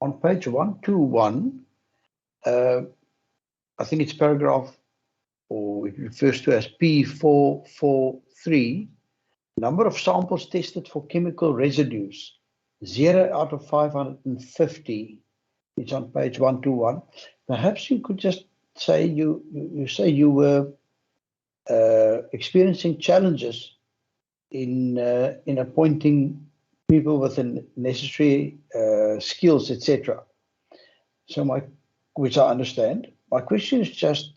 On page 121, I think it's paragraph, or it refers to as P443, number of samples tested for chemical residues, 0 out of 550. It's on page 121. Perhaps you could just say you say you were experiencing challenges in appointing people with the necessary skills, etc. So which I understand. My question is just,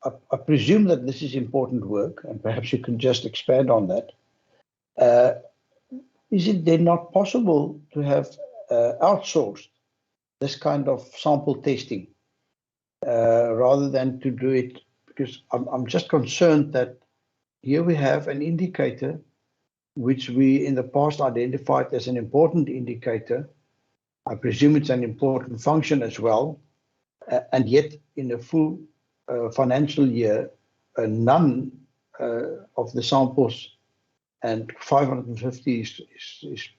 I presume that this is important work, and perhaps you can just expand on that. Is it then not possible to have outsourced this kind of sample testing rather than to do it? Because I'm just concerned that here we have an indicator which we in the past identified as an important indicator. I presume it's an important function as well. And yet in a full financial year, none of the samples, and 550 is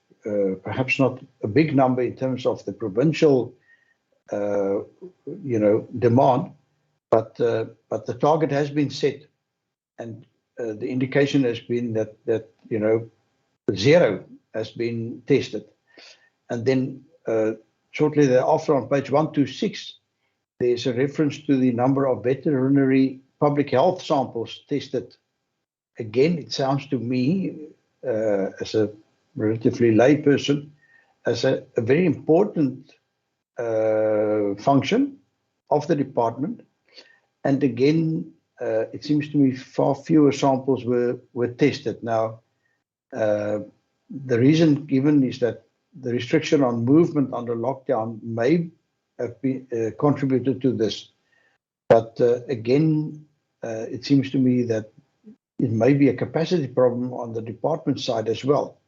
perhaps not a big number in terms of the provincial demand, but the target has been set, and the indication has been that 0 has been tested. And then shortly thereafter on page 126, there's a reference to the number of veterinary public health samples tested. Again, it sounds to me, as a relatively lay person, as a very important function of the department. And again, it seems to me far fewer samples were tested. Now, the reason given is that the restriction on movement under lockdown may have been, contributed to this. But again, it seems to me that it may be a capacity problem on the department side as well.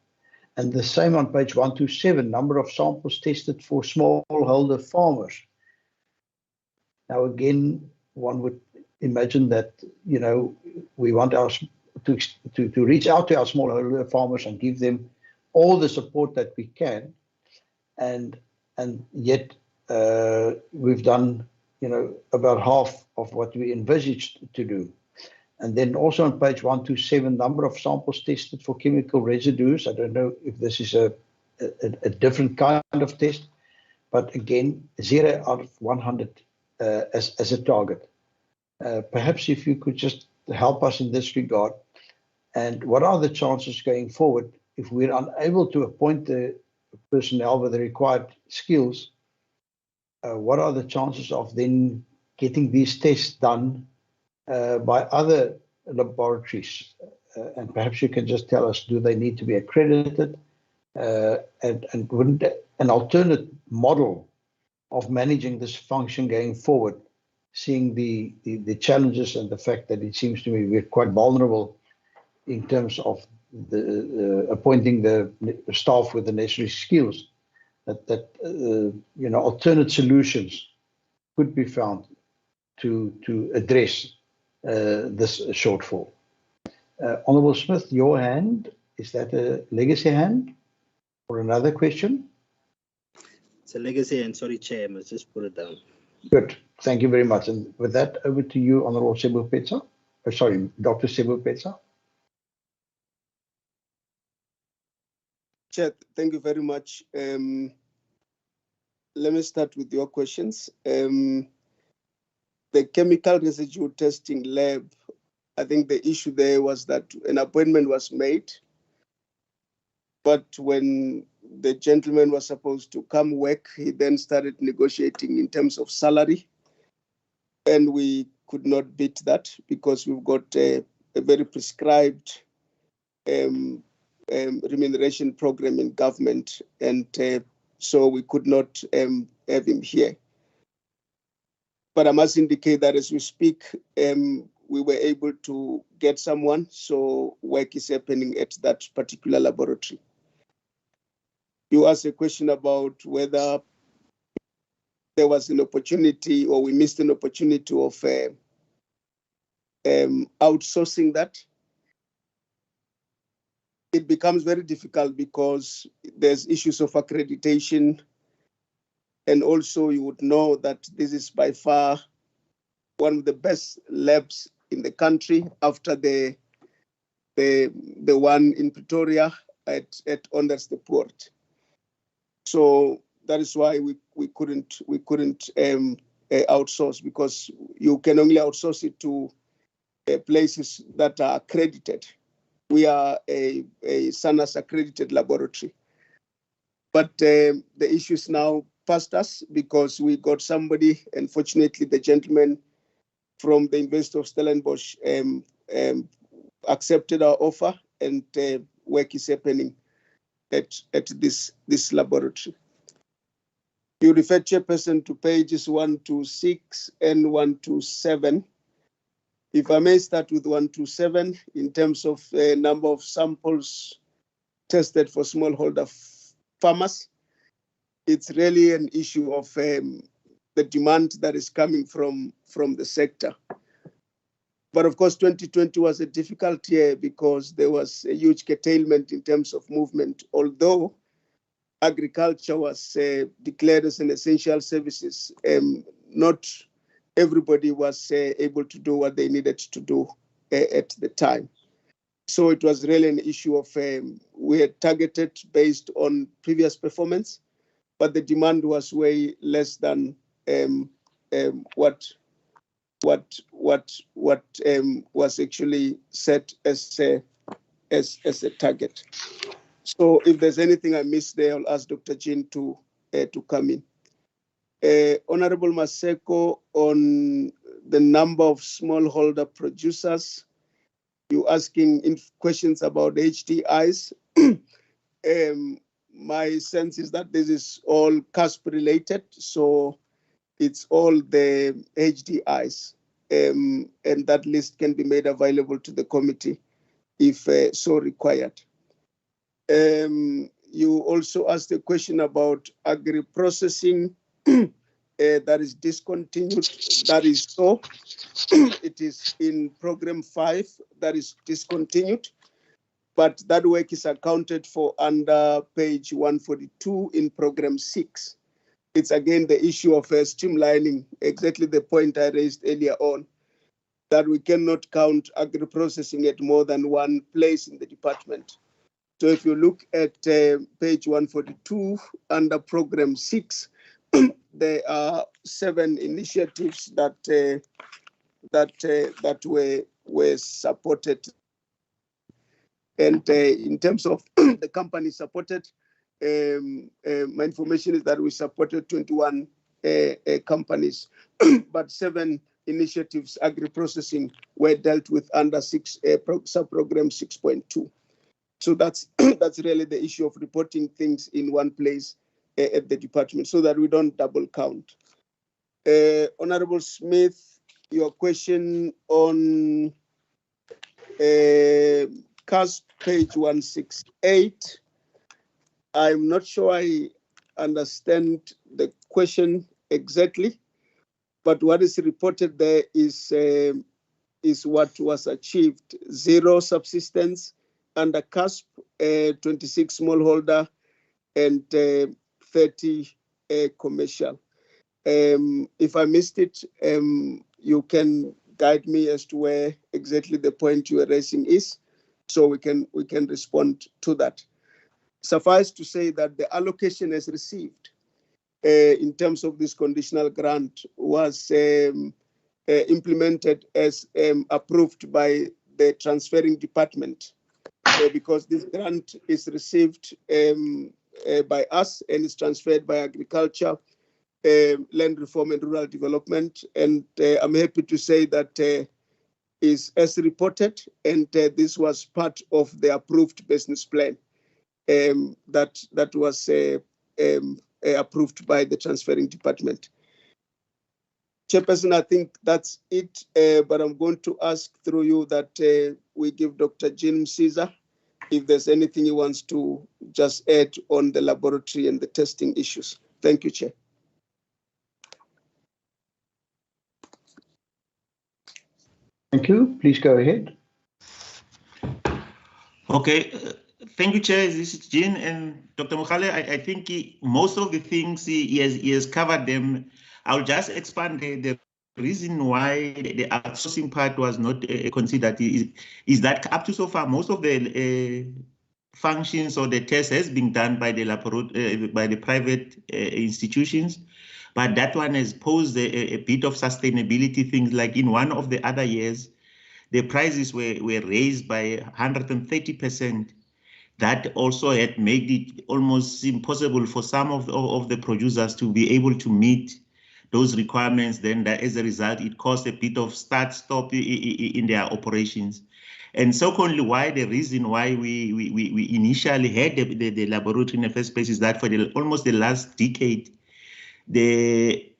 And the same on page 127, number of samples tested for smallholder farmers. Now, again, one would imagine that, you know, we want our to reach out to our smallholder farmers and give them all the support that we can. And yet we've done, you know, about half of what we envisaged to do. And then also on page 127, number of samples tested for chemical residues. I don't know if this is a different kind of test, but again, 0 out of 100 as a target. Perhaps if you could just help us in this regard. And what are the chances going forward if we're unable to appoint the personnel with the required skills? What are the chances of then getting these tests done by other laboratories? And perhaps you can just tell us, do they need to be accredited? And wouldn't an alternate model of managing this function going forward, seeing the challenges and the fact that it seems to me we're quite vulnerable in terms of the appointing the staff with the necessary skills, that you know, alternate solutions could be found to address this shortfall. Honourable Smith, your hand, is that a legacy hand or another question? It's a legacy hand, sorry, Chair, I must just put it down. Good, thank you very much. And with that, over to you, Honourable Sebopetsa. Sorry, Dr. Sebopetsa. Chair, thank you very much. Let me start with your questions. The chemical residue testing lab, I think the issue there was that an appointment was made, but when the gentleman was supposed to come work, he then started negotiating in terms of salary, and we could not beat that because we've got a very prescribed remuneration program in government, and so we could not have him here. But I must indicate that as we speak, we were able to get someone, so work is happening at that particular laboratory. You asked a question about whether there was an opportunity or we missed an opportunity of outsourcing that. It becomes very difficult because there's issues of accreditation, and also you would know that this is by far one of the best labs in the country after the one in Pretoria at Onderstepoort. So that is why we couldn't outsource, because you can only outsource it to places that are accredited. We are a SANAS accredited laboratory, but the issue is now past us because we got somebody, and fortunately the gentleman from the University of Stellenbosch accepted our offer, and work is happening at this laboratory. You referred, Chairperson, to pages 126 and 127. If I may start with 127, in terms of number of samples tested for smallholder farmers, it's really an issue of the demand that is coming from the sector. But of course, 2020 was a difficult year because there was a huge curtailment in terms of movement. Although agriculture was declared as an essential services, not everybody was able to do what they needed to do at the time. So it was really an issue of we had targeted based on previous performance, but the demand was way less than what was actually set as a target. So if there's anything I missed there, I'll ask Dr. Jean to come in. Honorable Maseko, on the number of smallholder producers, you asking questions about HDIs. my sense is that this is all CASP related, so it's all the HDIs, and that list can be made available to the committee if so required. You also asked a question about agri-processing that is discontinued. That is so. It is in program 5 that is discontinued, but that work is accounted for under page 142 in program 6. It's again the issue of streamlining, exactly the point I raised earlier on, that we cannot count agri-processing at more than one place in the department. So if you look at page 142 under program 6, there are 7 initiatives that were supported. And in terms of the company supported, my information is that we supported 21 companies, but 7 initiatives agri-processing were dealt with under sub-program 6.2. So that's really the issue of reporting things in one place at the department so that we don't double count. Honorable Smith, your question on CASP page 168. I'm not sure I understand the question exactly, but what is reported there is what was achieved: 0 subsistence under CASP, 26 smallholder, and 30 commercial. If I missed it, you can guide me as to where exactly the point you are raising is, so we can respond to that. Suffice to say that the allocation as received in terms of this conditional grant was implemented as approved by the transferring department, because this grant is received by us and is transferred by agriculture, land reform and rural development. And I'm happy to say that is as reported, and this was part of the approved business plan that was approved by the transferring department. Chairperson, I think that's it, but I'm going to ask through you that we give Dr. Jim Caesar if there's anything he wants to just add on the laboratory and the testing issues. Thank you, Chair. Thank you. Please go ahead. Okay. Thank you, Chair. This is Jean and Dr. Mukhale. I think most of the things he has covered them. I'll just expand the reason why the outsourcing part was not considered is that up to so far, most of the functions or the tests has been done by the private institutions, but that one has posed a bit of sustainability things. Like in one of the other years, the prices were raised by 130%. That also had made it almost impossible for some of the producers to be able to meet those requirements. Then as a result, it caused a bit of start-stop in their operations. And secondly, the reason why we initially had the laboratory in the first place is that for almost the last decade, the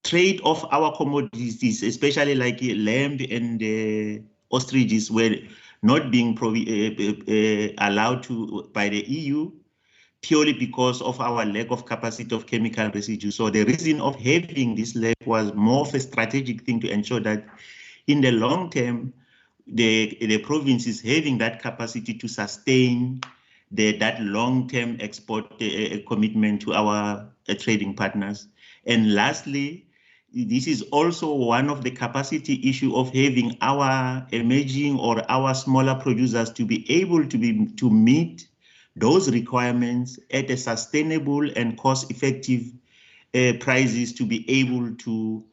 trade of our commodities, especially like lamb and ostriches, were not being allowed to by the EU, purely because of our lack of capacity of chemical residue. So the reason of having this lab was more of a strategic thing to ensure that in the long term, the province is having that capacity to sustain that long-term export commitment to our trading partners. And lastly, this is also one of the capacity issue of having our emerging or our smaller producers to be able to meet those requirements at a sustainable and cost-effective prices, to be able to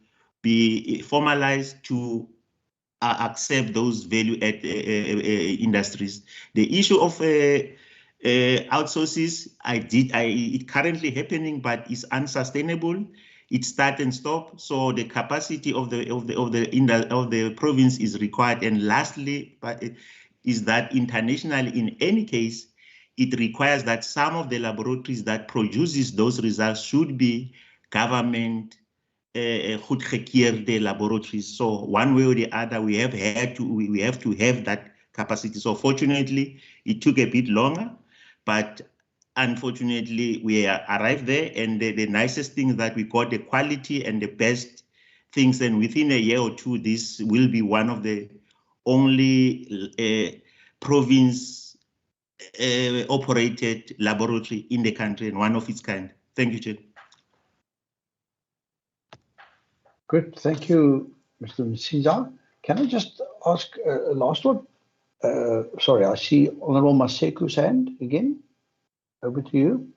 be formalized to accept those value-add industries. The issue of outsources, it currently happening, but it's unsustainable. It start and stop. So the capacity of the province is required. And lastly, is that internationally, in any case, it requires that some of the laboratories that produces those results should be government goedgekeurde laboratories. So one way or the other, we have to have that capacity. So fortunately, it took a bit longer, but unfortunately, we arrived there. And the nicest thing is that we got the quality and the best things. And within a year or two, this will be one of the only province operated laboratory in the country and one of its kind. Thank you, Chair. Good, thank you, Mr. Msiza. Can I just ask a last one? Sorry, I see Honorable Maseku's hand again. Over to you.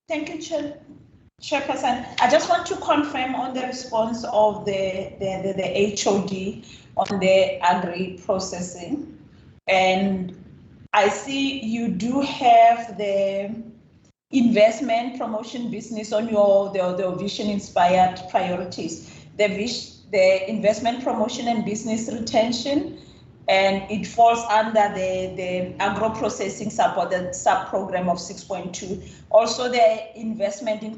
Thank you, Chairperson. I just want to confirm on the response of the HOD on the agri-processing. And I see you do have the investment promotion business on the vision-inspired priorities. The investment promotion and business retention, and it falls under the agro-processing support, the sub-program of 6.2. Also, the investment in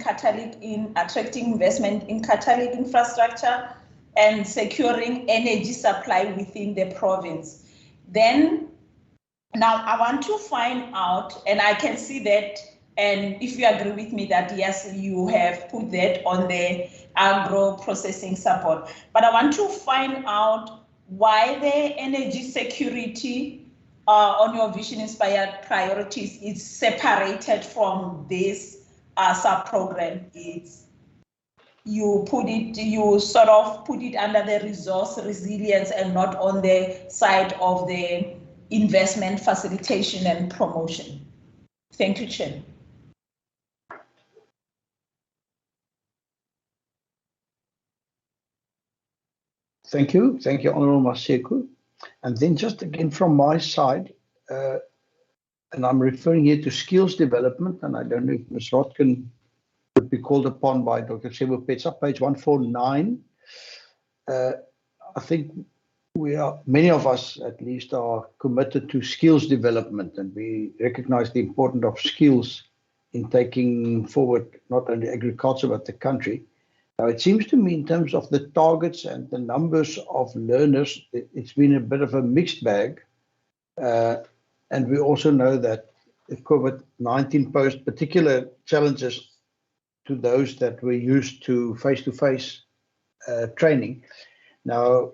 attracting investment in catalytic infrastructure and securing energy supply within the province. Then, now I want to find out, and I can see that, and if you agree with me that yes, you have put that on the agro-processing support, but I want to find out why the energy security on your vision-inspired priorities is separated from this sub-program. You sort of put it under the resource resilience and not on the side of the investment facilitation and promotion. Thank you, Chair. Thank you, Honorable Maseku. And then just again from my side, and I'm referring here to skills development, and I don't know if Ms. Rotkin would be called upon by Dr. Sebopetsa, page 149. I think many of us at least are committed to skills development, and we recognize the importance of skills in taking forward not only agriculture but the country. Now, it seems to me in terms of the targets and the numbers of learners, it's been a bit of a mixed bag. And we also know that COVID-19 posed particular challenges to those that were used to face-to-face training. Now,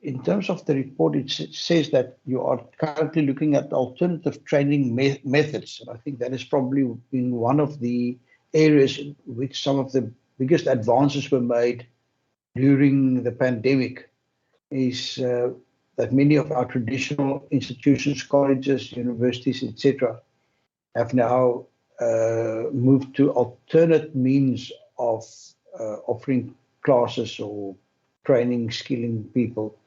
in terms of the report, it says that you are currently looking at alternative training methods. And I think that is probably been one of the areas in which some of the biggest advances were made during the pandemic, is that many of our traditional institutions, colleges, universities, etc., have now moved to alternate means of offering classes or training, skilling people.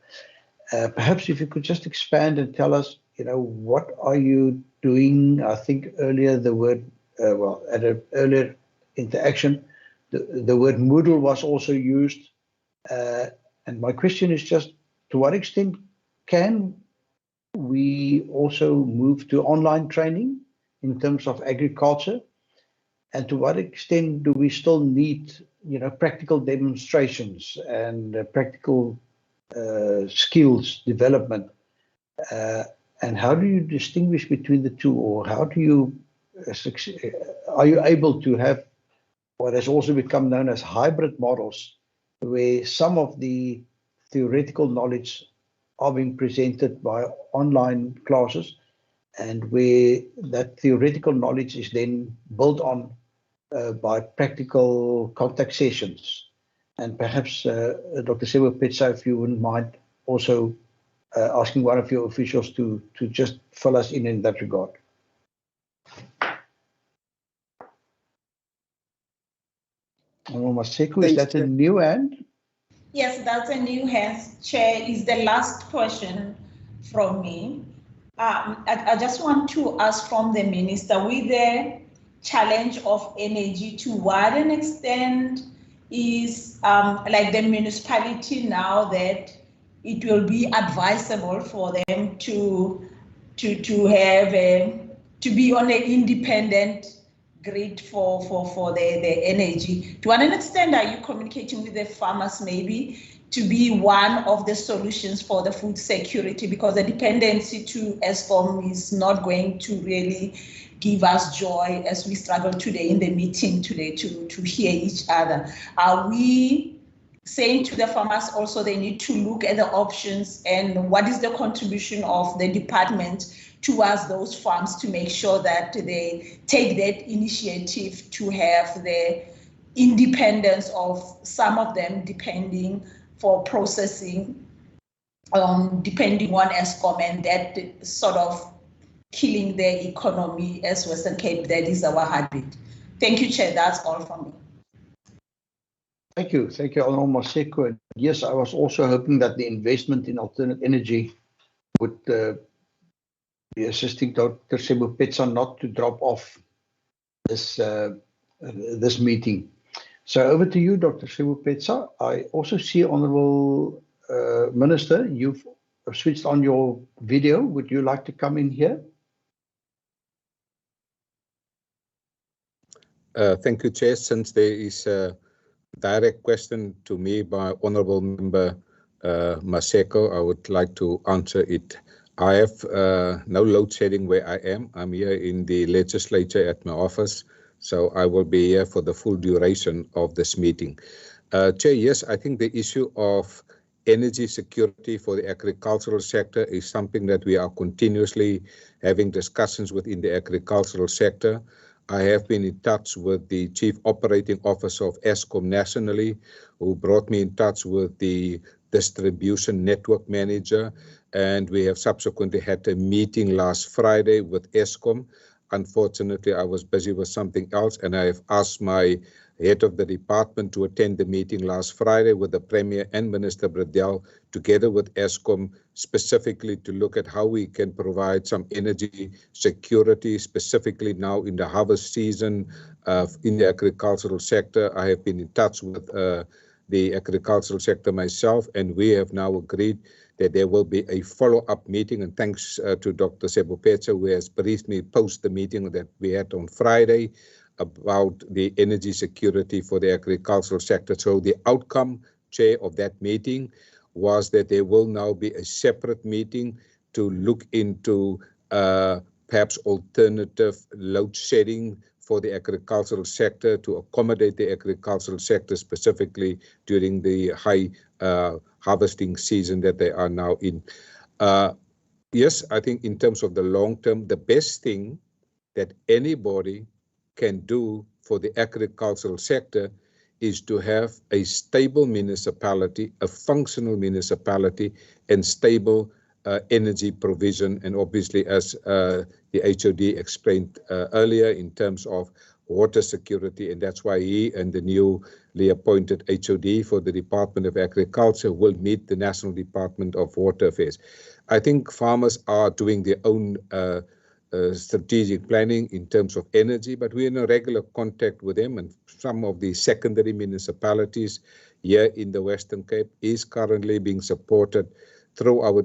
Perhaps if you could just expand and tell us, what are you doing? I think earlier the word, at an earlier interaction, the word Moodle was also used. And my question is just, to what extent can we also move to online training in terms of agriculture? And to what extent do we still need, practical demonstrations and practical skills development? And how do you distinguish between the two, or how do you are you able to have what has also become known as hybrid models, where some of the theoretical knowledge are being presented by online classes, and where that theoretical knowledge is then built on by practical contact sessions? And perhaps, Dr. Sebopetsa, if you wouldn't mind also asking one of your officials to just fill us in that regard. Maseko, is that a new hand? Yes, that's a new hand. Chair, is the last question from me. I just want to ask from the minister, with the challenge of energy, to what an extent is like the municipality now that it will be advisable for them to have to be on an independent grid for the energy. To what extent are you communicating with the farmers maybe to be one of the solutions for the food security? Because the dependency to Eskom is not going to really give us joy as we struggle today in the meeting today to hear each other. Are we saying to the farmers also they need to look at the options, and what is the contribution of the department towards those farms to make sure that they take that initiative to have the independence of some of them depending for processing, depending on Eskom, and that sort of killing their economy as Western Cape. That is our heartbeat. Thank you, Chair. That's all from me. Thank you, Honourable Maseko. Yes, I was also hoping that the investment in alternate energy would be assisting Dr. Sebopetsa not to drop off this this meeting. So over to you, Dr. Sebopetsa. I also see, Honourable Minister, you've switched on your video. Would you like to come in here? Thank you, Chair. Since there is a direct question to me by Honourable Member Maseko, I would like to answer it. I have no load shedding where I am. I'm here in the legislature at my office, so I will be here for the full duration of this meeting. Chair, yes, I think the issue of energy security for the agricultural sector is something that we are continuously having discussions within the agricultural sector. I have been in touch with the Chief Operating Officer of Eskom nationally, who brought me in touch with the Distribution Network Manager, and we have subsequently had a meeting last Friday with Eskom. Unfortunately, I was busy with something else, and I have asked my head of the department to attend the meeting last Friday with the Premier and Minister Bradell, together with Eskom, specifically to look at how we can provide some energy security, specifically now in the harvest season in the agricultural sector. I have been in touch with the agricultural sector myself, and we have now agreed that there will be a follow-up meeting, and thanks to Dr. Sebopetsa, who has briefed me post the meeting that we had on Friday about the energy security for the agricultural sector. So the outcome, Chair, of that meeting was that there will now be a separate meeting to look into perhaps alternative load shedding for the agricultural sector to accommodate the agricultural sector specifically during the high harvesting season that they are now in. Yes, I think in terms of the long term, the best thing that anybody can do for the agricultural sector is to have a stable municipality, a functional municipality, and stable energy provision. And obviously, as the HOD explained earlier, in terms of water security, and that's why he and the newly appointed HOD for the Department of Agriculture will meet the National Department of Water Affairs. I think farmers are doing their own strategic planning in terms of energy, but we're in a regular contact with them, and some of the secondary municipalities here in the Western Cape is currently being supported through our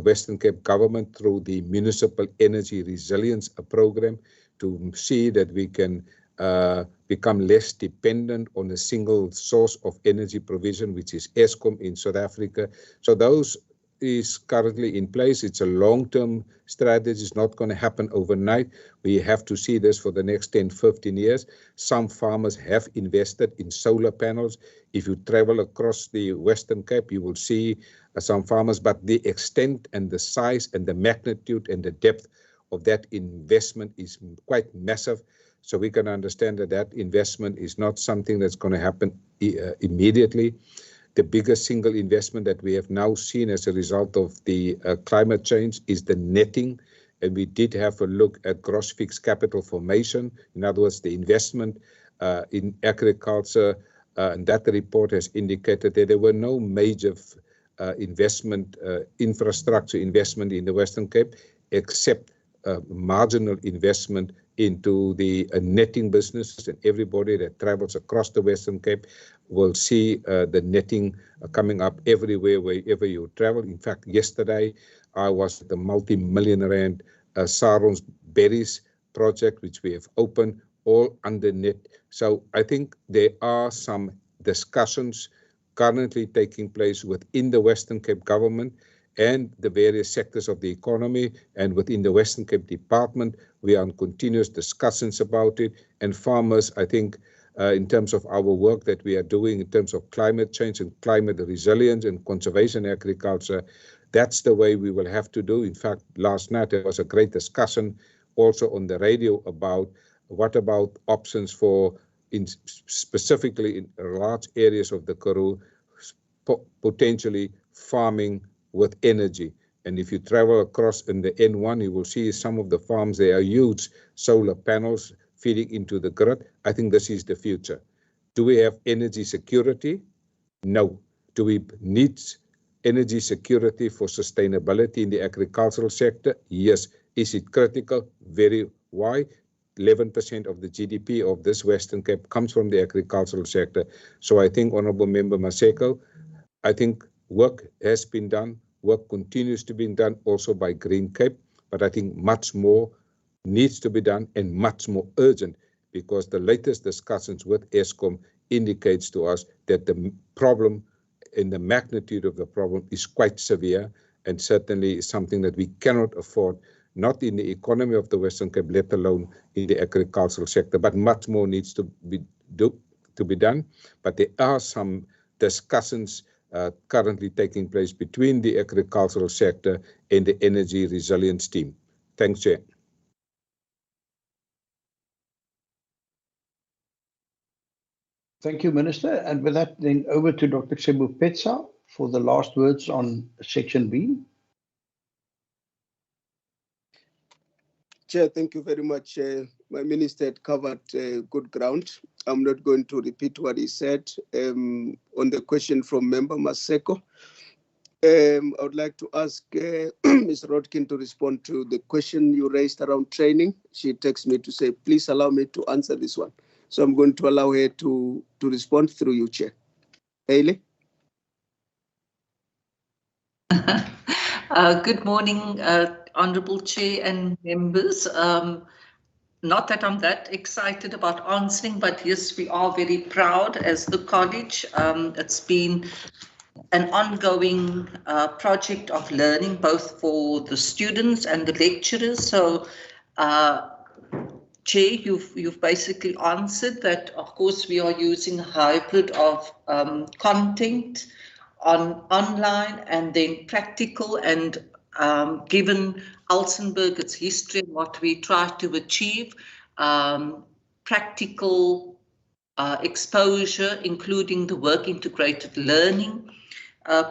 Western Cape government through the Municipal Energy Resilience Program to see that we can become less dependent on a single source of energy provision, which is Eskom in South Africa. So those is currently in place. It's a long-term strategy. It's not going to happen overnight. We have to see this for the next 10, 15 years. Some farmers have invested in solar panels. If you travel across the Western Cape, you will see some farmers, but the extent and the size and the magnitude and the depth of that investment is quite massive. So we can understand that that investment is not something that's going to happen immediately. The biggest single investment that we have now seen as a result of the climate change is the netting. And we did have a look at gross fixed capital formation. In other words, the investment in agriculture. And that report has indicated that there were no major investment, infrastructure investment in the Western Cape, except marginal investment into the netting businesses, and everybody that travels across the Western Cape will see the netting coming up everywhere, wherever you travel. In fact, yesterday I was at the multi-million rand Sarons berries project which we have opened, all under net. So I think there are some discussions currently taking place within the Western Cape government and the various sectors of the economy, and within the Western Cape Department, we are in continuous discussions about it. And farmers, I think, in terms of our work that we are doing in terms of climate change and climate resilience and conservation agriculture, that's the way we will have to do. In fact, last night there was a great discussion also on the radio about what about options for, specifically in large areas of the Karoo, potentially farming with energy. And if you travel across in the N1, you will see some of the farms, there are huge solar panels feeding into the grid. I think this is the future. Do we have energy security? No. Do we need energy security for sustainability in the agricultural sector? Yes. Is it critical? Very. Why? 11% of the GDP of this Western Cape comes from the agricultural sector. So I think, Honourable Member Maseko, I think work has been done. Work continues to be done also by Green Cape, but I think much more needs to be done and much more urgent, because the latest discussions with Eskom indicates to us that the problem and the magnitude of the problem is quite severe, and certainly is something that we cannot afford, not in the economy of the Western Cape, let alone in the agricultural sector. But much more needs to be done. But there are some discussions currently taking place between the agricultural sector and the energy resilience team. Thanks, Chair. Thank you, Minister. And with that, then over to Dr. Sebu Petsa for the last words on Section B. Chair, thank you very much. My minister had covered good ground. I'm not going to repeat what he said. On the question from Member Maseko, I would like to ask Ms. Rodkin to respond to the question you raised around training. She texted me to say, please allow me to answer this one. So I'm going to allow her to respond through you, Chair. Hayley? Good morning, Honourable Chair and members. Not that I'm that excited about answering, but yes, we are very proud as the college. It's been an ongoing project of learning, both for the students and the lecturers. So, Chair, you've basically answered that. Of course, we are using a hybrid of content online and then practical, and given Alsenberg, its history and what we try to achieve, practical exposure, including the work integrated learning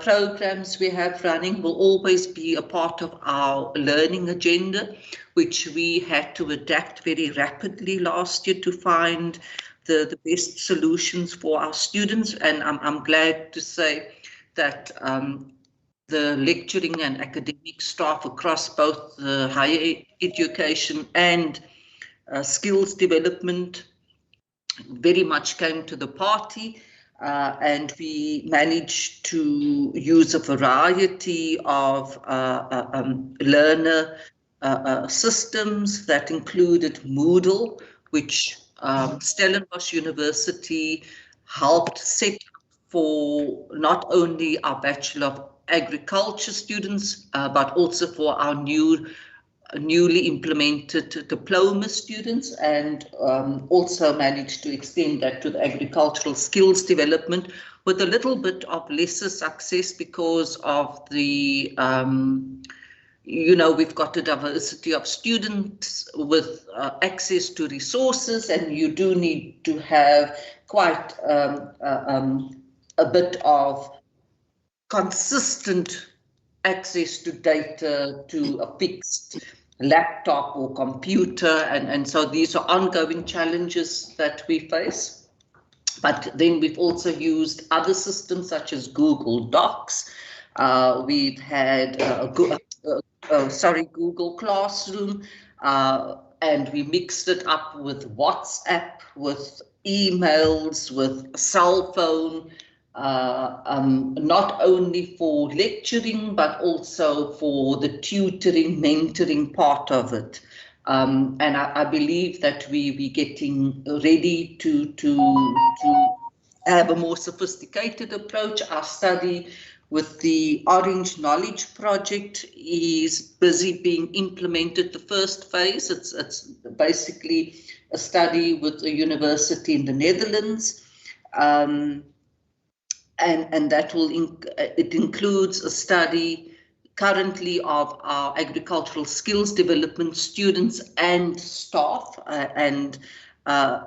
programs we have running, will always be a part of our learning agenda, which we had to adapt very rapidly last year to find the best solutions for our students. And I'm glad to say that the lecturing and academic staff across both the higher education and skills development very much came to the party, and we managed to use a variety of learner systems that included Moodle, which Stellenbosch University helped set for not only our Bachelor of Agriculture students, but also for our newly implemented diploma students, and also managed to extend that to the agricultural skills development, with a little bit of lesser success because of the we've got a diversity of students with access to resources, and you do need to have quite a bit of consistent access to data, to a fixed laptop or computer, and so these are ongoing challenges that we face. But then we've also used other systems such as Google Docs. We've had Google Classroom, and we mixed it up with WhatsApp, with emails, with cell phone, not only for lecturing, but also for the tutoring, mentoring part of it. And I believe that we're getting ready to have a more sophisticated approach. Our study with the Orange Knowledge Project is busy being implemented. The first phase, it's basically a study with a university in the Netherlands. And that will it includes a study currently of our agricultural skills development students and staff, and a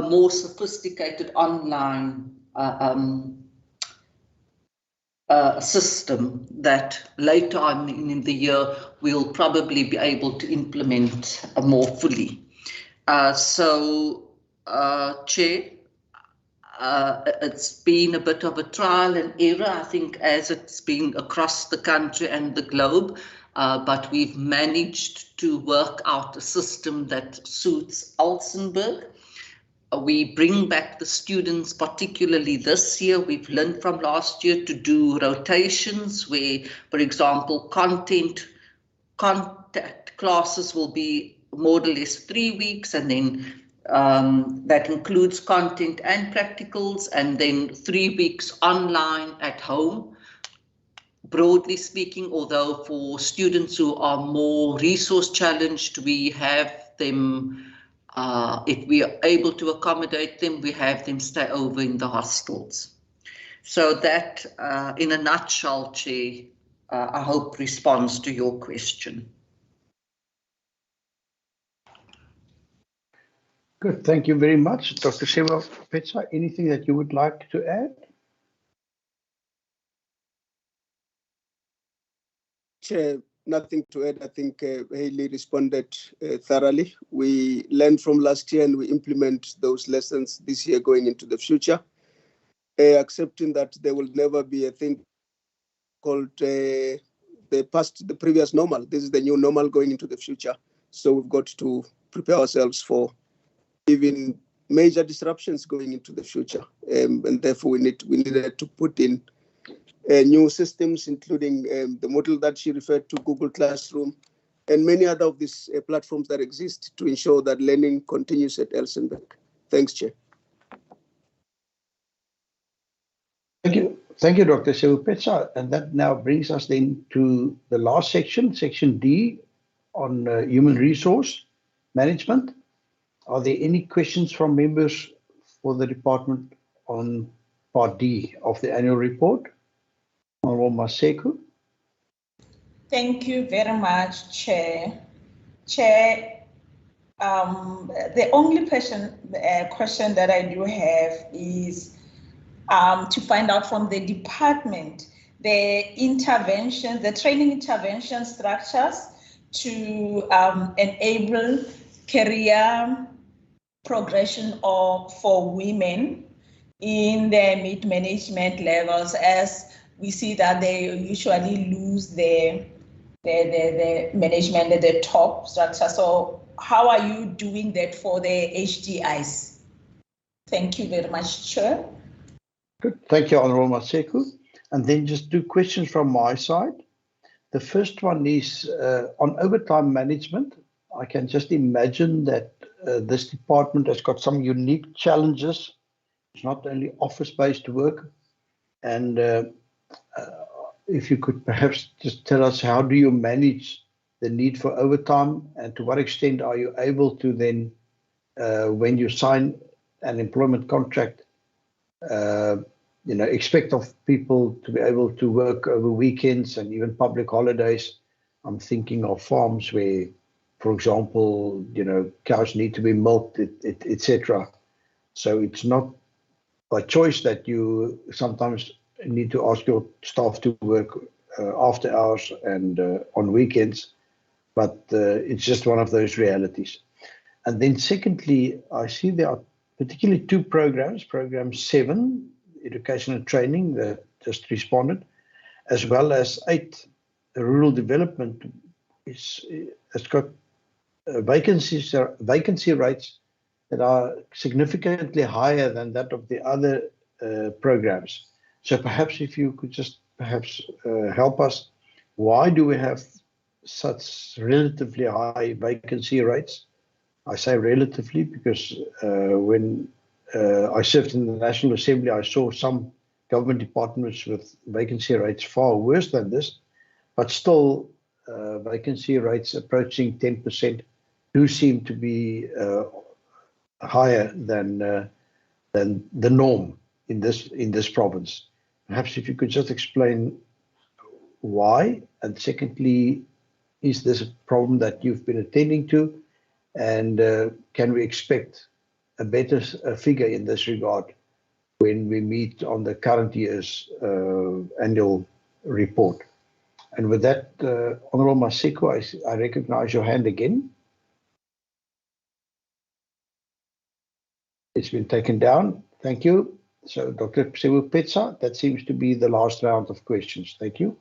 more sophisticated online system that later on in the year we'll probably be able to implement more fully. Chair, it's been a bit of a trial and error, I think, as it's been across the country and the globe, but we've managed to work out a system that suits Alsenburg. We bring back the students, particularly this year. We've learned from last year to do rotations where, for example, contact classes will be more or less 3 weeks, and then that includes content and practicals, and then 3 weeks online at home. Broadly speaking, although for students who are more resource challenged, we have them, if we are able to accommodate them, we have them stay over in the hostels. So that, in a nutshell, Chair, I hope responds to your question. Good, thank you very much. Dr. Sheva-Petsa, anything that you would like to add? Chair, nothing to add. I think Hayley responded thoroughly. We learned from last year and we implement those lessons this year going into the future, accepting that there will never be a thing called the previous normal. This is the new normal going into the future. So we've got to prepare ourselves for even major disruptions going into the future, and therefore we needed to put in new systems, including the model that she referred to, Google Classroom, and many other of these platforms that exist to ensure that learning continues at Elsenburg. Thanks, Chair. Thank you, Dr. Sheva-Petsa. And that now brings us then to the last section, section D, on human resource management. Are there any questions from members for the department on part D of the annual report? Honorable Maseko. Thank you very much, Chair. Chair, the only question that I do have is to find out from the department the training intervention structures to enable career progression for women in the mid-management levels, as we see that they usually lose the management at the top structure. So how are you doing that for the HDIs? Thank you very much, Chair. Good. Thank you, Honorable Maseko. And then just 2 questions from my side. The first one is on overtime management. I can just imagine that this department has got some unique challenges. It's not only office-based work. And if you could perhaps just tell us, how do you manage the need for overtime, and to what extent are you able to then, when you sign an employment contract, expect of people to be able to work over weekends and even public holidays? I'm thinking of farms where, for example, cows need to be milked, etc. So it's not by choice that you sometimes need to ask your staff to work after hours and on weekends, but it's just one of those realities. And then secondly, I see there are particularly 2 programs, Program 7, Education and Training, that just responded, as well as 8, Rural Development, has got vacancy rates that are significantly higher than that of the other programs. So perhaps if you could just help us, why do we have such relatively high vacancy rates. I say relatively because when I served in the National Assembly, I saw some government departments with vacancy rates far worse than this, but still vacancy rates approaching 10% do seem to be higher than the norm in this province. Perhaps if you could just explain why, and secondly, is this a problem that you've been attending to, and can we expect a better figure in this regard when we meet on the current year's annual report? And with that, Honourable Maseko, I recognize your hand again. It's been taken down. Thank you. So, Dr. Psewupetsa, that seems to be the last round of questions. Thank you.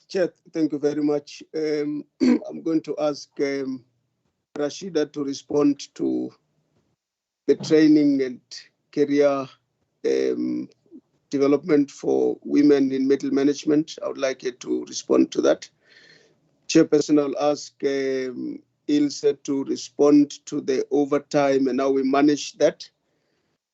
Chair, thank you very much. I'm going to ask Rashida to respond to the training and career development for women in middle management. I would like her to respond to that. Chairperson, I'll ask Ilse to respond to the overtime and how we manage that,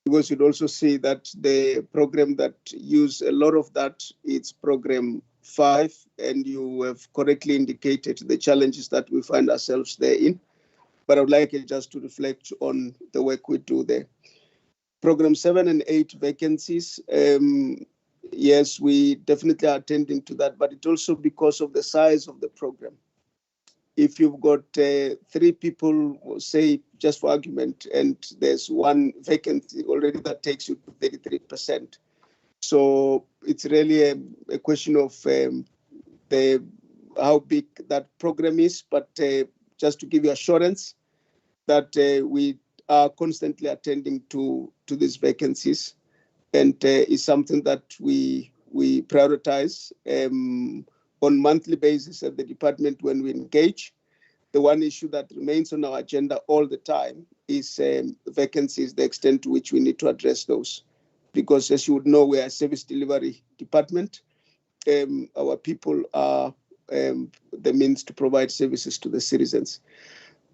because you'd also see that the program that use a lot of that, it's program 5, and you have correctly indicated the challenges that we find ourselves there in. But I would like you just to reflect on the work we do there. Program 7 and 8 vacancies, yes, we definitely are attending to that, but it's also because of the size of the program. If you've got 3 people, say, just for argument, and there's 1 vacancy already, that takes you to 33%. So it's really a question of how big that program is, but just to give you assurance that we are constantly attending to these vacancies, and is something that we prioritize on monthly basis at the department when we engage. The one issue that remains on our agenda all the time is vacancies, the extent to which we need to address those. Because as you would know, we are a service delivery department. Our people are the means to provide services to the citizens.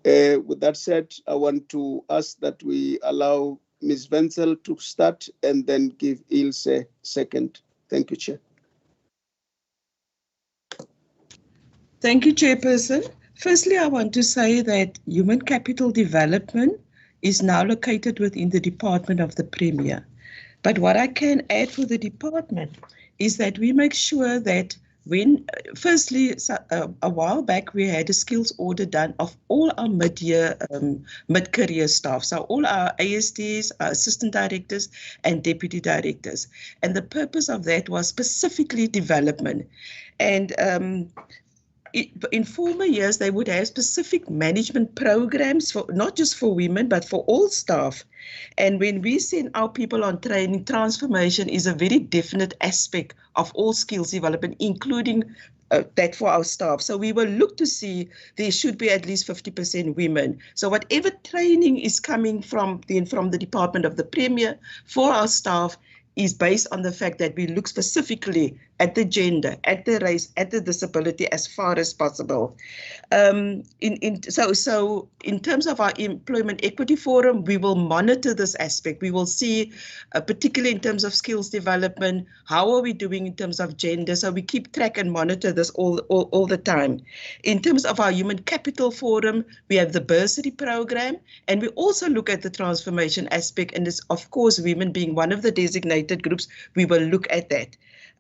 With that said, I want to ask that we allow Ms. Wenzel to start and then give Ilse a second. Thank you, Chair. Thank you, Chairperson. Firstly, I want to say that human capital development is now located within the Department of the Premier. But what I can add for the department is that we make sure that when, firstly, a while back, we had a skills audit done of all our mid-career staff. So all our ASDs, our assistant directors and deputy directors. And the purpose of that was specifically development. And in former years, they would have specific management programs for not just for women, but for all staff. And when we send our people on training, transformation is a very definite aspect of all skills development, including that for our staff. So we will look to see there should be at least 50% women. So whatever training is coming from the Department of the Premier for our staff is based on the fact that we look specifically at the gender, at the race, at the disability as far as possible. So in terms of our Employment Equity Forum, we will monitor this aspect. We will see, particularly in terms of skills development, how are we doing in terms of gender? So we keep track and monitor this all the time. In terms of our Human Capital Forum, we have the bursary program, and we also look at the transformation aspect, and it's, of course, women being one of the designated groups, we will look at that.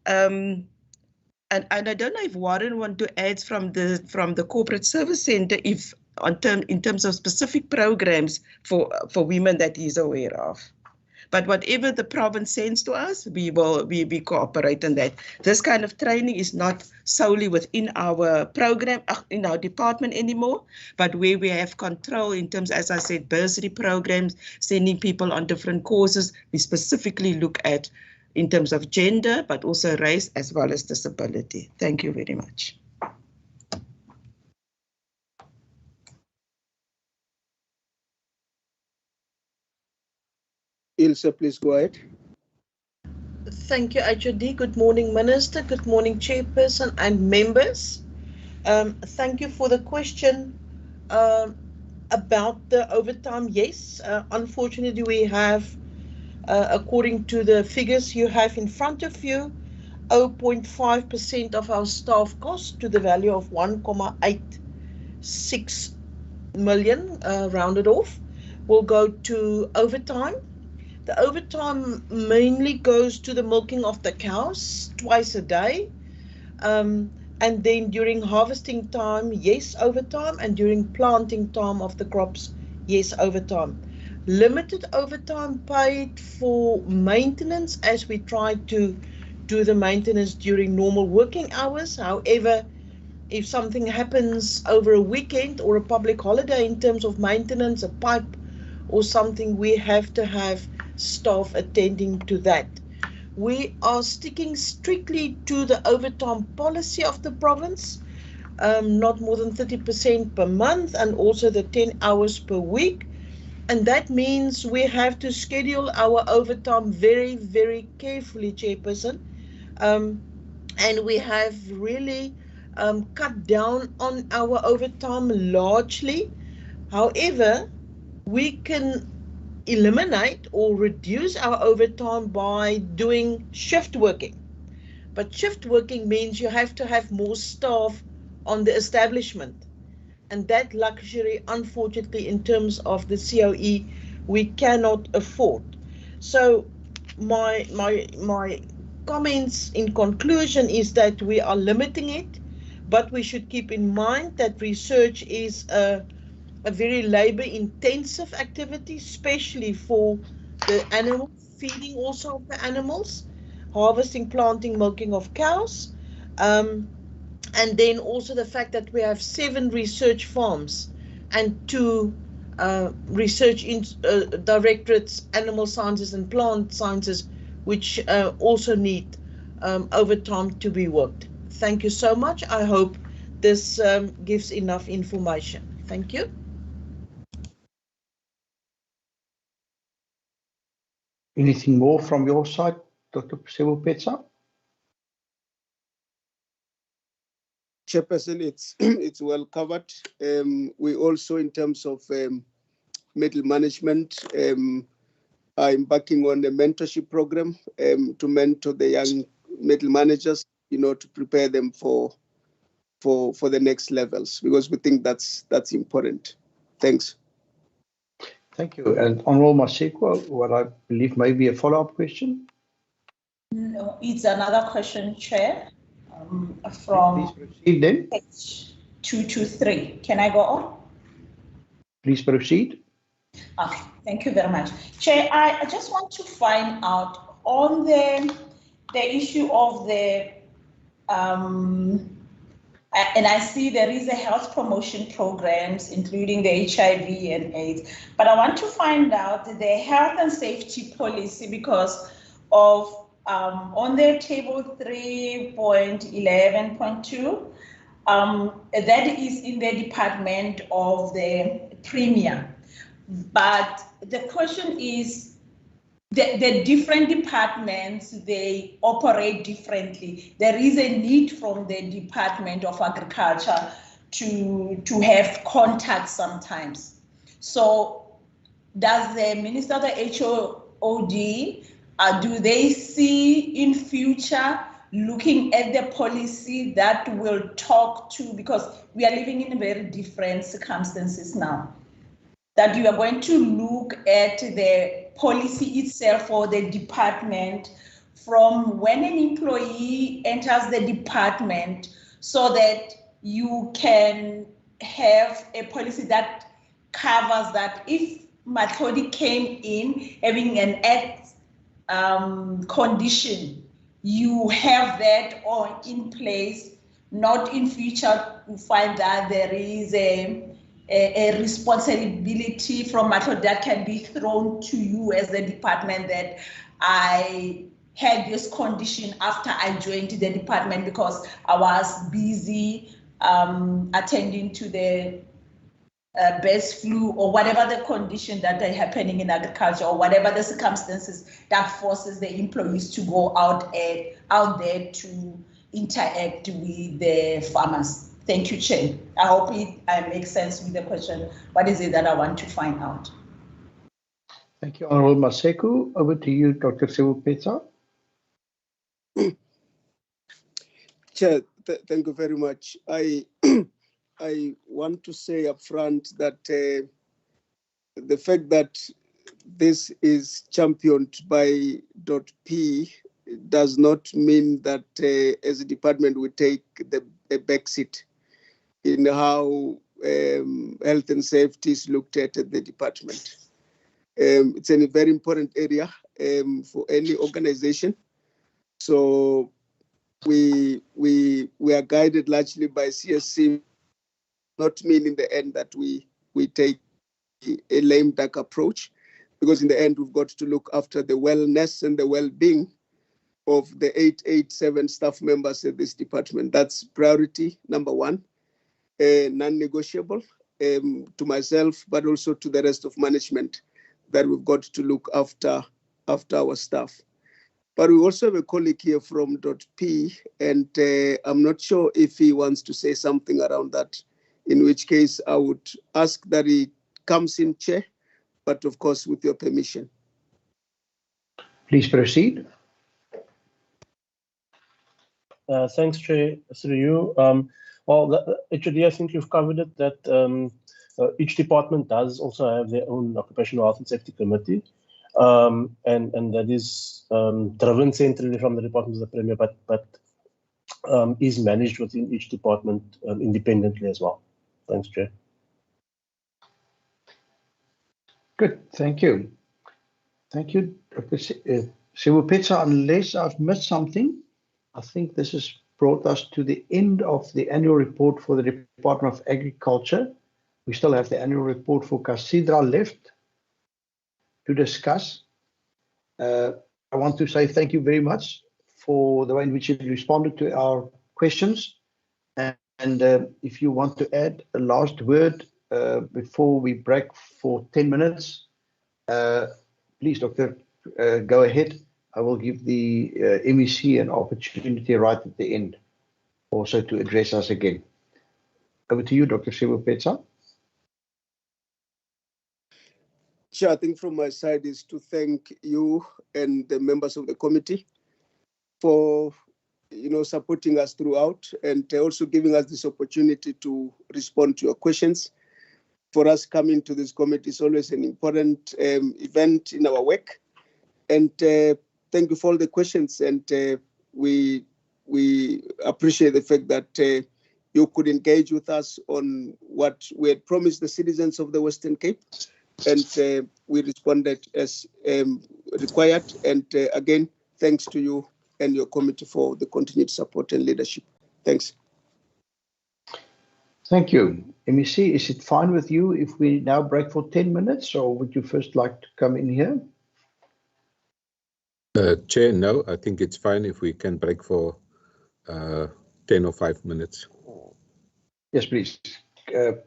And I don't know if Warren want to add from the Corporate Service Centre if in terms of specific programs for women that he's aware of. But whatever the province sends to us, we cooperate on that. This kind of training is not solely within our program, in our department anymore, but where we have control in terms, as I said, bursary programs, sending people on different courses, we specifically look at in terms of gender, but also race as well as disability. Thank you very much. Ilse, please go ahead. Thank you, HOD. Good morning, Minister. Good morning, Chairperson and members. Thank you for the question about the overtime. Yes, unfortunately, we have, according to the figures you have in front of you, 0.5% of our staff cost to the value of 1.86 million, rounded off, will go to overtime. The overtime mainly goes to the milking of the cows twice a day. And then during harvesting time, yes, overtime. And during planting time of the crops, yes, overtime. Limited overtime paid for maintenance, as we try to do the maintenance during normal working hours. However, if something happens over a weekend or a public holiday in terms of maintenance, a pipe or something, we have to have staff attending to that. We are sticking strictly to the overtime policy of the province, not more than 30% per month, and also the 10 hours per week. And that means we have to schedule our overtime very, very carefully, Chairperson. And we have really cut down on our overtime largely. However, we can eliminate or reduce our overtime by doing shift working. But shift working means you have to have more staff on the establishment. And that luxury, unfortunately, in terms of the COE, we cannot afford. So my comments in conclusion is that we are limiting it, but we should keep in mind that research is a very labor-intensive activity, especially for the animal feeding also of the animals, harvesting, planting, milking of cows, and then also the fact that we have 7 research farms and 2 research directorates, animal sciences and plant sciences, which also need overtime to be worked. Thank you so much. I hope this gives enough information. Thank you. Anything more from your side, Dr. Sebopetsa? Chairperson, it's well covered. We also, in terms of middle management, are embarking on a mentorship program to mentor the young middle managers, to prepare them for the next levels, because we think that's important. Thanks. Thank you. And Honourable Masekwa, what I believe may be a follow-up question. No, it's another question, Chair, from page 223. Can I go on? Please proceed. Okay, thank you very much. Chair, I just want to find out on the issue of the, and I see there is a health promotion programs, including the HIV and AIDS, but I want to find out the health and safety policy because of on the table 3.11.2, that is in the Department of the Premier. But the question is, the different departments, they operate differently. There is a need from the Department of Agriculture to have contact sometimes. So does the Minister of the HOD, do they see in future looking at the policy that will talk to, because we are living in very different circumstances now, that you are going to look at the policy itself for the department from when an employee enters the department, so that you can have a policy that covers that if Matlodi came in having an X condition, you have that all in place, not in future to find that there is a responsibility from Matlodi that can be thrown to you as the department, that I had this condition after I joined the department because I was busy attending to the birds flu or whatever the condition that are happening in agriculture or whatever the circumstances that forces the employees to go out there to interact with the farmers. Thank you, Chair. I hope it makes sense with the question. What is it that I want to find out? Thank you, Honorable Maseko. Over to you, Dr. Sewupetsa. Chair, thank you very much. I want to say up front that the fact that this is championed by .P does not mean that as a department we take a backseat in how health and safety is looked at the department. It's a very important area for any organization. So we are guided largely by CSC, not mean in the end that we take a lame duck approach, because in the end we've got to look after the wellness and the well-being of the 887 staff members in this department. That's priority number one, non-negotiable to myself, but also to the rest of management, that we've got to look after our staff. But we also have a colleague here from .P, and I'm not sure if he wants to say something around that, in which case I would ask that he comes in, Chair, but of course with your permission. Please proceed. Thanks, Chair, through you. Well, HOD, I think you've covered it, that each department does also have their own occupational health and safety committee. And that is driven centrally from the Department of the Premier, but is managed within each department independently as well. Thanks, Chair. Good, thank you. Thank you, Dr. Sewupetsa. Unless I've missed something, I think this has brought us to the end of the annual report for the Department of Agriculture. We still have the annual report for CACIDRA left to discuss. I want to say thank you very much for the way in which you responded to our questions. And if you want to add a last word before we break for 10 minutes, please, Doctor, go ahead. I will give the MEC an opportunity right at the end also to address us again. Over to you, Dr. Sewupetsa. Sure, I think from my side is to thank you and the members of the committee for supporting us throughout, and also giving us this opportunity to respond to your questions. For us, coming to this committee is always an important event in our work. And thank you for all the questions. And we appreciate the fact that you could engage with us on what we had promised the citizens of the Western Cape. And we responded as required. And again, thanks to you and your committee for the continued support and leadership. Thanks. Thank you. MEC, is it fine with you if we now break for 10 minutes, or would you first like to come in here? Chair, no, I think it's fine if we can break for 10 or 5 minutes. Yes, please.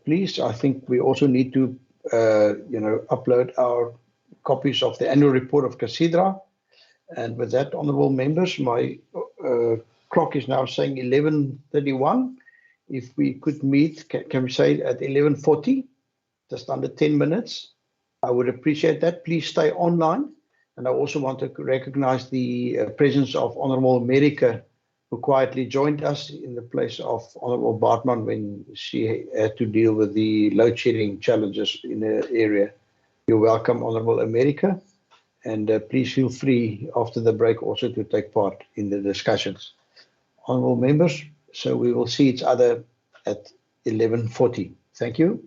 Please, I think we also need to, upload our copies of the annual report of CACIDRA. And with that, honourable members, my clock is now saying 11:31. If we could meet, can we say at 11:40, just under 10 minutes? I would appreciate that. Please stay online. And I also want to recognize the presence of Honourable America, who quietly joined us in the place of Honourable Bartman when she had to deal with the load shedding challenges in the area. You're welcome, Honourable America. And please feel free after the break also to take part in the discussions. Honourable members, so we will see each other at 11:40. Thank you.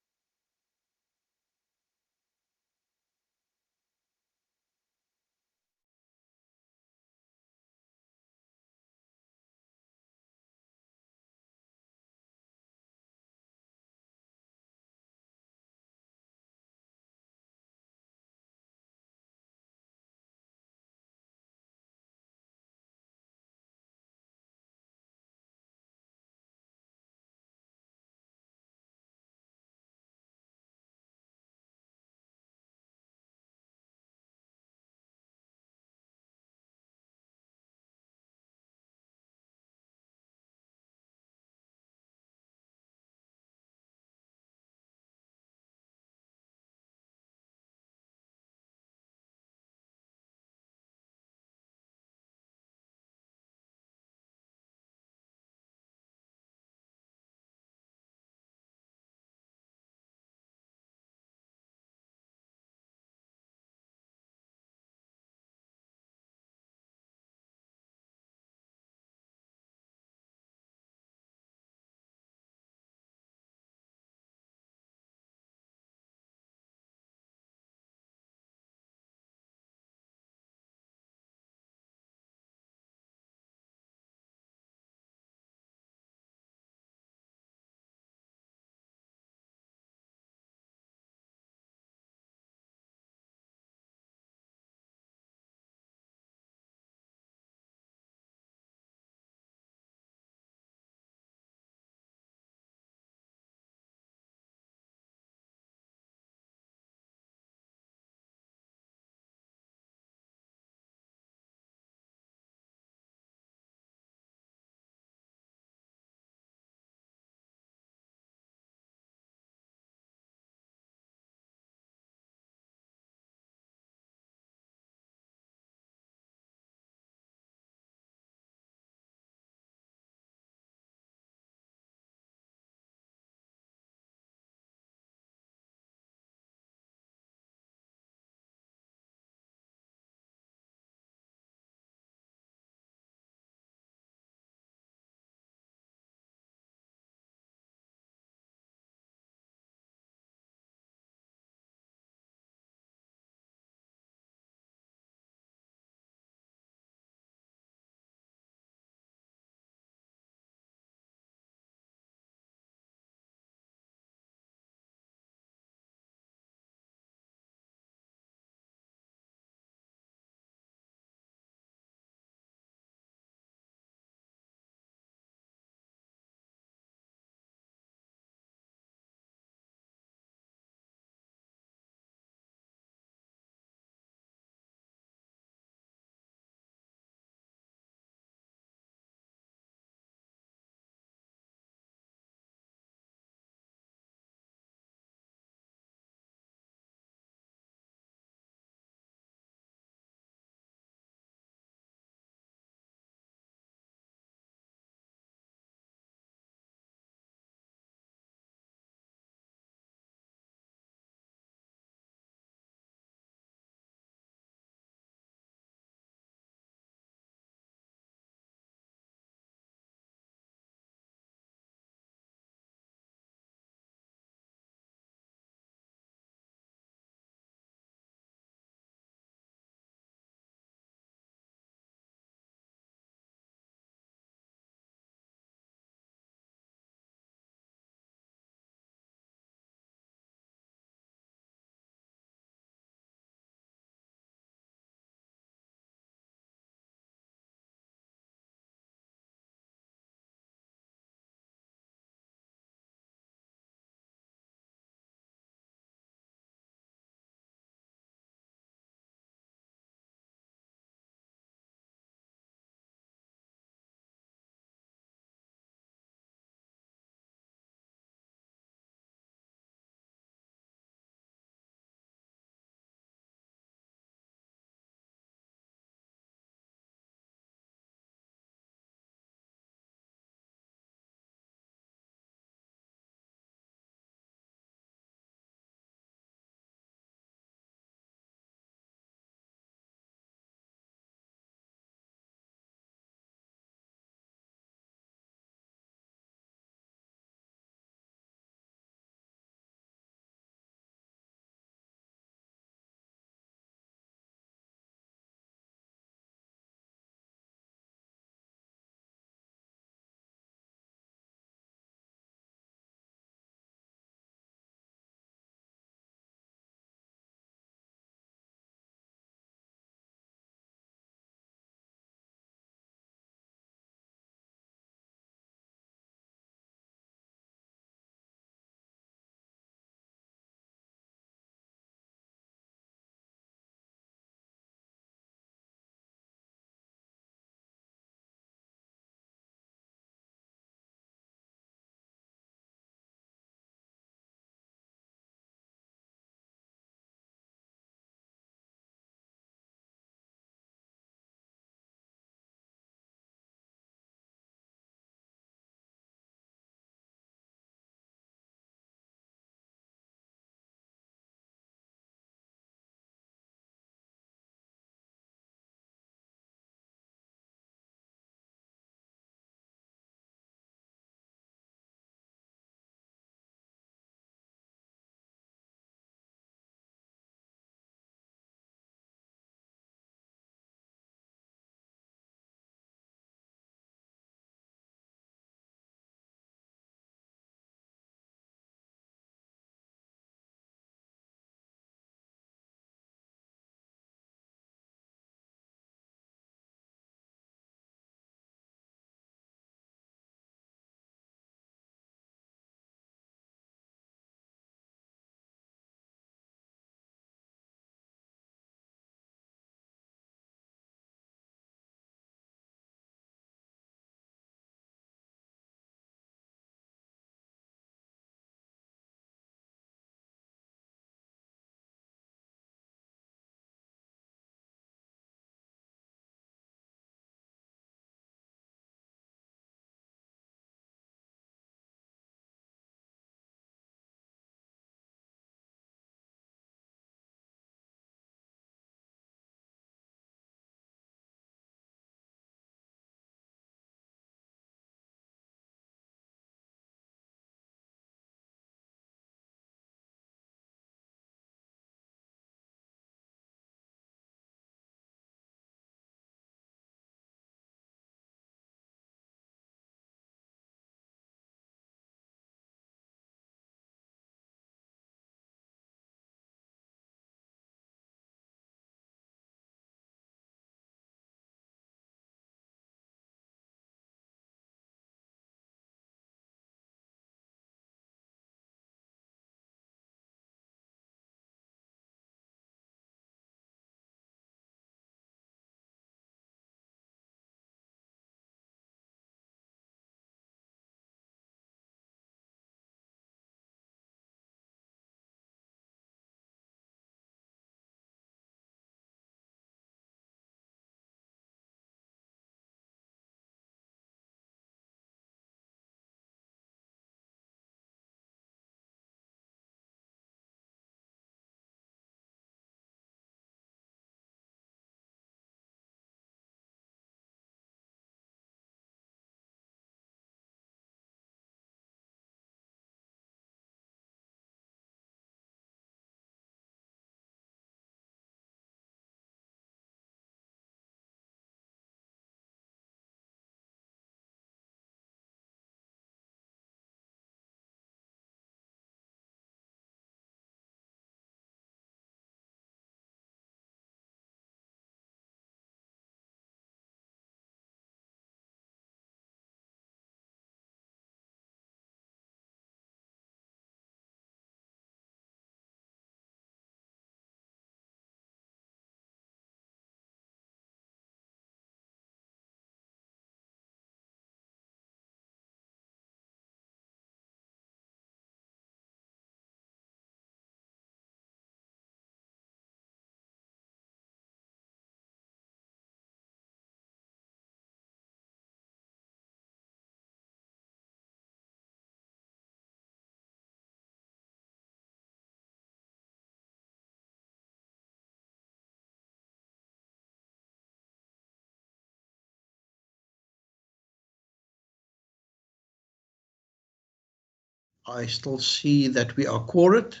I still see that we are quorate,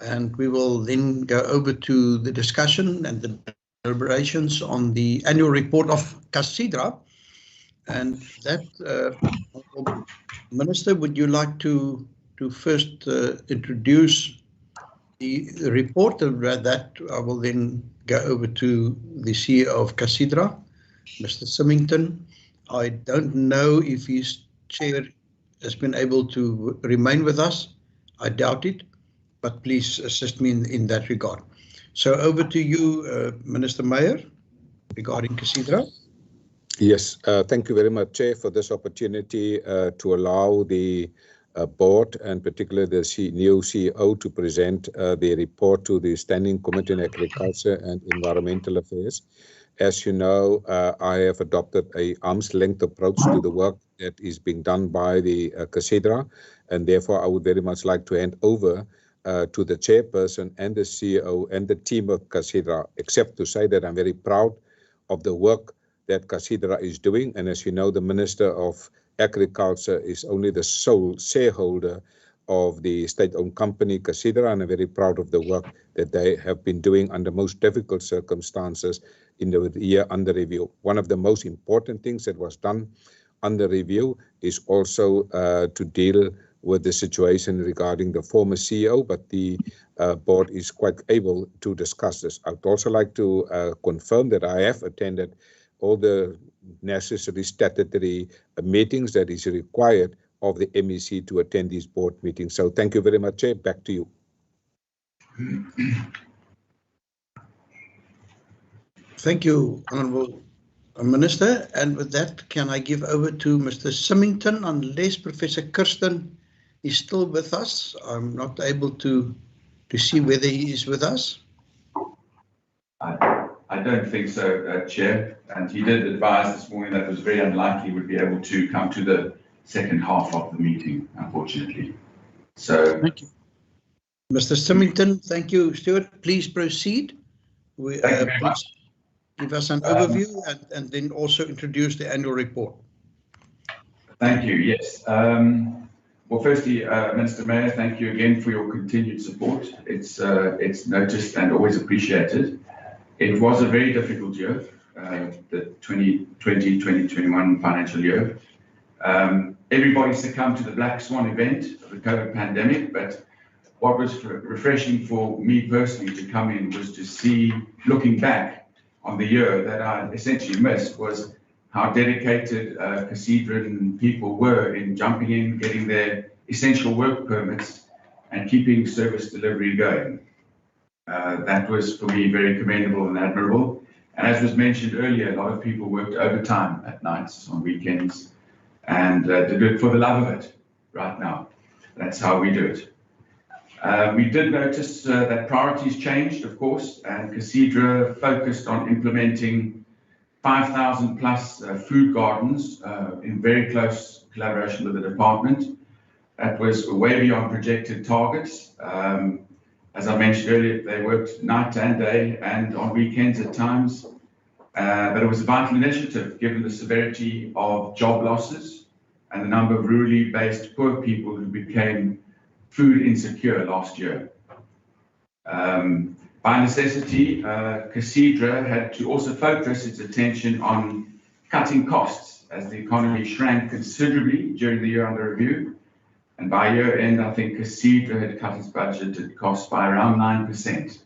and we will then go over to the discussion and the deliberations on the annual report of CASIDRA. And that, Minister, would you like to first introduce the report? That I will then go over to the CEO of CASIDRA, Mr. Symington. I don't know if his chair has been able to remain with us. I doubt it, but please assist me in that regard. So over to you, Minister Meyer, regarding CASIDRA. Yes, thank you very much, Chair, for this opportunity to allow the board and particularly the new CEO to present the report to the Standing Committee on Agriculture and Environmental Affairs. As you know, I have adopted an arm's length approach to the work that is being done by the CASIDRA, and therefore I would very much like to hand over to the chairperson and the CEO and the team of CASIDRA, except to say that I'm very proud of the work that CASIDRA is doing. And as you know, the Minister of Agriculture is only the sole shareholder of the state-owned company CASIDRA, and I'm very proud of the work that they have been doing under most difficult circumstances in the year under review. One of the most important things that was done under review is also to deal with the situation regarding the former CEO, but the board is quite able to discuss this. I would also like to confirm that I have attended all the necessary statutory meetings that is required of the MEC to attend these board meetings. So thank you very much, Chair. Back to you. Thank you, Honourable Minister. And with that, can I give over to Mr. Symington, unless Professor Kirsten is still with us? I'm not able to see whether he is with us. I don't think so, Chair. And he did advise this morning that it was very unlikely he would be able to come to the second half of the meeting, unfortunately. So thank you. Mr. Symington, thank you. Stuart, please proceed. Please give us an overview and then also introduce the annual report. Thank you. Yes. Well, firstly, Minister Meyer, thank you again for your continued support. It's noticed and always appreciated. It was a very difficult year, the 2020-2021 financial year. Everybody succumbed to the black swan event of the COVID pandemic, but what was refreshing for me personally to come in was to see, looking back on the year that I essentially missed, was how dedicated CASIDRA people were in jumping in, getting their essential work permits and keeping service delivery going. That was for me very commendable and admirable. And as was mentioned earlier, a lot of people worked overtime at nights, on weekends, and did it for the love of it right now. That's how we do it. We did notice that priorities changed, of course, and CASIDRA focused on implementing 5,000 plus food gardens in very close collaboration with the department. That was way beyond projected targets. As I mentioned earlier, they worked night and day and on weekends at times. But it was a vital initiative given the severity of job losses and the number of rurally based poor people who became food insecure last year. By necessity, CASIDRA had to also focus its attention on cutting costs as the economy shrank considerably during the year under review. And by year end, I think CASIDRA had cut its budgeted costs by around 9%.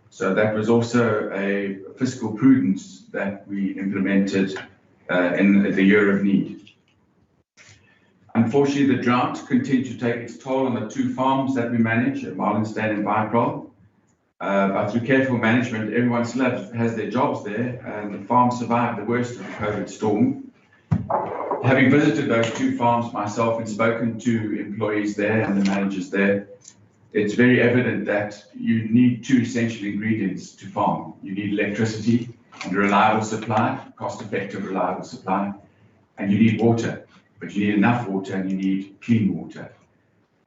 So that was also a fiscal prudence that we implemented in the year of need. Unfortunately, the drought continued to take its toll on the two farms that we manage at Marlinsdale and Baikrol. But through careful management, everyone still has their jobs there, and the farm survived the worst of the COVID storm. Having visited those two farms myself and spoken to employees there and the managers there, it's very evident that you need two essential ingredients to farm. You need electricity and a reliable supply, cost-effective, reliable supply, and you need water. But you need enough water and you need clean water.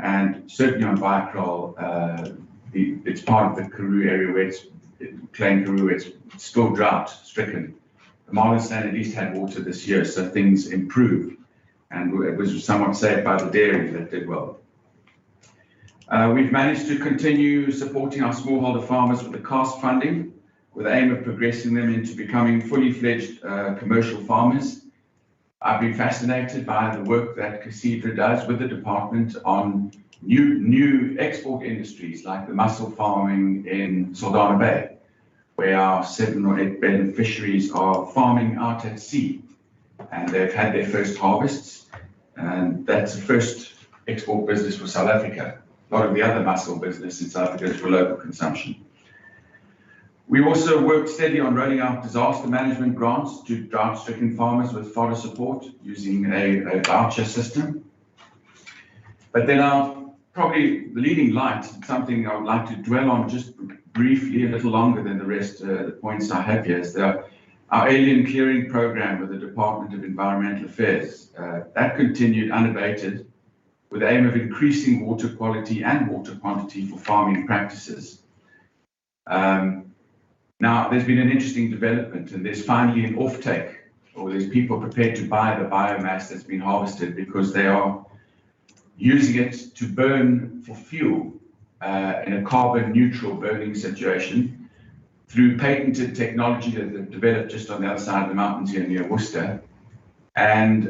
And certainly on Baikrol, it's part of the Karoo area where it's Klein Karoo, it's still drought-stricken. Marlinsdale at least had water this year, so things improved. And it was somewhat saved by the dairy that did well. We've managed to continue supporting our smallholder farmers with the CAST funding, with the aim of progressing them into becoming fully fledged commercial farmers. I've been fascinated by the work that CASIDRA does with the department on new export industries like the mussel farming in Saldanha Bay, where our 7 or 8 beneficiaries are farming out at sea, and they've had their first harvests, and that's the first export business for South Africa. A lot of the other mussel business in South Africa is for local consumption. We also worked steadily on rolling out disaster management grants to drought-stricken farmers with fodder support using a voucher system. But then probably the leading light, something I would like to dwell on just briefly, a little longer than the rest of the points I have here, is our alien clearing program with the Department of Environmental Affairs. That continued unabated with the aim of increasing water quality and water quantity for farming practices. Now, there's been an interesting development, and there's finally an offtake, or there's people prepared to buy the biomass that's been harvested because they are using it to burn for fuel in a carbon neutral burning situation through patented technology that they've developed just on the other side of the mountains here near Worcester. And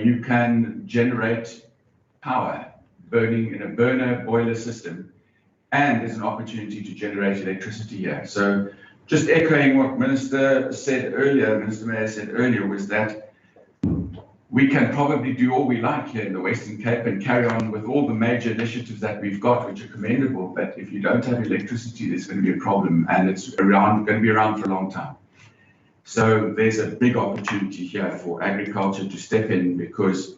you can generate power burning in a burner boiler system, and there's an opportunity to generate electricity here. So just echoing what Minister Mayor said earlier, was that we can probably do all we like here in the Western Cape and carry on with all the major initiatives that we've got, which are commendable. But if you don't have electricity, there's going to be a problem, and it's going to be around for a long time. So there's a big opportunity here for agriculture to step in, because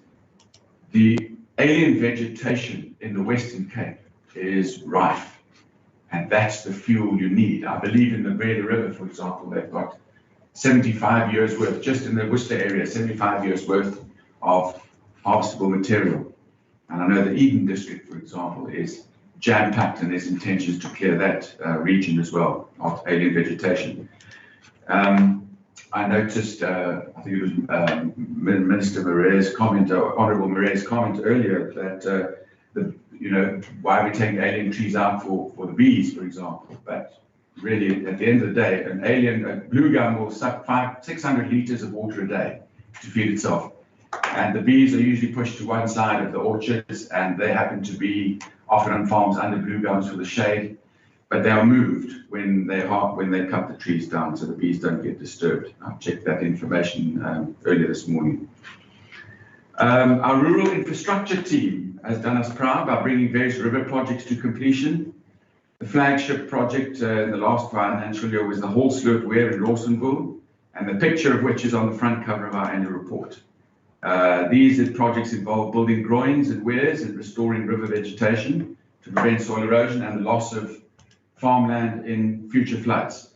the alien vegetation in the Western Cape is rife, and that's the fuel you need. I believe in the Breda River, for example, they've got 75 years worth, just in the Worcester area, 75 years worth of harvestable material. And I know the Eden district, for example, is jam-packed, and there's intentions to clear that region as well of alien vegetation. I noticed, I think it was Minister Moraes' comment, or Honourable Moraes' comment earlier, that why are we taking alien trees out for the bees, for example? But really, at the end of the day, a blue gum will suck 600 litres of water a day to feed itself. And the bees are usually pushed to one side of the orchards, and they happen to be often on farms under blue gums for the shade, but they are moved when they cut the trees down, so the bees don't get disturbed. I checked that information earlier this morning. Our rural infrastructure team has done us proud by bringing various river projects to completion. The flagship project in the last financial year was the Holsloot Weir in Rawsonville, and the picture of which is on the front cover of our annual report. These projects involve building groins and weirs and restoring river vegetation to prevent soil erosion and the loss of farmland in future floods.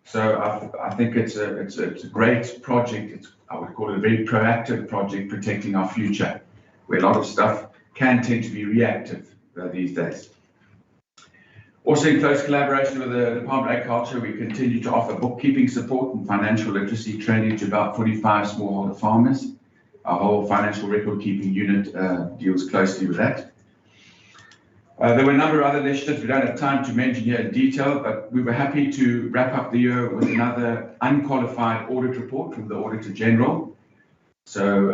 So I think it's a great project. I would call it a very proactive project, protecting our future, where a lot of stuff can tend to be reactive these days. Also, in close collaboration with the Department of Agriculture, we continue to offer bookkeeping support and financial literacy training to about 45 smallholder farmers. Our whole financial record keeping unit deals closely with that. There were a number of other initiatives we don't have time to mention here in detail, but we were happy to wrap up the year with another unqualified audit report from the Auditor General. So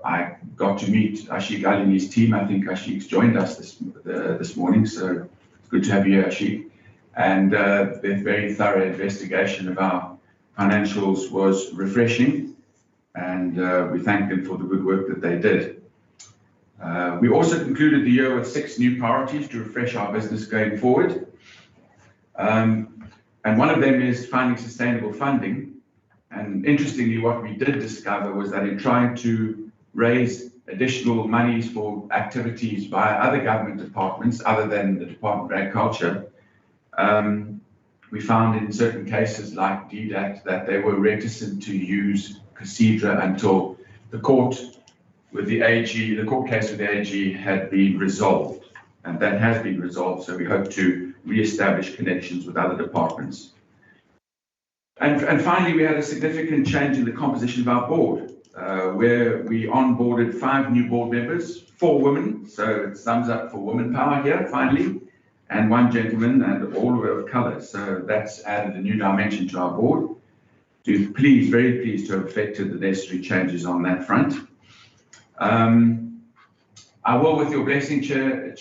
I got to meet Ashik Ali and his team. I think Ashik's joined us this morning, so it's good to have you here, Ashik. And their very thorough investigation of our financials was refreshing, and we thank them for the good work that they did. We also concluded the year with 6 new priorities to refresh our business going forward. And one of them is finding sustainable funding. And interestingly, what we did discover was that in trying to raise additional monies for activities by other government departments, other than the Department of Agriculture, we found in certain cases like DDAT that they were reticent to use CASIDRA until the court with the AG, the court case with the AG had been resolved, and that has been resolved. So we hope to re-establish connections with other departments. And finally, we had a significant change in the composition of our board. where we onboarded 5 new board members, 4 women, so it's thumbs up for women power here, finally, and 1 gentleman, and all of colour. So that's added a new dimension to our board. Very pleased to have effected the necessary changes on that front. I will, with your blessing, Chair,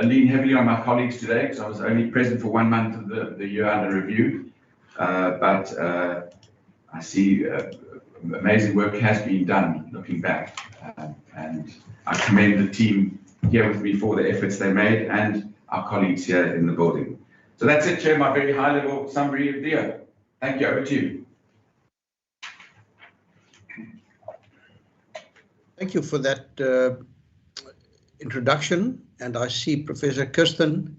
lean heavily on my colleagues today, because I was only present for 1 month of the year under review. But I see amazing work has been done looking back, and I commend the team here with me for the efforts they made and our colleagues here in the building. So that's it, Chair, my very high-level summary of the year. Thank you. Over to you. Thank you for that introduction. And I see Professor Kirsten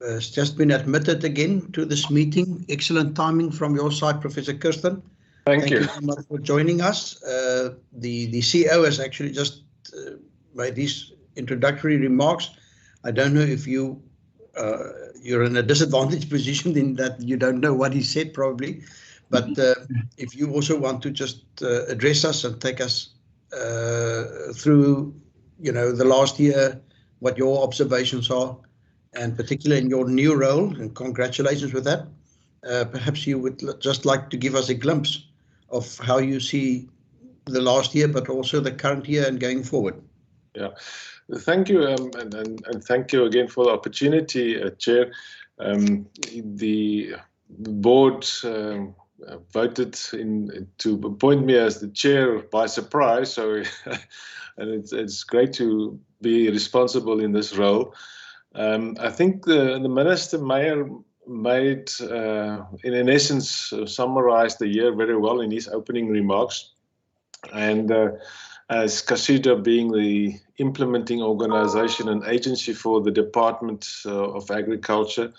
has just been admitted again to this meeting. Excellent timing from your side, Professor Kirsten. Thank you very much for joining us. The CEO has actually just made these introductory remarks. I don't know if you're in a disadvantaged position in that you don't know what he said probably, but if you also want to just address us and take us through, the last year, what your observations are, and particularly in your new role, and congratulations with that. Perhaps you would just like to give us a glimpse of how you see the last year, but also the current year and going forward. Yeah, thank you, and thank you again for the opportunity, Chair. The board voted to appoint me as the chair by surprise, so and it's great to be responsible in this role. I think the Minister Meyer made, in essence, summarized the year very well in his opening remarks. And as CASUDA being the implementing organization and agency for the Department of Agriculture,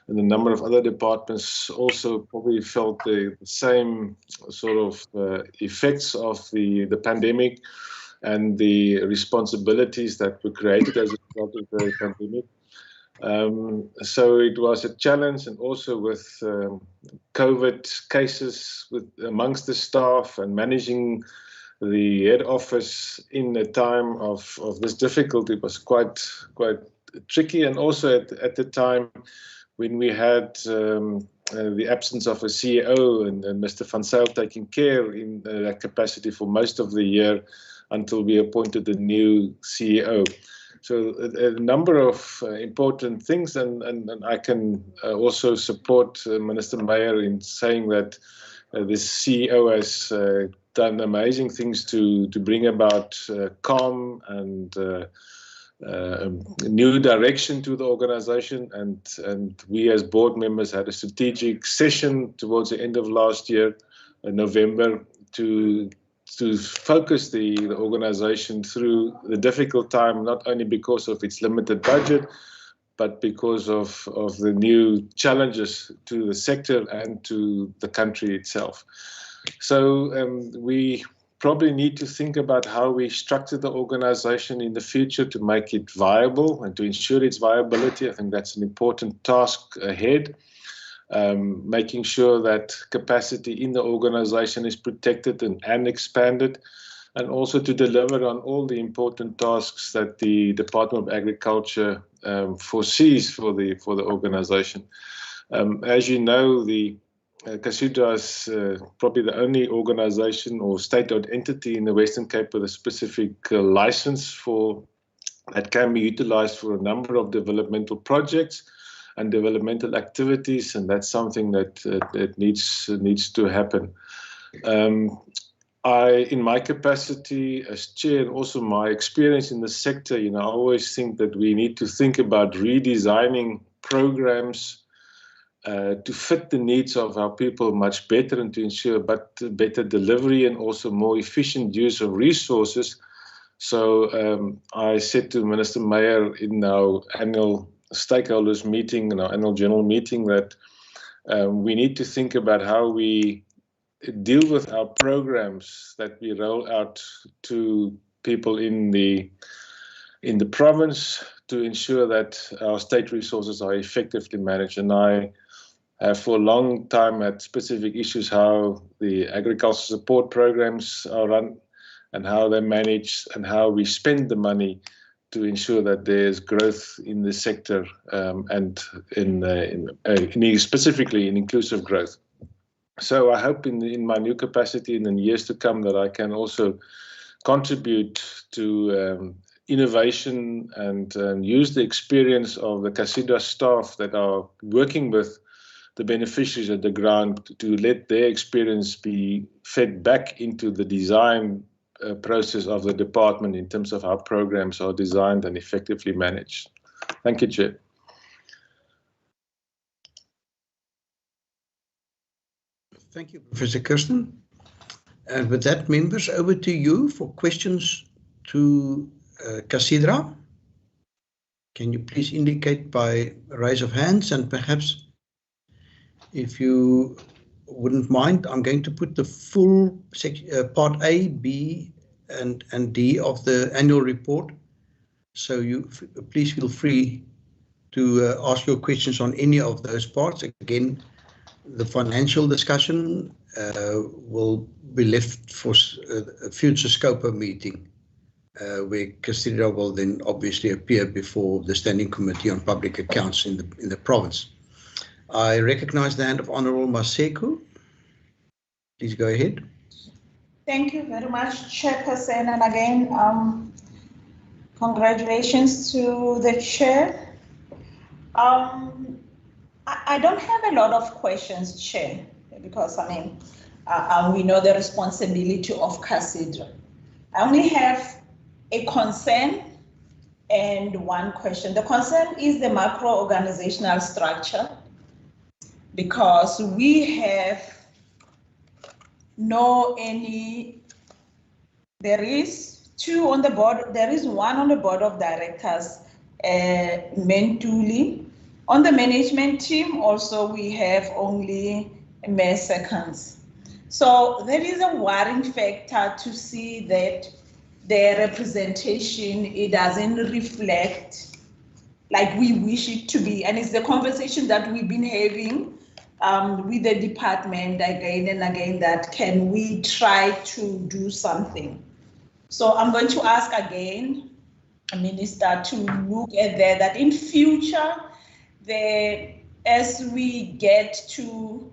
and a number of other departments also probably felt the same sort of effects of the pandemic and the responsibilities that were created as a result of the pandemic. So it was a challenge, and also with COVID cases amongst the staff and managing the head office in a time of this difficulty was quite tricky. And also at the time when we had the absence of a CEO and Mr. Van Zyl taking care in that capacity for most of the year until we appointed the new CEO. So a number of important things, and I can also support Minister Meyer in saying that this CEO has done amazing things to bring about calm and new direction to the organization, and we as board members had a strategic session towards the end of last year, in November, to focus the organization through the difficult time, not only because of its limited budget, but because of the new challenges to the sector and to the country itself. So we probably need to think about how we structure the organization in the future to make it viable and to ensure its viability. I think that's an important task ahead. Making sure that capacity in the organization is protected and expanded, and also to deliver on all the important tasks that the Department of Agriculture foresees for the organization. As you know, the CASUDA is probably the only organization or state-owned entity in the Western Cape with a specific license that can be utilized for a number of developmental projects and developmental activities, and that's something that needs to happen. In my capacity as chair, and also my experience in the sector, I always think that we need to think about redesigning programs to fit the needs of our people much better, and to ensure better delivery and also more efficient use of resources. So I said to Minister Meyer in our annual stakeholders meeting, in our annual general meeting, that we need to think about how we deal with our programs that we roll out to people in the province to ensure that our state resources are effectively managed. And I have for a long time had specific issues how the agriculture support programs are run. and how they manage and how we spend the money to ensure that there's growth in the sector and specifically in inclusive growth. So I hope in my new capacity in the years to come that I can also contribute to innovation and use the experience of the CACIDRA staff that are working with the beneficiaries at the ground to let their experience be fed back into the design process of the department in terms of how programs are designed and effectively managed. Thank you, Chair. Thank you, Professor Kirsten. And with that, members, over to you for questions to CACIDRA. Can you please indicate by raise of hands, and perhaps if you wouldn't mind, I'm going to put the full part A, B, and D of the annual report. So you please feel free to ask your questions on any of those parts. Again, the financial discussion will be left for a future SCOPA meeting, where CACIDRA will then obviously appear before the Standing Committee on Public Accounts in the province. I recognize the hand of Honourable Maseko. Please go ahead. Thank you very much, Chairperson, and again, congratulations to the Chair. I don't have a lot of questions, Chair, because I mean, we know the responsibility of CACIDRA. I only have a concern and one question. The concern is the macro organizational structure, because we have there is two on the board, there is one on the board of directors, Mentuli. On the management team also we have only mere seconds. So there is a worrying factor to see that the representation, it doesn't reflect like we wish it to be. And it's the conversation that we've been having with the department again and again, that can we try to do something? So I'm going to ask again, Minister, to look at that in future, as we get to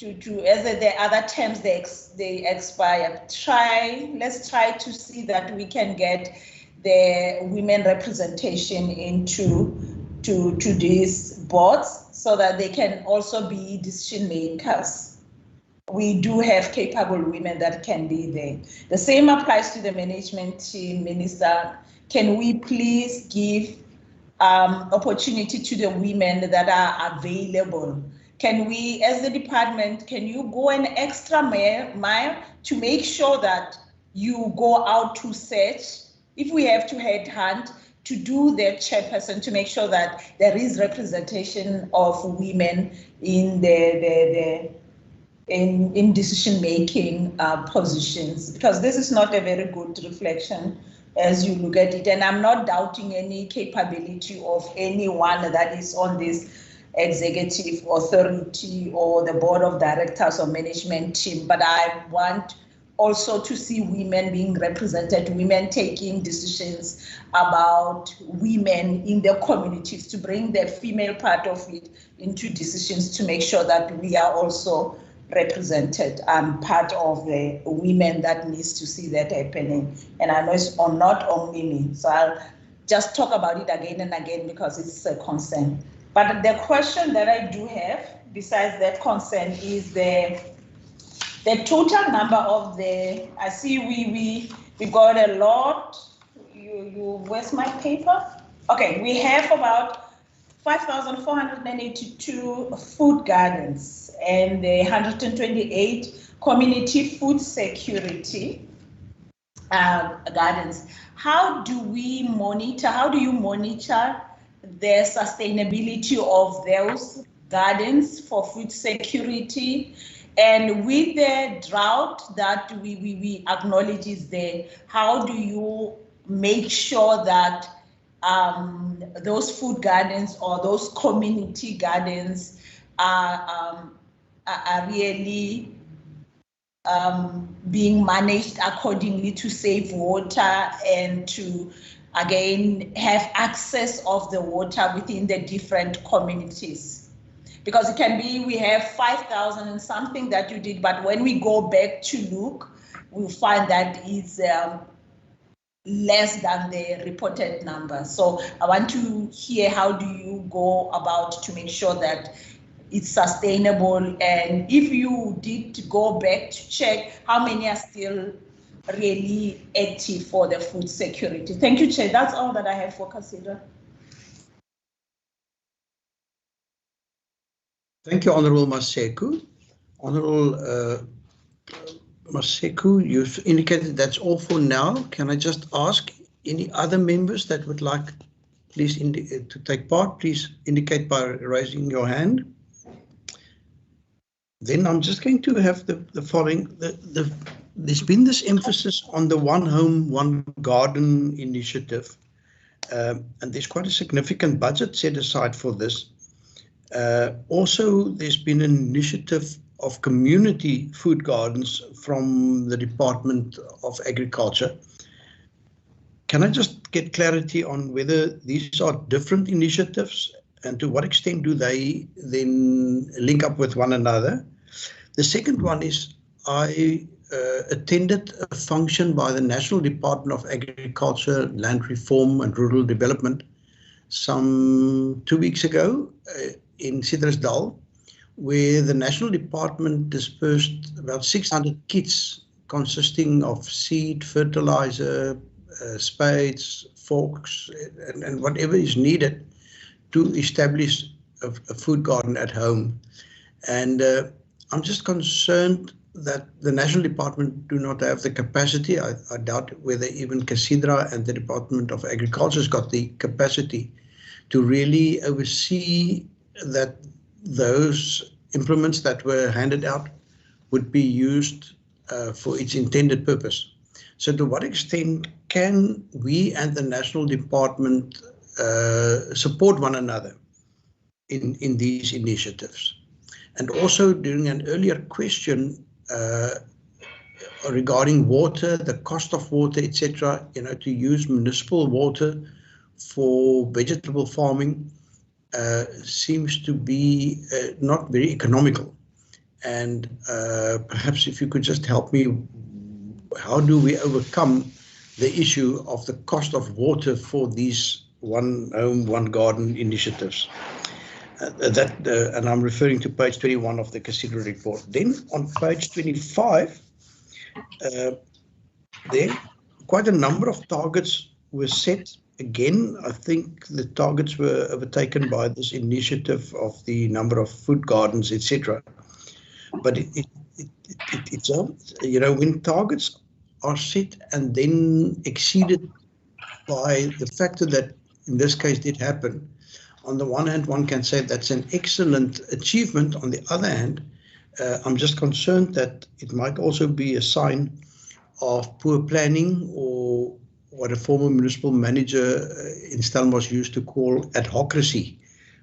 as the other terms they expire, let's try to see that we can get the women representation into these boards so that they can also be decision makers. We do have capable women that can be there. The same applies to the management team. Minister, can we please give opportunity to the women that are available? Can we, as the department, can you go an extra mile to make sure that you go out to search, if we have to headhunt, to do their chairperson, to make sure that there is representation of women in in decision-making positions, because this is not a very good reflection as you look at it. And I'm not doubting any capability of anyone that is on this executive authority or the board of directors or management team, but I want also to see women being represented, women taking decisions about women in their communities, to bring the female part of it into decisions, to make sure that we are also represented and part of the women that needs to see that happening. And I know it's not only me, so I'll just talk about it again and again because it's a concern. But the question that I do have, besides that concern, is the total number of I see we got a lot. Where's my paper? Okay, we have about 5,482 food gardens and 128 community food security gardens. How do we monitor, how do you monitor the sustainability of those gardens for food security? And with the drought that we acknowledge is there, how do you make sure that those food gardens or those community gardens are really being managed accordingly to save water and to, again, have access of the water within the different communities. Because it can be, we have 5,000 and something that you did, but when we go back to look, we'll find that it's less than the reported number. So I want to hear, how do you go about to make sure that it's sustainable? And if you did go back to check, how many are still really active for the food security? Thank you, Chair. That's all that I have for Cassandra. Thank you, Honourable Maseku. Honourable Maseku, you've indicated that's all for now. Can I just ask any other members that would like, please, to take part, please indicate by raising your hand. Then I'm just going to have the following. There's been this emphasis on the One Home, One Garden initiative, and there's quite a significant budget set aside for this. Also, there's been an initiative of community food gardens from the Department of Agriculture. Can I just get clarity on whether these are different initiatives and to what extent do they then link up with one another? The second one is, I attended a function by the National Department of Agriculture, Land Reform and Rural Development some 2 weeks ago in Citrusdal, where the National Department dispersed about 600 kits consisting of seed, fertilizer, spades, forks, and whatever is needed to establish a food garden at home. And I'm just concerned that the National Department do not have the capacity. I doubt whether even Casidra and the Department of Agriculture has got the capacity to really oversee that those implements that were handed out would be used for its intended purpose. So to what extent can we and the National Department support one another in these initiatives? And also, during an earlier question regarding water, the cost of water, etc., to use municipal water for vegetable farming seems to be not very economical. And perhaps if you could just help me, how do we overcome the issue of the cost of water for these One Home, One Garden initiatives? And I'm referring to page 21 of the Casidra report. Then on page 25, there quite a number of targets were set. Again, I think the targets were overtaken by this initiative of the number of food gardens, etc. But it's when targets are set and then exceeded by the factor that in this case did happen, on the one hand, one can say that's an excellent achievement. On the other hand, I'm just concerned that it might also be a sign of poor planning, or what a former municipal manager in Stellenbosch used to call adhocracy,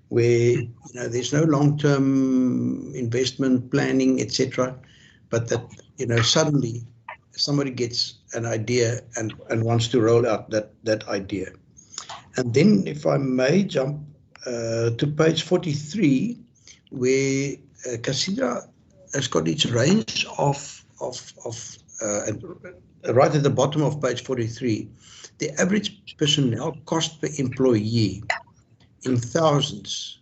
where there's no long-term investment planning, etc., but that suddenly somebody gets an idea and wants to roll out that idea. And then, if I may jump to page 43, where Casidra has got its range of right at the bottom of page 43, the average personnel cost per employee in thousands.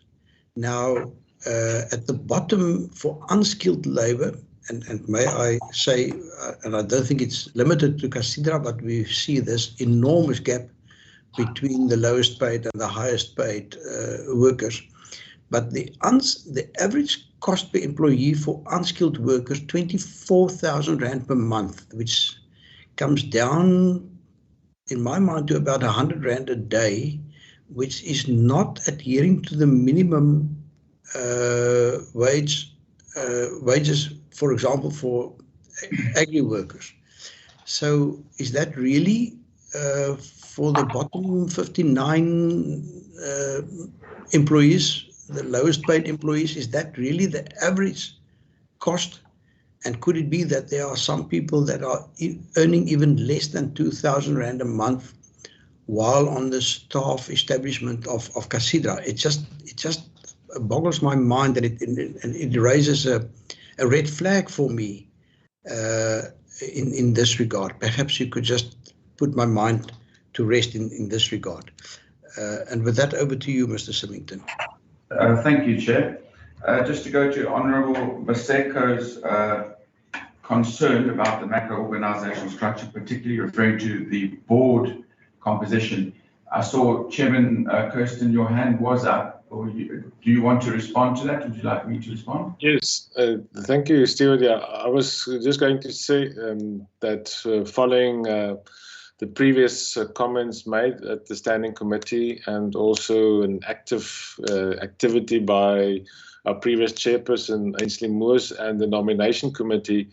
Now, at the bottom for unskilled labor, and may I say, and I don't think it's limited to Casidra, but we see this enormous gap between the lowest paid and the highest paid workers. But the average cost per employee for unskilled workers, 24,000 Rand per month, which comes down, in my mind, to about 100 Rand a day, which is not adhering to the minimum wages, for example, for agri workers. So is that really for the bottom 59 employees, the lowest paid employees, is that really the average cost And could it be that there are some people that are earning even less than 2,000 Rand a month while on the staff establishment of Casidra? It just boggles my mind that it raises a red flag for me in this regard. Perhaps you could just put my mind to rest in this regard. And with that, over to you, Mr. Symington. Thank you, Chair. Just to go to Honourable Maseko's concern about the macro-organisational structure, particularly referring to the board composition. I saw Chairman Kirsten, your hand was up. Do you want to respond to that? Would you like me to respond? Yes, thank you, Stewart. Yeah, I was just going to say that following the previous comments made at the Standing Committee and also an activity by our previous chairperson, Ainsley Moores, and the Nomination Committee,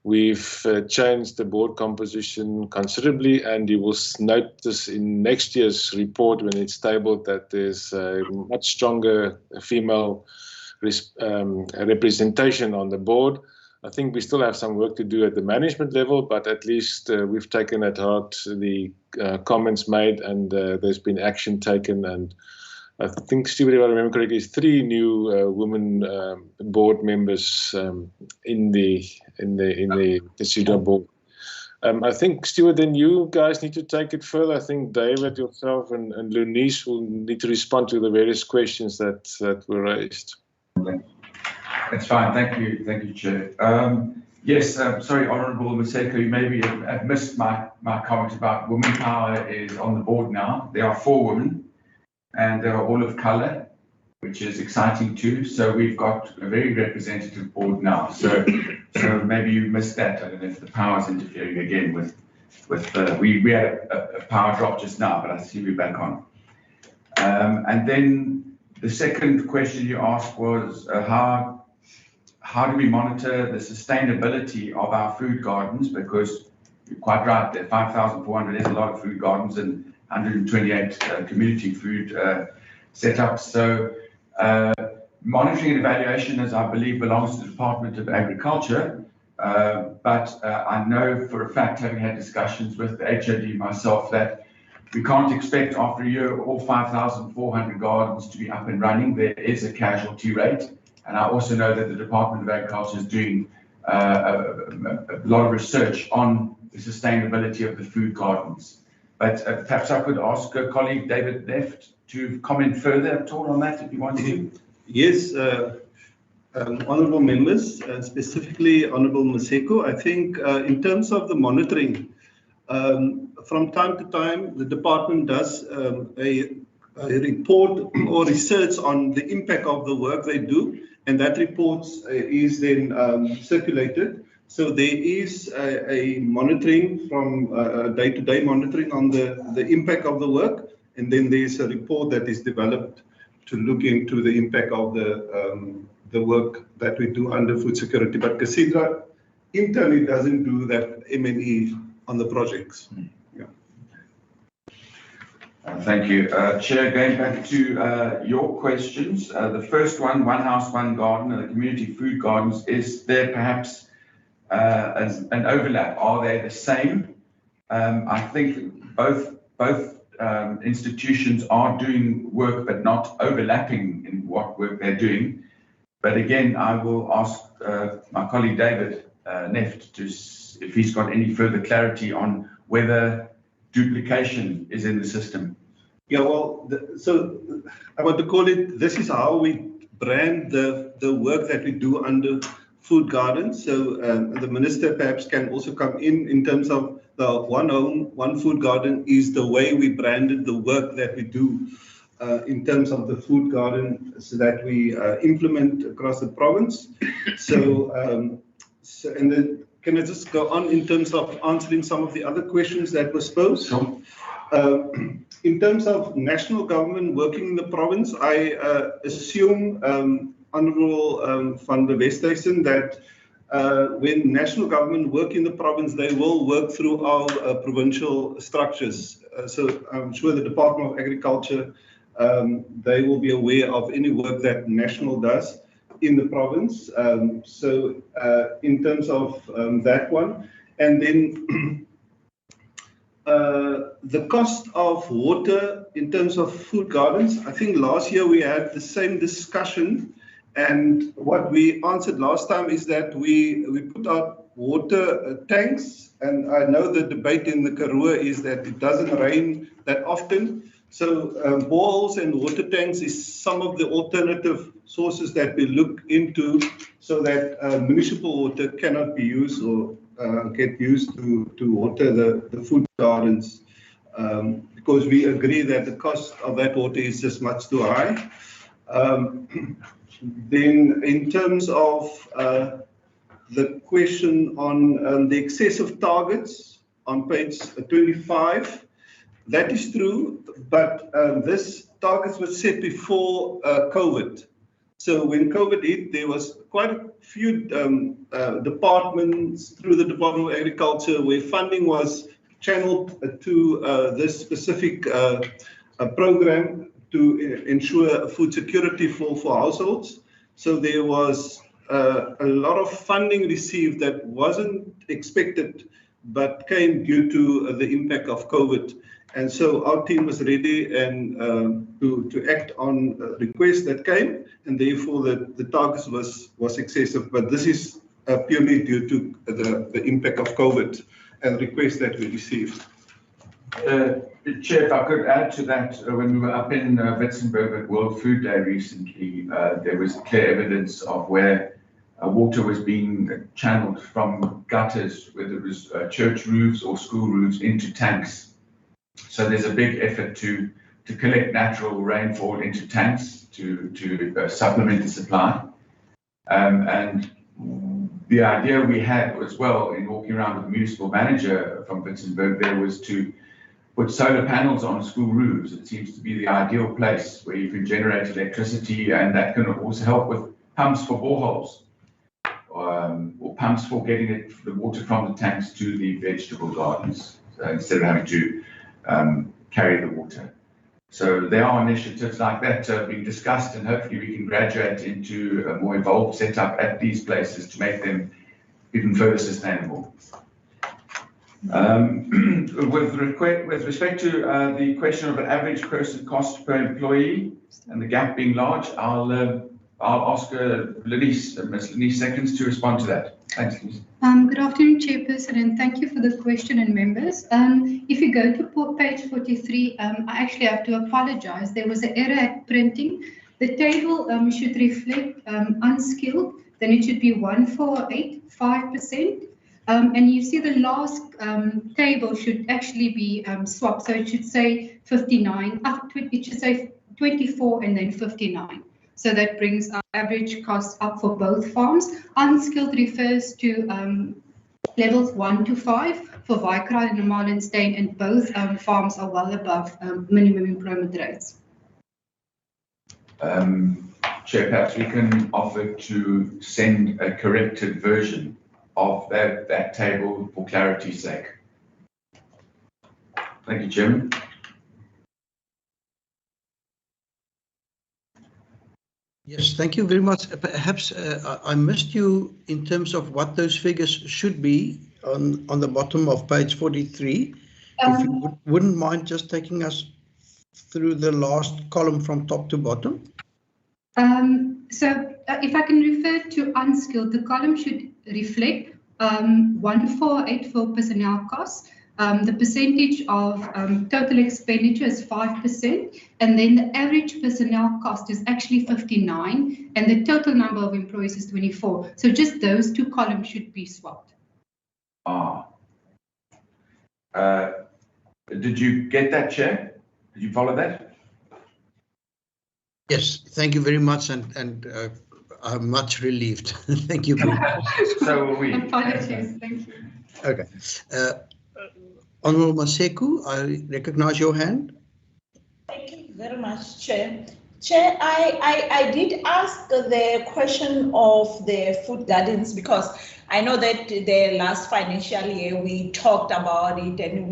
we've changed the board composition considerably, and you will note this in next year's report when it's tabled that there's a much stronger female representation on the board. I think we still have some work to do at the management level, but at least we've taken at heart the comments made, and there's been action taken. And I think, Stewart, if I remember correctly, 3 new women board members in the Casidra board. I think, Stewart, then you guys need to take it further. I think David, yourself, and Lunice will need to respond to the various questions that were raised. That's fine. Thank you, Chair. Yes, sorry, Honourable Maseko, you maybe have missed my comment about women power is on the board now. There are 4 women, and they are all of colour, which is exciting too. So we've got a very representative board now. So maybe you missed that. I don't know if the power's interfering again with we had a power drop just now, but I see we're back on. And then the second question you asked was how do we monitor the sustainability of our food gardens? Because you're quite right, there are 5,400 is a lot of food gardens and 128 community food setups. So monitoring and evaluation, as I believe, belongs to the Department of Agriculture. But I know for a fact, having had discussions with the HOD myself, that we can't expect after a year all 5,400 gardens to be up and running. There is a casualty rate. And I also know that the Department of Agriculture is doing a lot of research on the sustainability of the food gardens. But perhaps I could ask colleague David Neft to comment further at all on that, if you want to. Yes, honourable members, specifically Honourable Maseko, I think in terms of the monitoring, from time to time, the department does a report or research on the impact of the work they do, and that report is then circulated. So there is a monitoring from day-to-day monitoring on the impact of the work, and then there's a report that is developed to look into the impact of the work that we do under food security. But Casidra internally doesn't do that M&E on the projects. Yeah. Thank you. Chair, going back to your questions, the first one house, one garden, and the community food gardens, is there perhaps as an overlap? Are they the same? I think both institutions are doing work, but not overlapping in what work they're doing. But again, I will ask my colleague David Neft if he's got any further clarity on whether duplication is in the system. Yeah, well, so I want to call it, this is how we brand the work that we do under food gardens. So the minister perhaps can also come in terms of the one home, one food garden is the way we branded the work that we do in terms of the food garden, so that we implement across the province. So, and then can I just go on in terms of answering some of the other questions that were posed? Sure. In terms of national government working in the province, I assume, Honourable van der Westhuizen, that when national government work in the province, they will work through our provincial structures. So I'm sure the Department of Agriculture, they will be aware of any work that national does. in the province. So in terms of that one, and then the cost of water in terms of food gardens, I think last year we had the same discussion, and what we answered last time is that we put out water tanks, and I know the debate in the Karoo is that it doesn't rain that often. So boreholes and water tanks is some of the alternative sources that we look into, so that municipal water cannot be used or get used to water the food gardens, because we agree that the cost of that water is just much too high. Then in terms of the question on the excessive targets on page 25, that is true, but this targets was set before COVID. So when COVID hit, there was quite a few departments through the Department of Agriculture where funding was channeled to this specific program to ensure food security for households. So there was a lot of funding received that wasn't expected, but came due to the impact of COVID. And so our team was ready and to act on requests that came, and therefore the targets was excessive. But this is purely due to the impact of COVID and requests that we received. Chair, if I could add to that, when we were up in Witzenberg at World Food Day recently, there was clear evidence of where water was being channeled from gutters, whether it was church roofs or school roofs, into tanks. So there's a big effort to collect natural rainfall into tanks to supplement the supply. And the idea we had as well in walking around with the municipal manager from Witzenberg there was to put solar panels on school roofs. It seems to be the ideal place where you can generate electricity, and that can also help with pumps for boreholes, or pumps for getting the water from the tanks to the vegetable gardens, so instead of having to carry the water. So there are initiatives like that being discussed, and hopefully we can graduate into a more evolved setup at these places to make them even further sustainable. With respect to the question of an average person cost per employee and the gap being large, I'll ask Ms. Lenise Seconds to respond to that. Thanks, Lenise. Good afternoon, Chairperson, and thank you for the question, and members. If you go to page 43, I actually have to apologize. There was an error at printing. The table should reflect unskilled, then it should be 148, 5%. And you see the last table should actually be swapped. So it should say 59, it should say 24 and then 59. So that brings our average cost up for both farms. Unskilled refers to levels 1 to 5 for Vaikraal and Normalenstein, and both farms are well above minimum employment rates. Chair, perhaps we can offer to send a corrected version of that table for clarity's sake. Thank you, Chairman. Yes, thank you very much. Perhaps I missed you in terms of what those figures should be on the bottom of page 43. If you wouldn't mind just taking us through the last column from top to bottom. So if I can refer to unskilled, the column should reflect 148 for personnel costs. The percentage of total expenditure is 5%, and then the average personnel cost is actually 59, and the total number of employees is 24. So just those two columns should be swapped. Did you get that, Chair? Did you follow that? Yes, thank you very much, and I'm much relieved. Thank you very much. So are we. Apologies, thank you. Okay. Honourable Maseko, I recognize your hand. Thank you very much, Chair. Chair, I did ask the question of the food gardens because I know that the last financial year we talked about it, and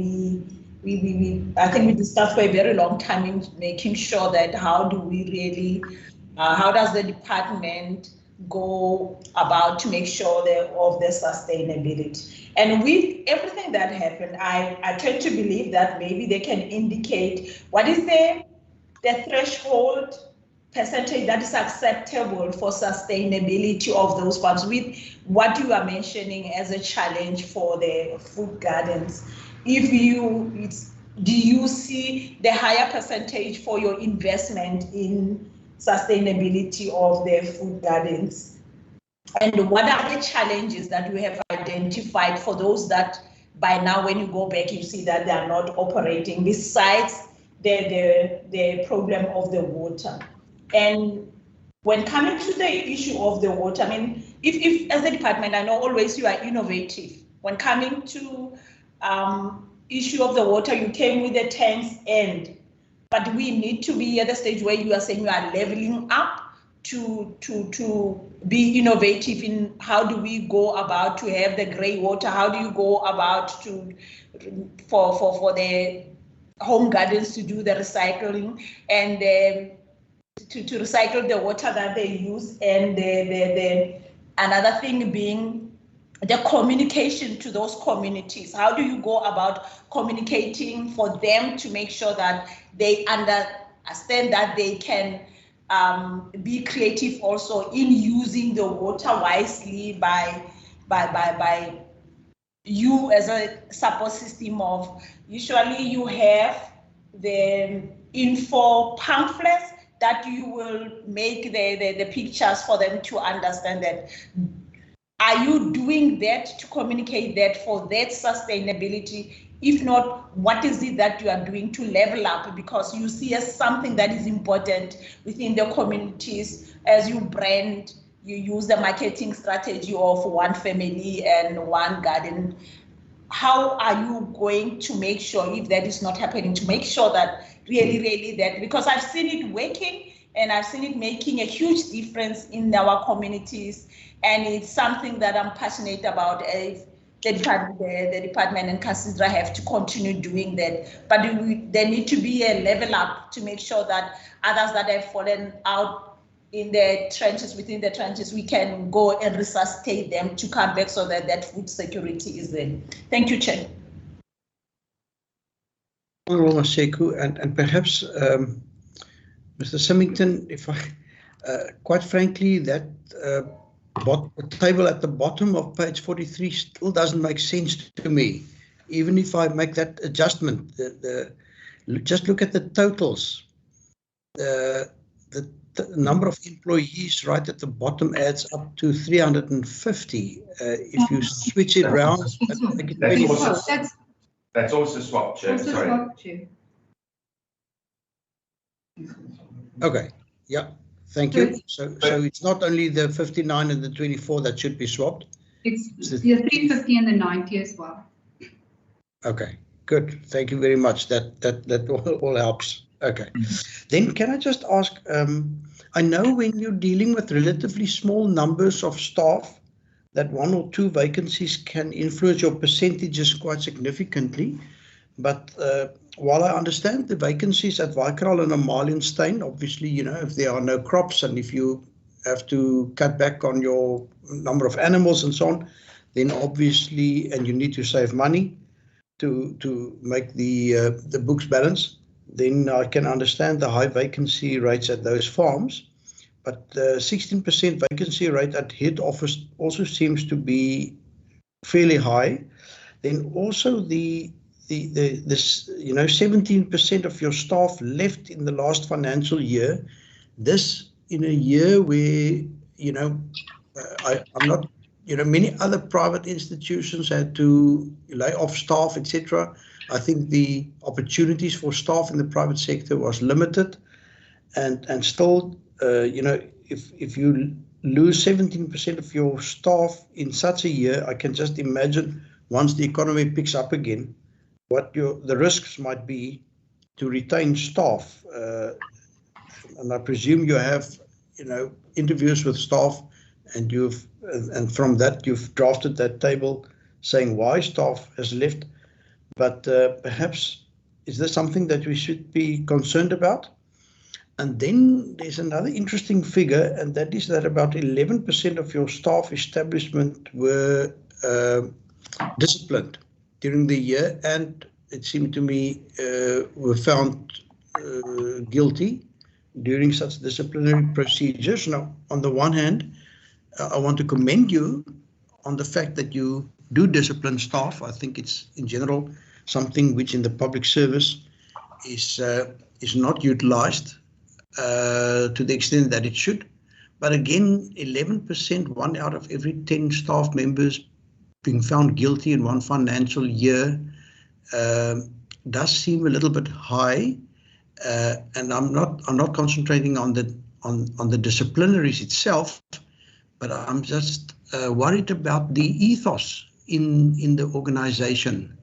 I think we discussed for a very long time in making sure that how does the department go about to make sure of the sustainability. And with everything that happened, I tend to believe that maybe they can indicate what is the threshold percentage that is acceptable for sustainability of those farms, with what you are mentioning as a challenge for the food gardens. Do you see the higher percentage for your investment in sustainability of the food gardens? And what are the challenges that you have identified for those that by now, when you go back, you see that they are not operating, besides the problem of the water? And when coming to the issue of the water, I mean, if as a department, I know always you are innovative. When coming to issue of the water, you came with the tanks end, but we need to be at the stage where you are saying you are leveling up to be innovative in how do we go about to have the grey water, how do you go about to for the home gardens to do the recycling and to recycle the water that they use, and another thing being the communication to those communities. How do you go about communicating for them to make sure that they understand that they can be creative also in using the water wisely by you as a support system of, usually you have the info pamphlets that you will make the pictures for them to understand that. Are you doing that to communicate that for that sustainability? If not, what is it that you are doing to level up? Because you see as something that is important within the communities, as you brand, you use the marketing strategy of one family and one garden. How are you going to make sure, if that is not happening, to make sure that really that, because I've seen it working and I've seen it making a huge difference in our communities, and it's something that I'm passionate about. If the department and Casidra have to continue doing that, but there need to be a level up to make sure that others that have fallen out in the trenches, within the trenches, we can go and resuscitate them to come back so that that food security is there. Thank you, Chair. Honourable Maseko, and perhaps Mr. Symington, if I, quite frankly, that table at the bottom of page 43 still doesn't make sense to me, even if I make that adjustment. Just look at the totals. The number of employees right at the bottom adds up to 350. If you switch it around, that's also swapped, Chair. Sorry. Okay, yeah, thank you. So it's not only the 59 and the 24 that should be swapped? It's the 350 and the 90 as well. Okay, good. Thank you very much. That all helps. Okay. Then can I just ask, I know when you're dealing with relatively small numbers of staff, that one or two vacancies can influence your percentages quite significantly. But while I understand the vacancies at Waikaral and Amalienstein, obviously, you know, if there are no crops and if you have to cut back on your number of animals and so on, then obviously, and you need to save money to make the books balance, then I can understand the high vacancy rates at those farms. But the 16% vacancy rate at head office also seems to be fairly high. Then also this 17% of your staff left in the last financial year. This in a year where, you know, I'm not, you know, many other private institutions had to lay off staff, etc. I think the opportunities for staff in the private sector was limited, and still, you know, if you lose 17% of your staff in such a year, I can just imagine once the economy picks up again, what the risks might be to retain staff. And I presume you have, you know, interviews with staff, and and from that you've drafted that table saying why staff has left. But perhaps is this something that we should be concerned about? And then there's another interesting figure, and that is that about 11% of your staff establishment were disciplined during the year, and it seemed to me were found guilty during such disciplinary procedures. Now, on the one hand, I want to commend you on the fact that you do discipline staff. I think it's in general something which in the public service is not utilized to the extent that it should. But again, 11%, 1 out of every 10 staff members being found guilty in one financial year does seem a little bit high. And I'm not concentrating on the disciplinaries itself, but I'm just worried about the ethos in the organization.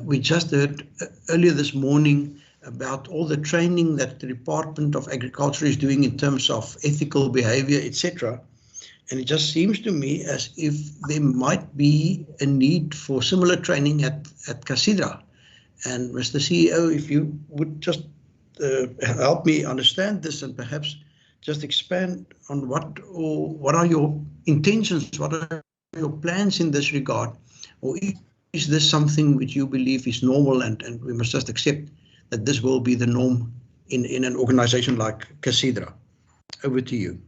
We just heard earlier this morning about all the training that the Department of Agriculture is doing in terms of ethical behavior, etc. And it just seems to me as if there might be a need for similar training at CASIDRA. And Mr. CEO, if you would just help me understand this and perhaps just expand on what are your intentions, what are your plans in this regard, or is this something which you believe is normal and we must just accept that this will be the norm in an organization like CASIDRA? Over to you.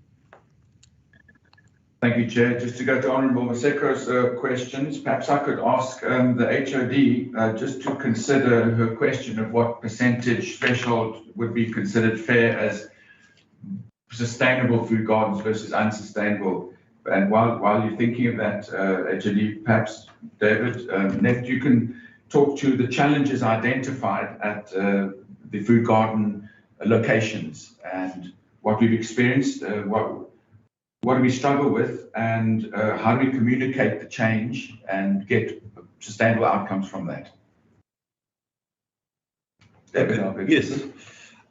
Thank you, Chair. Just to go to Honourable Maseko's questions, perhaps I could ask the HOD just to consider her question of what percentage threshold would be considered fair as sustainable food gardens versus unsustainable. And while you're thinking of that, HOD, perhaps David, Neft, you can talk to the challenges identified at the food garden locations and what we've experienced, what do we struggle with, and how do we communicate the change and get sustainable outcomes from that? David, yes.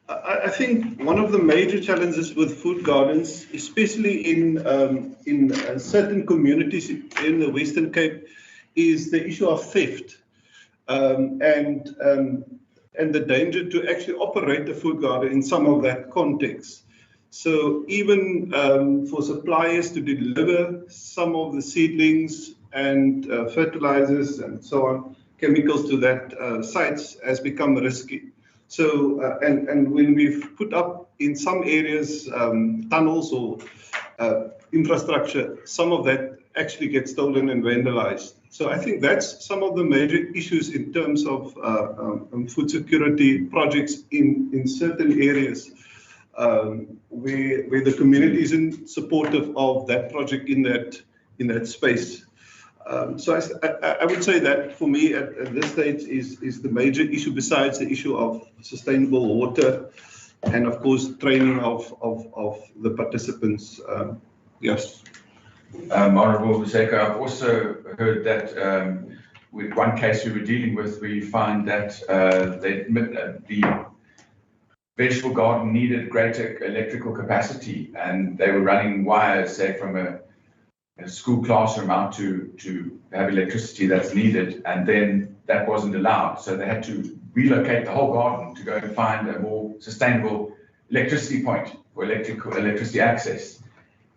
I think one of the major challenges with food gardens, especially in certain communities in the Western Cape, is the issue of theft and the danger to actually operate the food garden in some of that context. So even for suppliers to deliver some of the seedlings and fertilizers and so on, chemicals to that sites has become risky. So and when we've put up in some areas tunnels or infrastructure, some of that actually gets stolen and vandalized. So I think that's some of the major issues in terms of food security projects in certain areas. Where the community isn't supportive of that project in that space. So I would say that for me at this stage is the major issue, besides the issue of sustainable water and of course training of the participants. Yes. Honourable Maseko, I've also heard that with one case we were dealing with, we find that the vegetable garden needed greater electrical capacity, and they were running wires, say, from a school classroom out to have electricity that's needed, and then that wasn't allowed. So they had to relocate the whole garden to go and find a more sustainable electricity point for electricity access.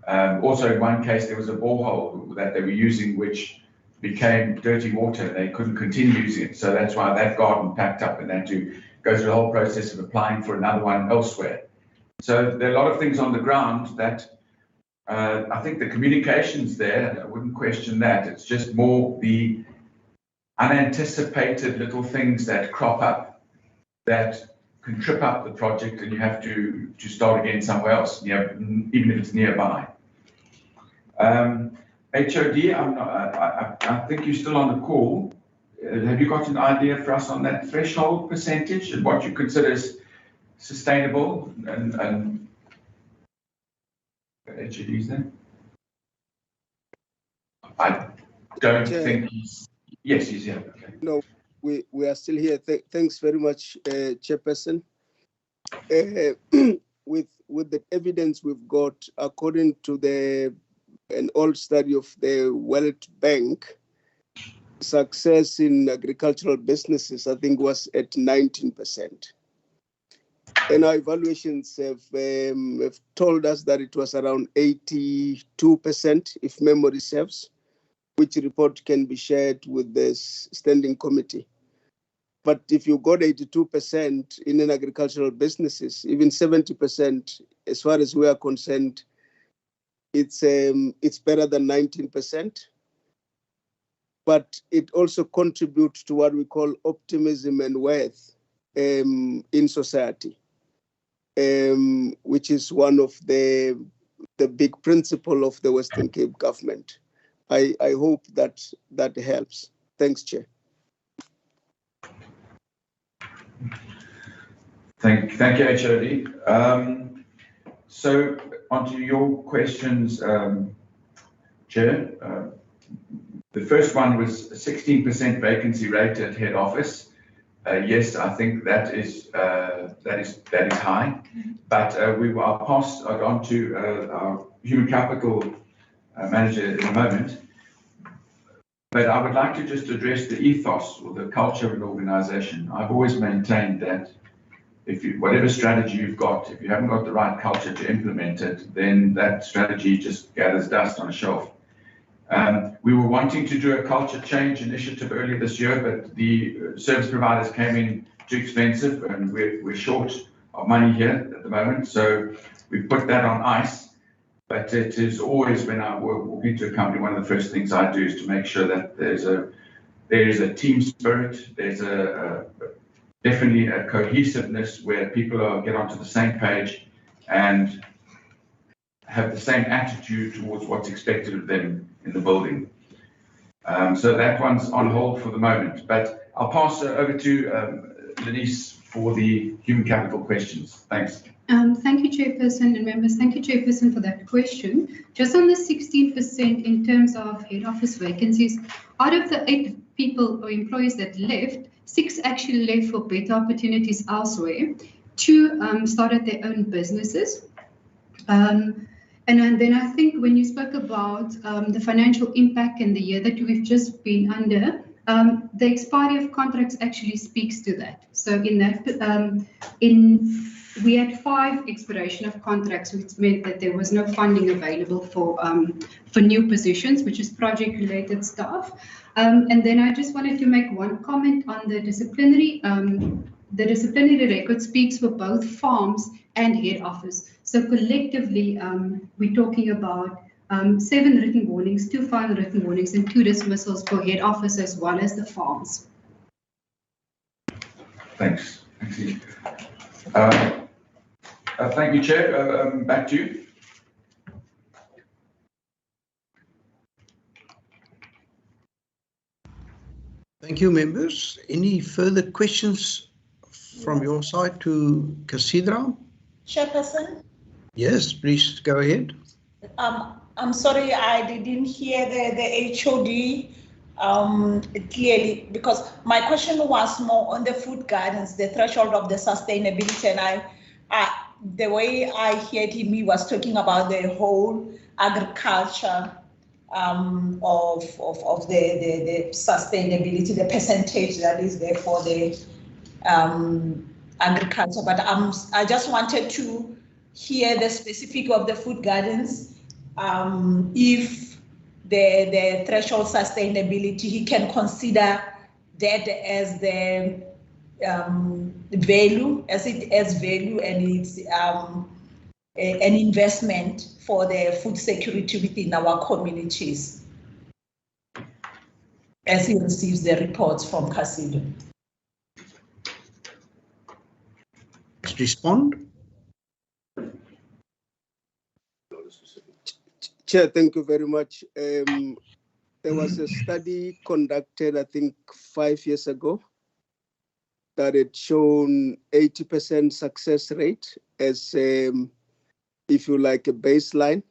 Also, in one case, there was a borehole that they were using, which became dirty water. They couldn't continue using it. So that's why that garden packed up and they had to go through the whole process of applying for another one elsewhere. So there are a lot of things on the ground that I think the communication's there. I wouldn't question that. It's just more the unanticipated little things that crop up that can trip up the project, and you have to start again somewhere else, even if it's nearby. HOD, I think you're still on the call. Have you got an idea for us on that threshold percentage and what you consider as sustainable and HOD's there? I don't think he's... Yes, he's here. Okay. No, we are still here. Thanks very much, Chairperson. With the evidence we've got, according to an old study of the World Bank, success in agricultural businesses, I think, was at 19%. And our evaluations have told us that it was around 82%, if memory serves, which report can be shared with the standing committee. But if you got 82% in an agricultural businesses, even 70%, as far as we are concerned, it's better than 19%. But it also contributes to what we call optimism and worth in society, which is one of the big principle of the Western Cape government. I hope that helps. Thanks, Chair. Thank you, HOD. So onto your questions, Chair. The first one was a 16% vacancy rate at head office. Yes, I think that is high, but we will pass it on to our human capital manager in a moment. But I would like to just address the ethos or the culture of an organization. I've always maintained that whatever strategy you've got, if you haven't got the right culture to implement it, then that strategy just gathers dust on a shelf. We were wanting to do a culture change initiative earlier this year, but the service providers came in too expensive and we're short of money here at the moment. So we put that on ice. But it is always, when I walk into a company, one of the first things I do is to make sure that there is a team spirit, there's definitely a cohesiveness where people get onto the same page and have the same attitude towards what's expected of them in the building. So that one's on hold for the moment, but I'll pass over to Denise for the human capital questions. Thanks. Thank you, Chairperson and members. Thank you, Chairperson, for that question. Just on the 16% in terms of head office vacancies, out of the 8 people or employees that left, 6 actually left for better opportunities elsewhere. 2 started their own businesses. And then I think when you spoke about the financial impact in the year that we've just been under, the expiry of contracts actually speaks to that. So in that, we had 5 expiration of contracts, which meant that there was no funding available for new positions, which is project-related staff. And then I just wanted to make one comment on the disciplinary. The disciplinary record speaks for both farms and head office. So collectively, we're talking about 7 written warnings, 2 final written warnings, and 2 dismissals for head office as well as the farms. Thanks. Thank you, Chair. Back to you. Thank you, members. Any further questions from your side to Casidra? Chairperson? Yes, please go ahead. I'm sorry, I didn't hear the HOD clearly, because my question was more on the food guidance, the threshold of the sustainability, and the way I heard him, he was talking about the whole agriculture of the sustainability, the percentage that is there for the agriculture. But I just wanted to hear the specific of the food gardens. If the threshold sustainability, he can consider that as the value, as value, and it's an investment for the food security within our communities, as he receives the reports from Casido. Respond. Chair, thank you very much. There was a study conducted, I think, 5 years ago that had shown 80% success rate as, if you like, a baseline.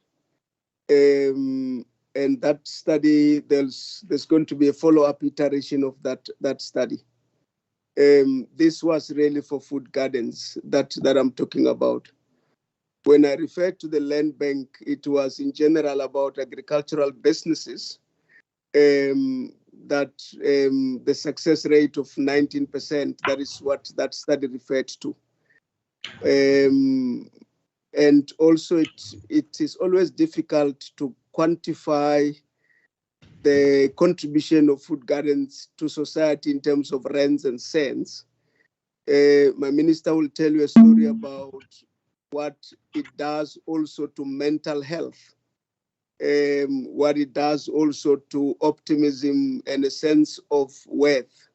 And that study, there's going to be a follow-up iteration of that study. This was really for food gardens that I'm talking about. When I referred to the land bank, it was in general about agricultural businesses, that the success rate of 19%, that is what that study referred to. And also it is always difficult to quantify the contribution of food gardens to society in terms of rands and cents. My minister will tell you a story about what it does also to mental health, what it does also to optimism and a sense of worth,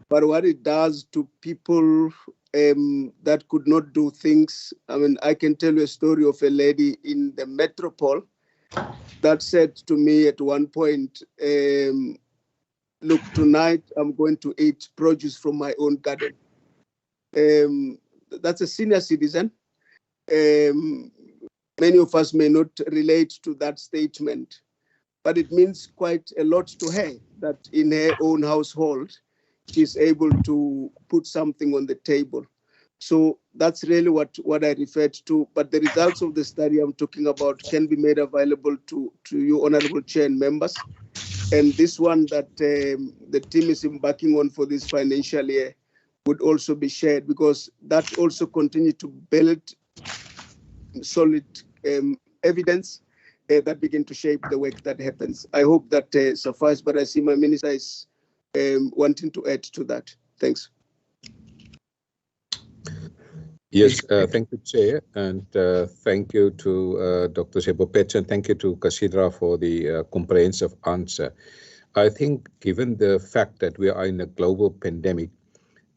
but what it does to people that could not do things. I mean, I can tell you a story of a lady in the metropole that said to me at one point, look, tonight I'm going to eat produce from my own garden. That's a senior citizen. Many of us may not relate to that statement, but it means quite a lot to her that in her own household, she's able to put something on the table. So that's really what I referred to. But the results of the study I'm talking about can be made available to you, Honorable Chair and members. And this one that the team is embarking on for this financial year would also be shared, because that also continues to build solid evidence that begin to shape the work that happens. I hope that suffices, but I see my minister is wanting to add to that. Thanks. Yes, thank you, Chair, and thank you to Dr. Sebopetso, and thank you to Casidra for the comprehensive answer. I think given the fact that we are in a global pandemic,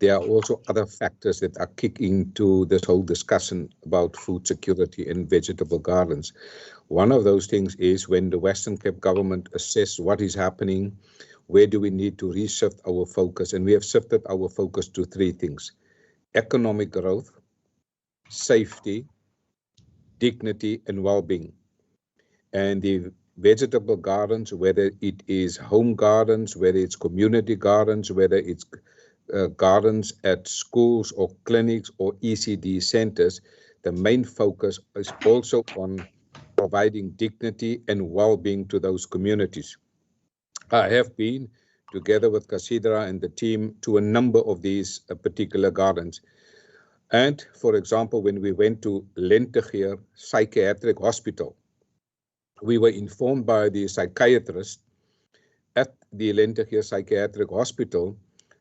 there are also other factors that are kicking into this whole discussion about food security and vegetable gardens. One of those things is when the Western Cape government assess what is happening, where do we need to reshift our focus, and we have shifted our focus to three things: economic growth, safety, dignity, and well-being. And the vegetable gardens, whether it is home gardens, whether it's community gardens, whether it's gardens at schools or clinics or ECD centers, the main focus is also on providing dignity and well-being to those communities. I have been, together with Casidra and the team, to a number of these particular gardens. And for example, when we went to Lentegeur Psychiatric Hospital, we were informed by the psychiatrist at the Lentegeur Psychiatric Hospital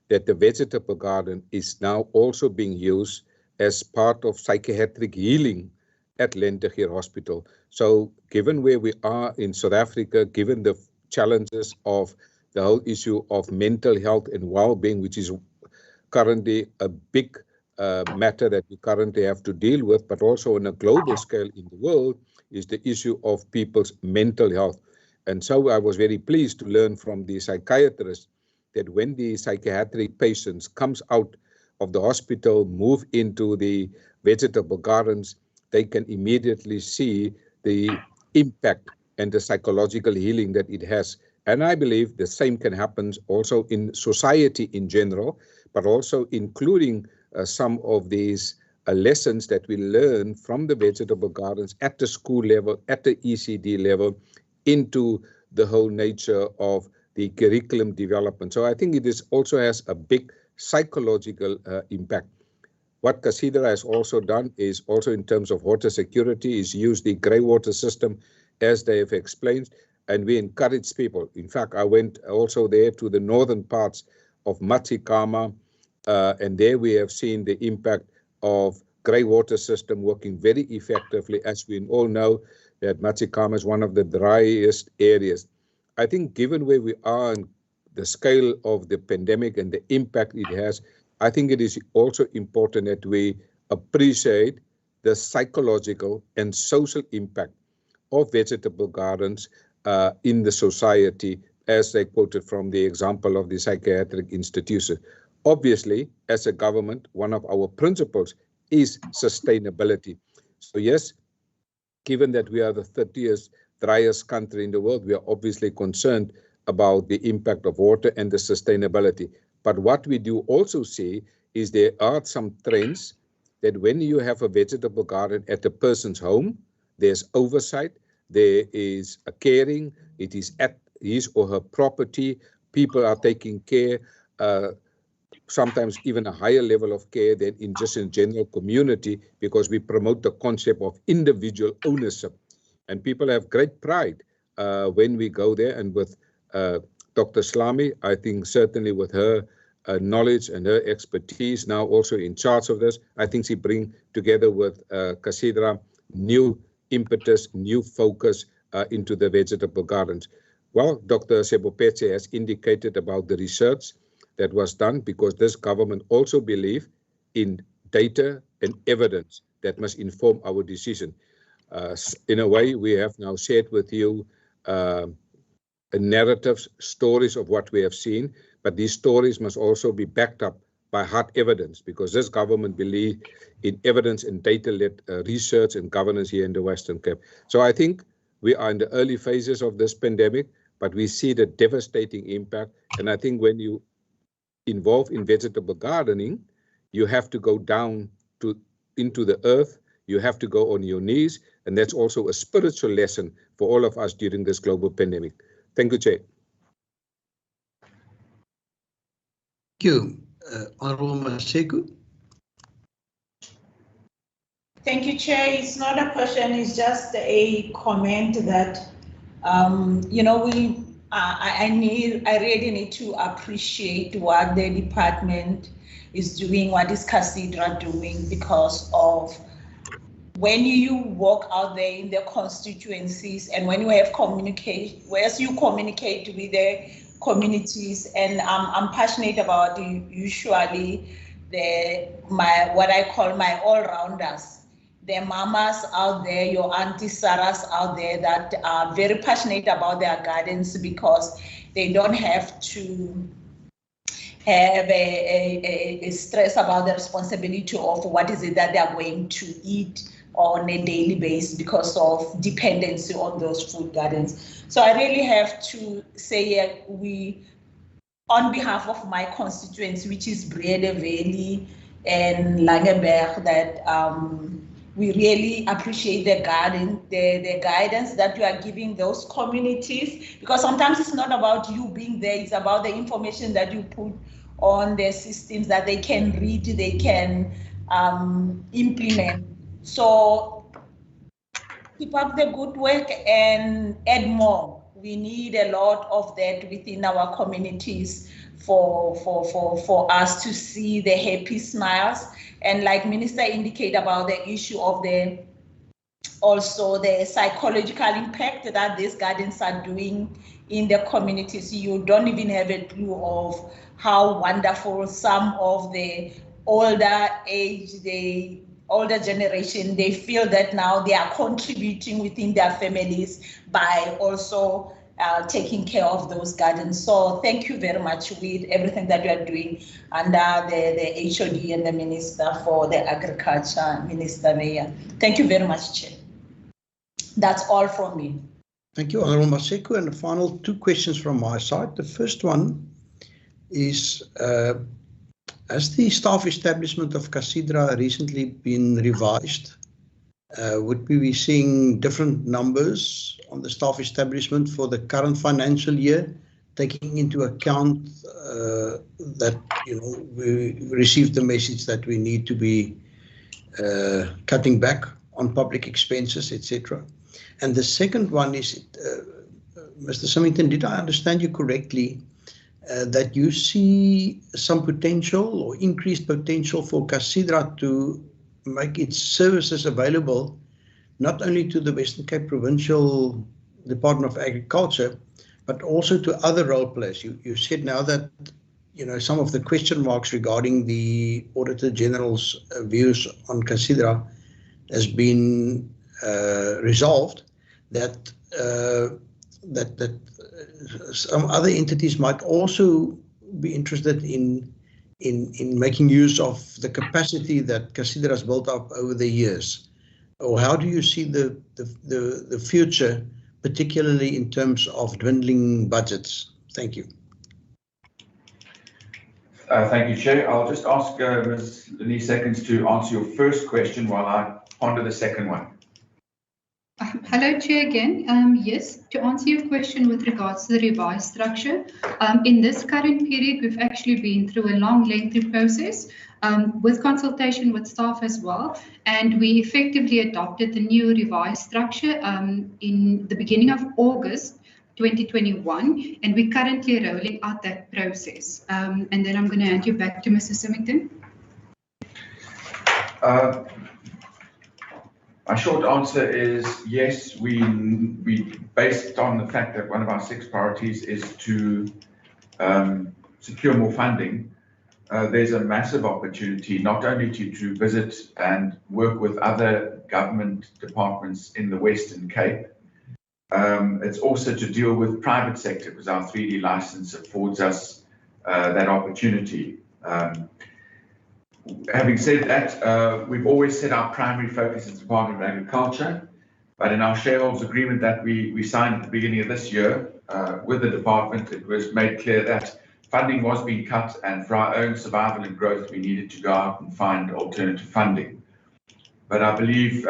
that the vegetable garden is now also being used as part of psychiatric healing at Lentegeur Hospital. So given where we are in South Africa, given the challenges of the whole issue of mental health and well-being, which is currently a big matter that we currently have to deal with, but also on a global scale in the world, is the issue of people's mental health. And so I was very pleased to learn from the psychiatrist that when the psychiatric patients comes out of the hospital, move into the vegetable gardens, they can immediately see the impact and the psychological healing that it has. And I believe the same can happen also in society in general, but also including some of these lessons that we learn from the vegetable gardens at the school level, at the ECD level, into the whole nature of the curriculum development. So I think it is also has a big psychological impact. What Casidra has also done is also in terms of water security is use the grey water system as they have explained, and we encourage people. In fact, I went also there to the northern parts of Matsikama, and there we have seen the impact of grey water system working very effectively, as we all know that Matsikama is one of the driest areas. I think given where we are and the scale of the pandemic and the impact it has, I think it is also important that we appreciate the psychological and social impact of vegetable gardens in the society, as they quoted from the example of the psychiatric institution. Obviously, as a government, one of our principles is sustainability. So yes, given that we are the 30th driest country in the world, we are obviously concerned about the impact of water and the sustainability. But what we do also see is there are some trends that when you have a vegetable garden at a person's home, there's oversight, there is a caring, it is at his or her property, people are taking care, sometimes even a higher level of care than in just a general community, because we promote the concept of individual ownership. And people have great pride when we go there. And with Dr. Slami, I think certainly with her knowledge and her expertise, now also in charge of this, I think she brings together with Casidra new impetus, new focus into the vegetable gardens. Well, Dr. Sebopetse has indicated about the research that was done, because this government also believes in data and evidence that must inform our decision. In a way, we have now shared with you narratives, stories of what we have seen, but these stories must also be backed up by hard evidence, because this government believes in evidence and data-led research and governance here in the Western Cape. So I think we are in the early phases of this pandemic, but we see the devastating impact. And I think when you involve in vegetable gardening, you have to go down into the earth, you have to go on your knees, and that's also a spiritual lesson for all of us during this global pandemic. Thank you, Chair. Thank you. Honorable Maseko. Thank you, Chair. It's not a question, it's just a comment that, you know, I really need to appreciate what the department is doing, what is Casidra doing, because of when you walk out there in the constituencies and when you have communicate, whereas you communicate with the communities, and I'm passionate about usually what I call my all-rounders. The mamas out there, your auntie Sarahs out there that are very passionate about their gardens, because they don't have to have a stress about the responsibility of what is it that they are going to eat on a daily basis because of dependency on those food gardens. So I really have to say, we, on behalf of my constituents, which is Brede Valley and Langeberg, that we really appreciate the guidance that you are giving those communities, because sometimes it's not about you being there, it's about the information that you put on their systems that they can read, they can implement. So keep up the good work and add more. We need a lot of that within our communities for us to see the happy smiles. And like Minister indicated about the issue of also the psychological impact that these gardens are doing in the communities. You don't even have a clue of how wonderful some of the older age, the older generation, they feel that now they are contributing within their families by also taking care of those gardens. So thank you very much with everything that you are doing under the HOD and the Minister for the Agriculture, Minister Mayor. Thank you very much, Chair. That's all from me. Thank you, Honorable Maseko. And the final two questions from my side. The first one is, has the staff establishment of Casidra recently been revised? Would we be seeing different numbers on the staff establishment for the current financial year, taking into account that, you know, we received the message that we need to be cutting back on public expenses, etc. And the second one is, Mr. Symington, did I understand you correctly that you see some potential or increased potential for Casidra to make its services available not only to the Western Cape Provincial Department of Agriculture, but also to other role players? You said now that, you know, some of the question marks regarding the Auditor General's views on Casidra has been resolved, that some other entities might also be interested in making use of the capacity that Casidra has built up over the years. Or how do you see the future, particularly in terms of dwindling budgets? Thank you. Thank you, Chair. I'll just ask Ms. Lenise Seconds to answer your first question while I ponder the second one. Hello, Chair again. Yes, to answer your question with regards to the revised structure, in this current period, we've actually been through a long, lengthy process with consultation with staff as well, and we effectively adopted the new revised structure in the beginning of August 2021, and we're currently rolling out that process. And then I'm going to hand you back to Mr. Symington. My short answer is yes, we based on the fact that one of our 6 priorities is to secure more funding. There's a massive opportunity not only to visit and work with other government departments in the Western Cape, it's also to deal with private sector because our 3D license affords us that opportunity. Having said that, we've always said our primary focus is the Department of Agriculture, but in our shareholders agreement that we signed at the beginning of this year with the department, it was made clear that funding was being cut, and for our own survival and growth, we needed to go out and find alternative funding. But I believe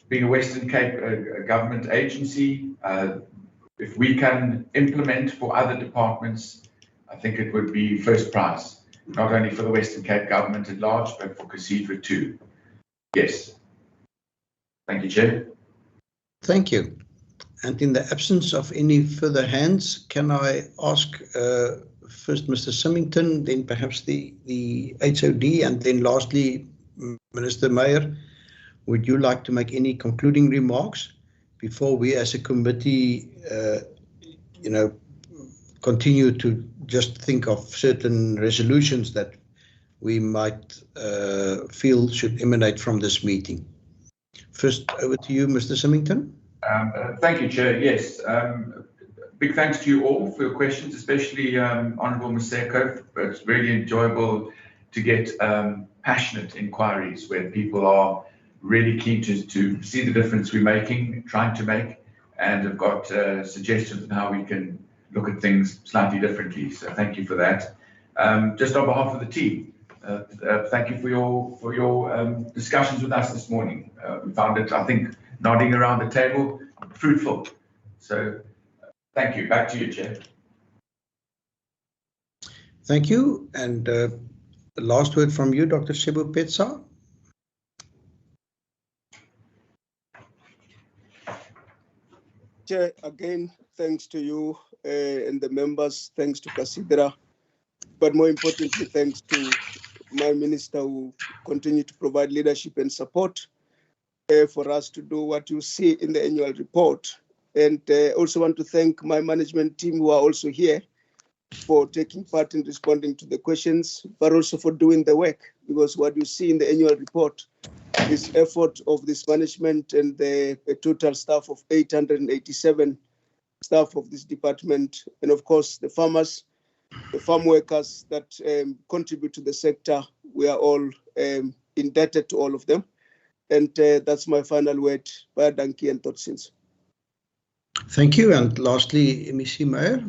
being a Western Cape government agency, if we can implement for other departments, I think it would be first prize. Not only for the Western Cape government at large, but for CACEDRA too. Yes. Thank you, Chair. Thank you. And in the absence of any further hands, can I ask first Mr. Symington, then perhaps the HOD, and then lastly, Minister Meyer, would you like to make any concluding remarks before we as a committee, continue to just think of certain resolutions that we might feel should emanate from this meeting? First, over to you, Mr. Symington. Thank you, Chair. Yes, big thanks to you all for your questions, especially Honourable Maseko. It's really enjoyable to get passionate inquiries where people are really keen to see the difference we're making, trying to make, and have got suggestions on how we can look at things slightly differently. So thank you for that. Just on behalf of the team, thank you for your discussions with us this morning. We found it, I think, nodding around the table, fruitful. So thank you. Back to you, Chair. Thank you. And the last word from you, Dr. Sebopetsa. Chair, again, thanks to you and the members, thanks to CACEDRA, but more importantly, thanks to my minister who continue to provide leadership and support for us to do what you see in the annual report. And also want to thank my management team who are also here for taking part in responding to the questions, but also for doing the work, because what you see in the annual report is effort of this management and the total staff of 887 staff of this department, and of course the farmers, the farm workers that contribute to the sector. We are all indebted to all of them. And that's my final word. Bye, Dankie and Totsins. Thank you. And lastly, MEC Meyer.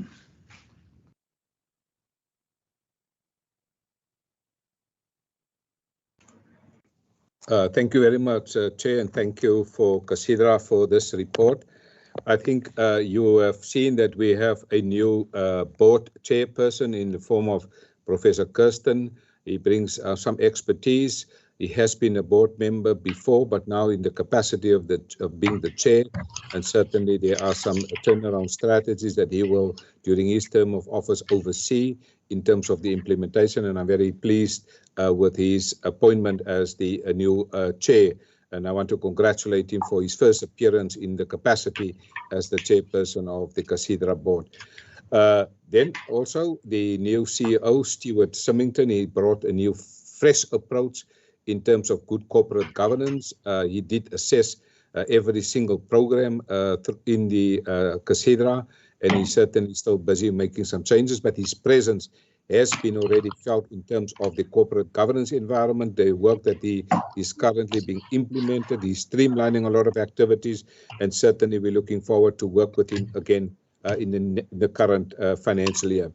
Thank you very much, Chair, and thank you for CACEDRA for this report. I think you have seen that we have a new board chairperson in the form of Professor Kirsten. He brings some expertise. He has been a board member before, but now in the capacity of being the chair, and certainly there are some turnaround strategies that he will, during his term of office, oversee in terms of the implementation, and I'm very pleased with his appointment as the new chair. And I want to congratulate him for his first appearance in the capacity as the chairperson of the CACEDRA board. Then also the new CEO, Stuart Symington, he brought a new fresh approach in terms of good corporate governance. He did assess every single program in the CACEDRA, and he's certainly still busy making some changes, but his presence has been already felt in terms of the corporate governance environment, the work that is currently being implemented. He's streamlining a lot of activities, and certainly we're looking forward to work with him again in the current financial year.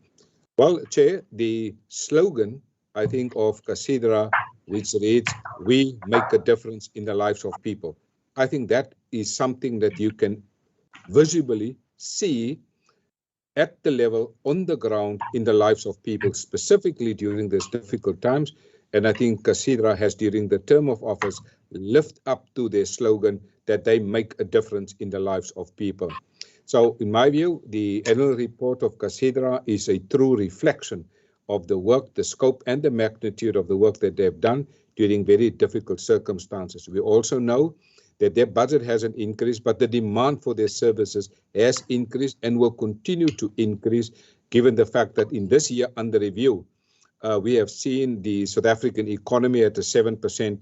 Well, Chair, the slogan, I think, of CACEDRA, which reads, "We make a difference in the lives of people." I think that is something that you can visibly see at the level on the ground in the lives of people, specifically during these difficult times. And I think CASIDRA has, during the term of office, lived up to their slogan that they make a difference in the lives of people. So in my view, the annual report of CASIDRA is a true reflection of the work, the scope and the magnitude of the work that they've done during very difficult circumstances. We also know that their budget hasn't increased, but the demand for their services has increased and will continue to increase, given the fact that in this year under review, we have seen the South African economy at a 7%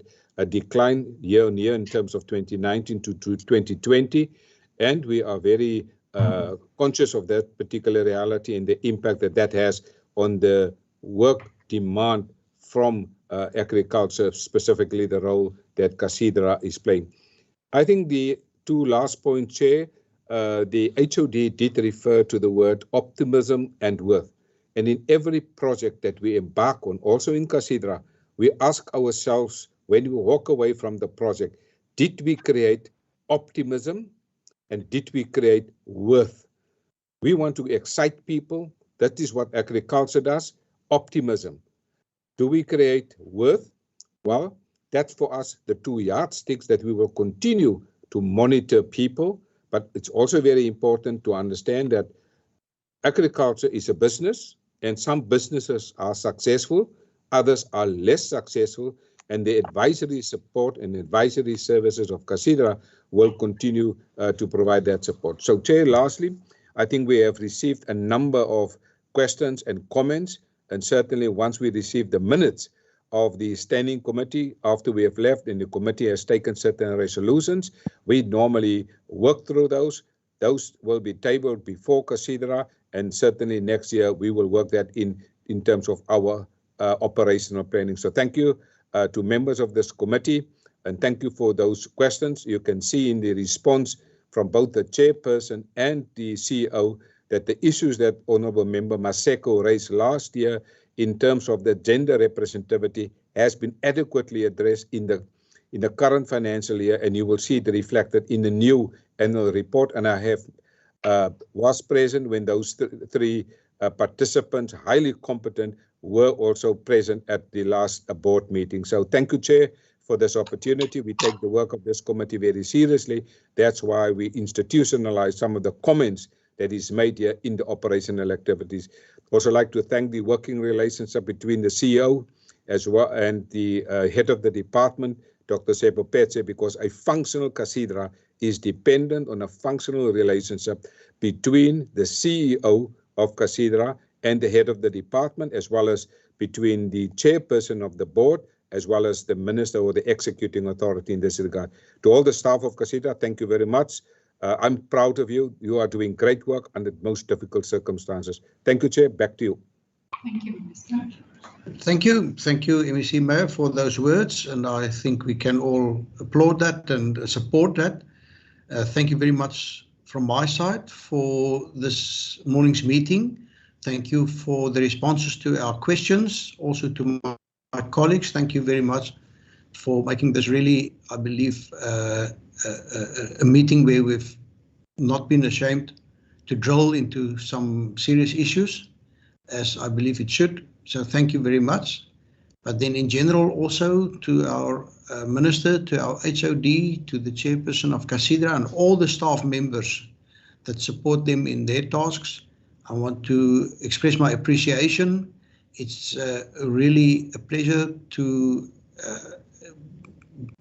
decline year on year in terms of 2019 to 2020. And we are very conscious of that particular reality and the impact that that has on the work demand from agriculture, specifically the role that CASIDRA is playing. I think the two last points, Chair, the HOD did refer to the word optimism and worth. And in every project that we embark on, also in CASIDRA, we ask ourselves when we walk away from the project, did we create optimism and did we create worth? We want to excite people. That is what agriculture does, optimism. Do we create worth? Well, that's for us the two yardsticks that we will continue to monitor people. But it's also very important to understand that agriculture is a business and some businesses are successful, others are less successful, and the advisory support and advisory services of CASIDRA will continue to provide that support. So, Chair, lastly, I think we have received a number of questions and comments, and certainly once we receive the minutes of the standing committee after we have left and the committee has taken certain resolutions, we normally work through those. Those will be tabled before CASIDRA, and certainly next year we will work that in terms of our operational planning. So thank you to members of this committee, and thank you for those questions. You can see in the response from both the chairperson and the CEO that the issues that Honourable Member Maseko raised last year in terms of the gender representativity has been adequately addressed in the current financial year, and you will see it reflected in the new annual report. And I have was present when those three participants, highly competent, were also present at the last board meeting. So thank you, Chair, for this opportunity. We take the work of this committee very seriously. That's why we institutionalize some of the comments that is made here in the operational activities. Also like to thank the working relationship between the CEO as well and the head of the department, Dr. Sebo Petse, because a functional CASIDRA is dependent on a functional relationship between the CEO of CASIDRA and the head of the department, as well as between the chairperson of the board, as well as the minister or the executing authority in this regard. To all the staff of CASIDRA, thank you very much. I'm proud of you. You are doing great work under most difficult circumstances. Thank you, Chair. Back to you. Thank you, Minister. Thank you, MEC Mayor, for those words, and I think we can all applaud that and support that. Thank you very much from my side for this morning's meeting. Thank you for the responses to our questions. Also to my colleagues, thank you very much for making this really, I believe, a meeting where we've not been ashamed to drill into some serious issues, as I believe it should. So thank you very much. But then in general also to our Minister, to our HOD, to the Chairperson of CASIDRA and all the staff members that support them in their tasks, I want to express my appreciation. It's really a pleasure to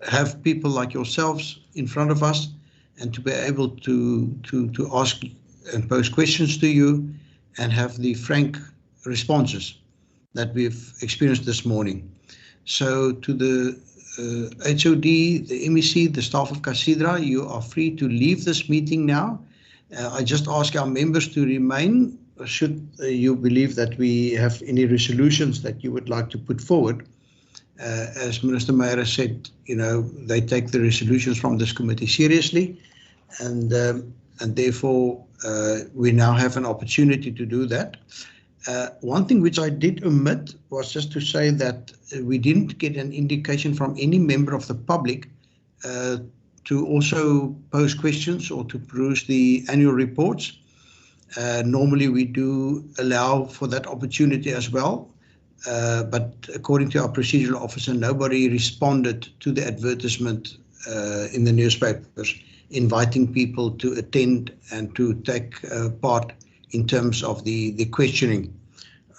have people like yourselves in front of us and to be able to ask and pose questions to you and have the frank responses that we've experienced this morning. So to the HOD, the MEC, the staff of CASIDRA, you are free to leave this meeting now. I just ask our members to remain should you believe that we have any resolutions that you would like to put forward. As Minister Meyer has said, you know, they take the resolutions from this committee seriously, and therefore we now have an opportunity to do that. One thing which I did omit was just to say that we didn't get an indication from any member of the public to also pose questions or to peruse the annual reports. Normally we do allow for that opportunity as well, but according to our procedural officer, nobody responded to the advertisement in the newspapers inviting people to attend and to take part in terms of the questioning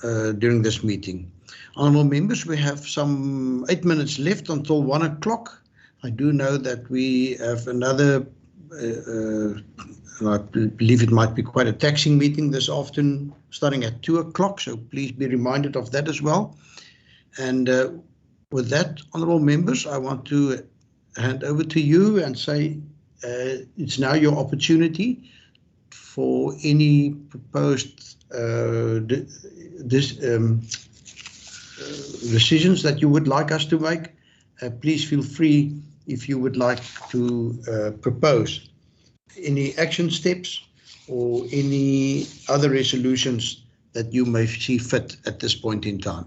during this meeting. Honourable members, we have some 8 minutes left until 1 o'clock. I do know that we have another, I believe it might be quite a taxing meeting this afternoon, starting at 2 o'clock, so please be reminded of that as well. And with that, honourable members, I want to hand over to you and say it's now your opportunity for any proposed decisions that you would like us to make. Please feel free if you would like to propose any action steps or any other resolutions that you may see fit at this point in time.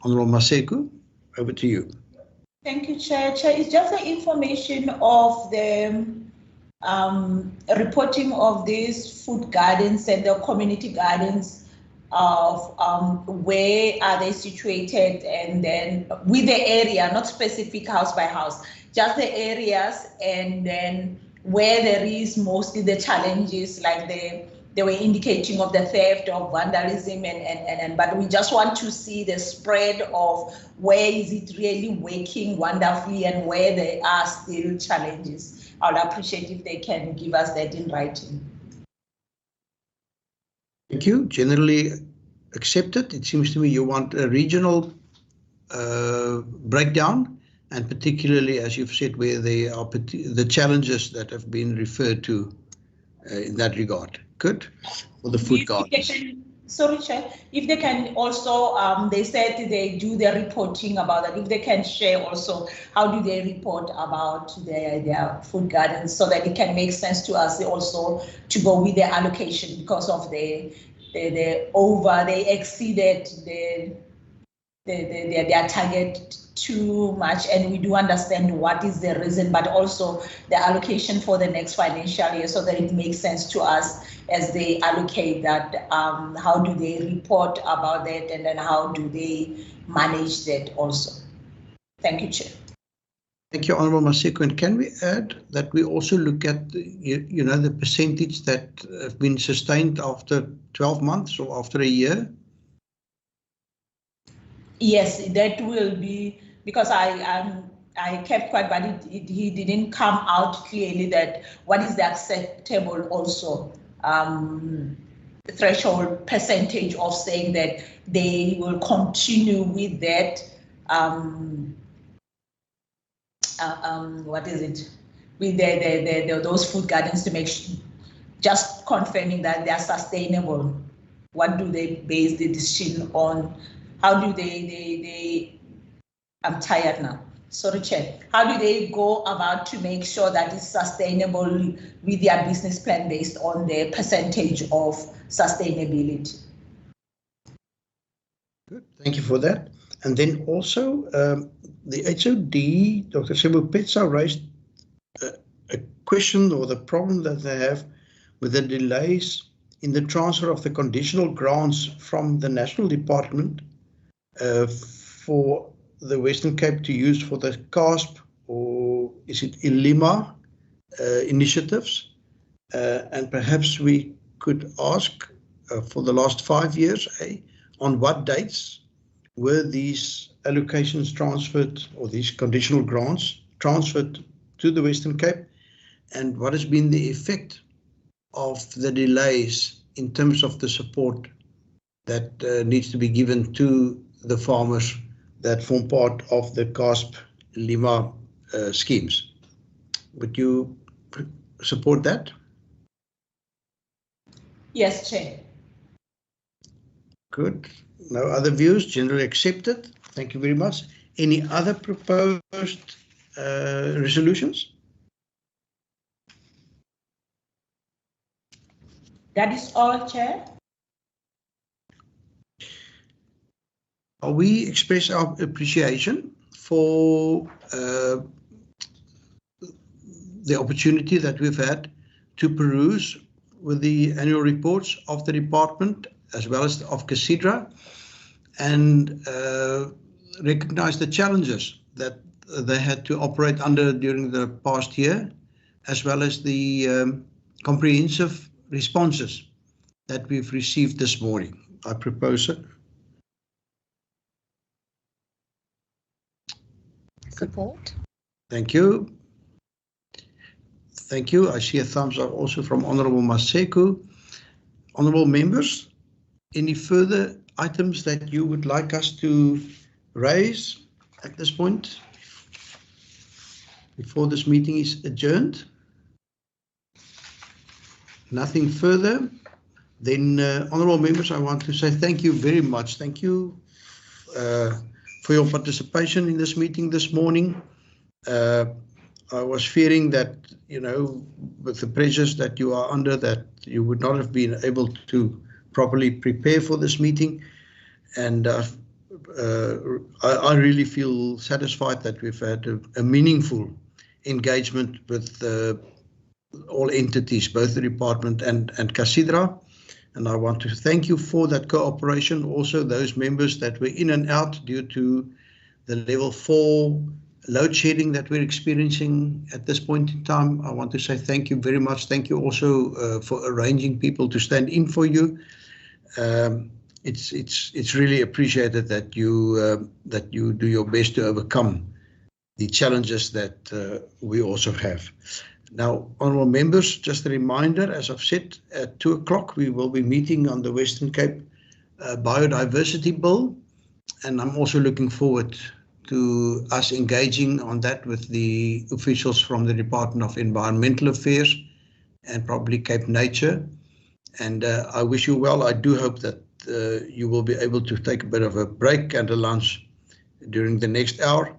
Honourable Maseko, over to you. Thank you, Chair. Chair, it's just the information of the reporting of these food gardens and the community gardens of where are they situated, and then with the area, not specific house by house, just the areas, and then where there is mostly the challenges, like they were indicating of the theft, of vandalism, and but we just want to see the spread of where is it really working wonderfully and where there are still challenges. I would appreciate if they can give us that in writing. Thank you. Generally accepted. It seems to me you want a regional breakdown, and particularly, as you've said, where there are the challenges that have been referred to in that regard. Good. For the food gardens. Sorry, Chair. If they can also, they said they do their reporting about that. If they can share also, how do they report about their food gardens, so that it can make sense to us also to go with their allocation, because of they exceeded their target too much, and we do understand what is the reason, but also the allocation for the next financial year, so that it makes sense to us as they allocate that. How do they report about that, and then how do they manage that also? Thank you, Chair. Thank you, Honourable Maseko. And can we add that we also look at the percentage that have been sustained after 12 months or after a year? Yes, that will be, because I kept quiet, but he didn't come out clearly that what is the acceptable also threshold percentage of saying that they will continue with that. What is it? With those food gardens, to make just confirming that they are sustainable. What do they base the decision on? How do they I'm tired now. Sorry, Chair. How do they go about to make sure that it's sustainable with their business plan based on the percentage of sustainability? Good. Thank you for that. And then also the HOD, Dr. Sebupetsa, raised a question, or the problem that they have with the delays in the transfer of the conditional grants from the National Department for the Western Cape to use for the CASP, or is it ILIMA initiatives? And perhaps we could ask for the last 5 years, on what dates were these allocations transferred, or these conditional grants transferred to the Western Cape, and what has been the effect of the delays in terms of the support that needs to be given to the farmers that form part of the CASP Lima schemes. Would you support that? Yes, Chair. Good. No other views, generally accepted. Thank you very much. Any other proposed resolutions? That is all, Chair. We express our appreciation for the opportunity that we've had to peruse with the annual reports of the department as well as of CASIDRA, and recognize the challenges that they had to operate under during the past year, as well as the comprehensive responses that we've received this morning. I propose it. Support. Thank you. Thank you. I see a thumbs up also from Honourable Maseko. Honourable members, any further items that you would like us to raise at this point before this meeting is adjourned? Nothing further. Then, honourable members, I want to say thank you very much. Thank you for your participation in this meeting this morning. I was fearing that, you know, with the pressures that you are under, that you would not have been able to properly prepare for this meeting. And I really feel satisfied that we've had a meaningful engagement with all entities, both the department and CASIDRA. And I want to thank you for that cooperation. Also, those members that were in and out due to the level 4 load shedding that we're experiencing at this point in time, I want to say thank you very much. Thank you also for arranging people to stand in for you. It's really appreciated that you do your best to overcome the challenges that we also have. Now, honourable members, just a reminder, as I've said, at 2 o'clock we will be meeting on the Western Cape Biodiversity Bill, and I'm also looking forward to us engaging on that with the officials from the Department of Environmental Affairs and probably Cape Nature. And I wish you well. I do hope that you will be able to take a bit of a break and a lunch during the next hour.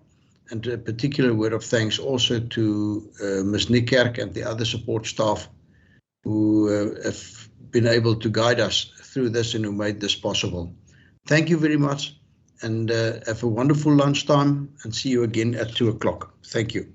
And a particular word of thanks also to Ms. Niekerk and the other support staff who have been able to guide us through this and who made this possible. Thank you very much, and have a wonderful lunchtime, and see you again at 2 o'clock. Thank you.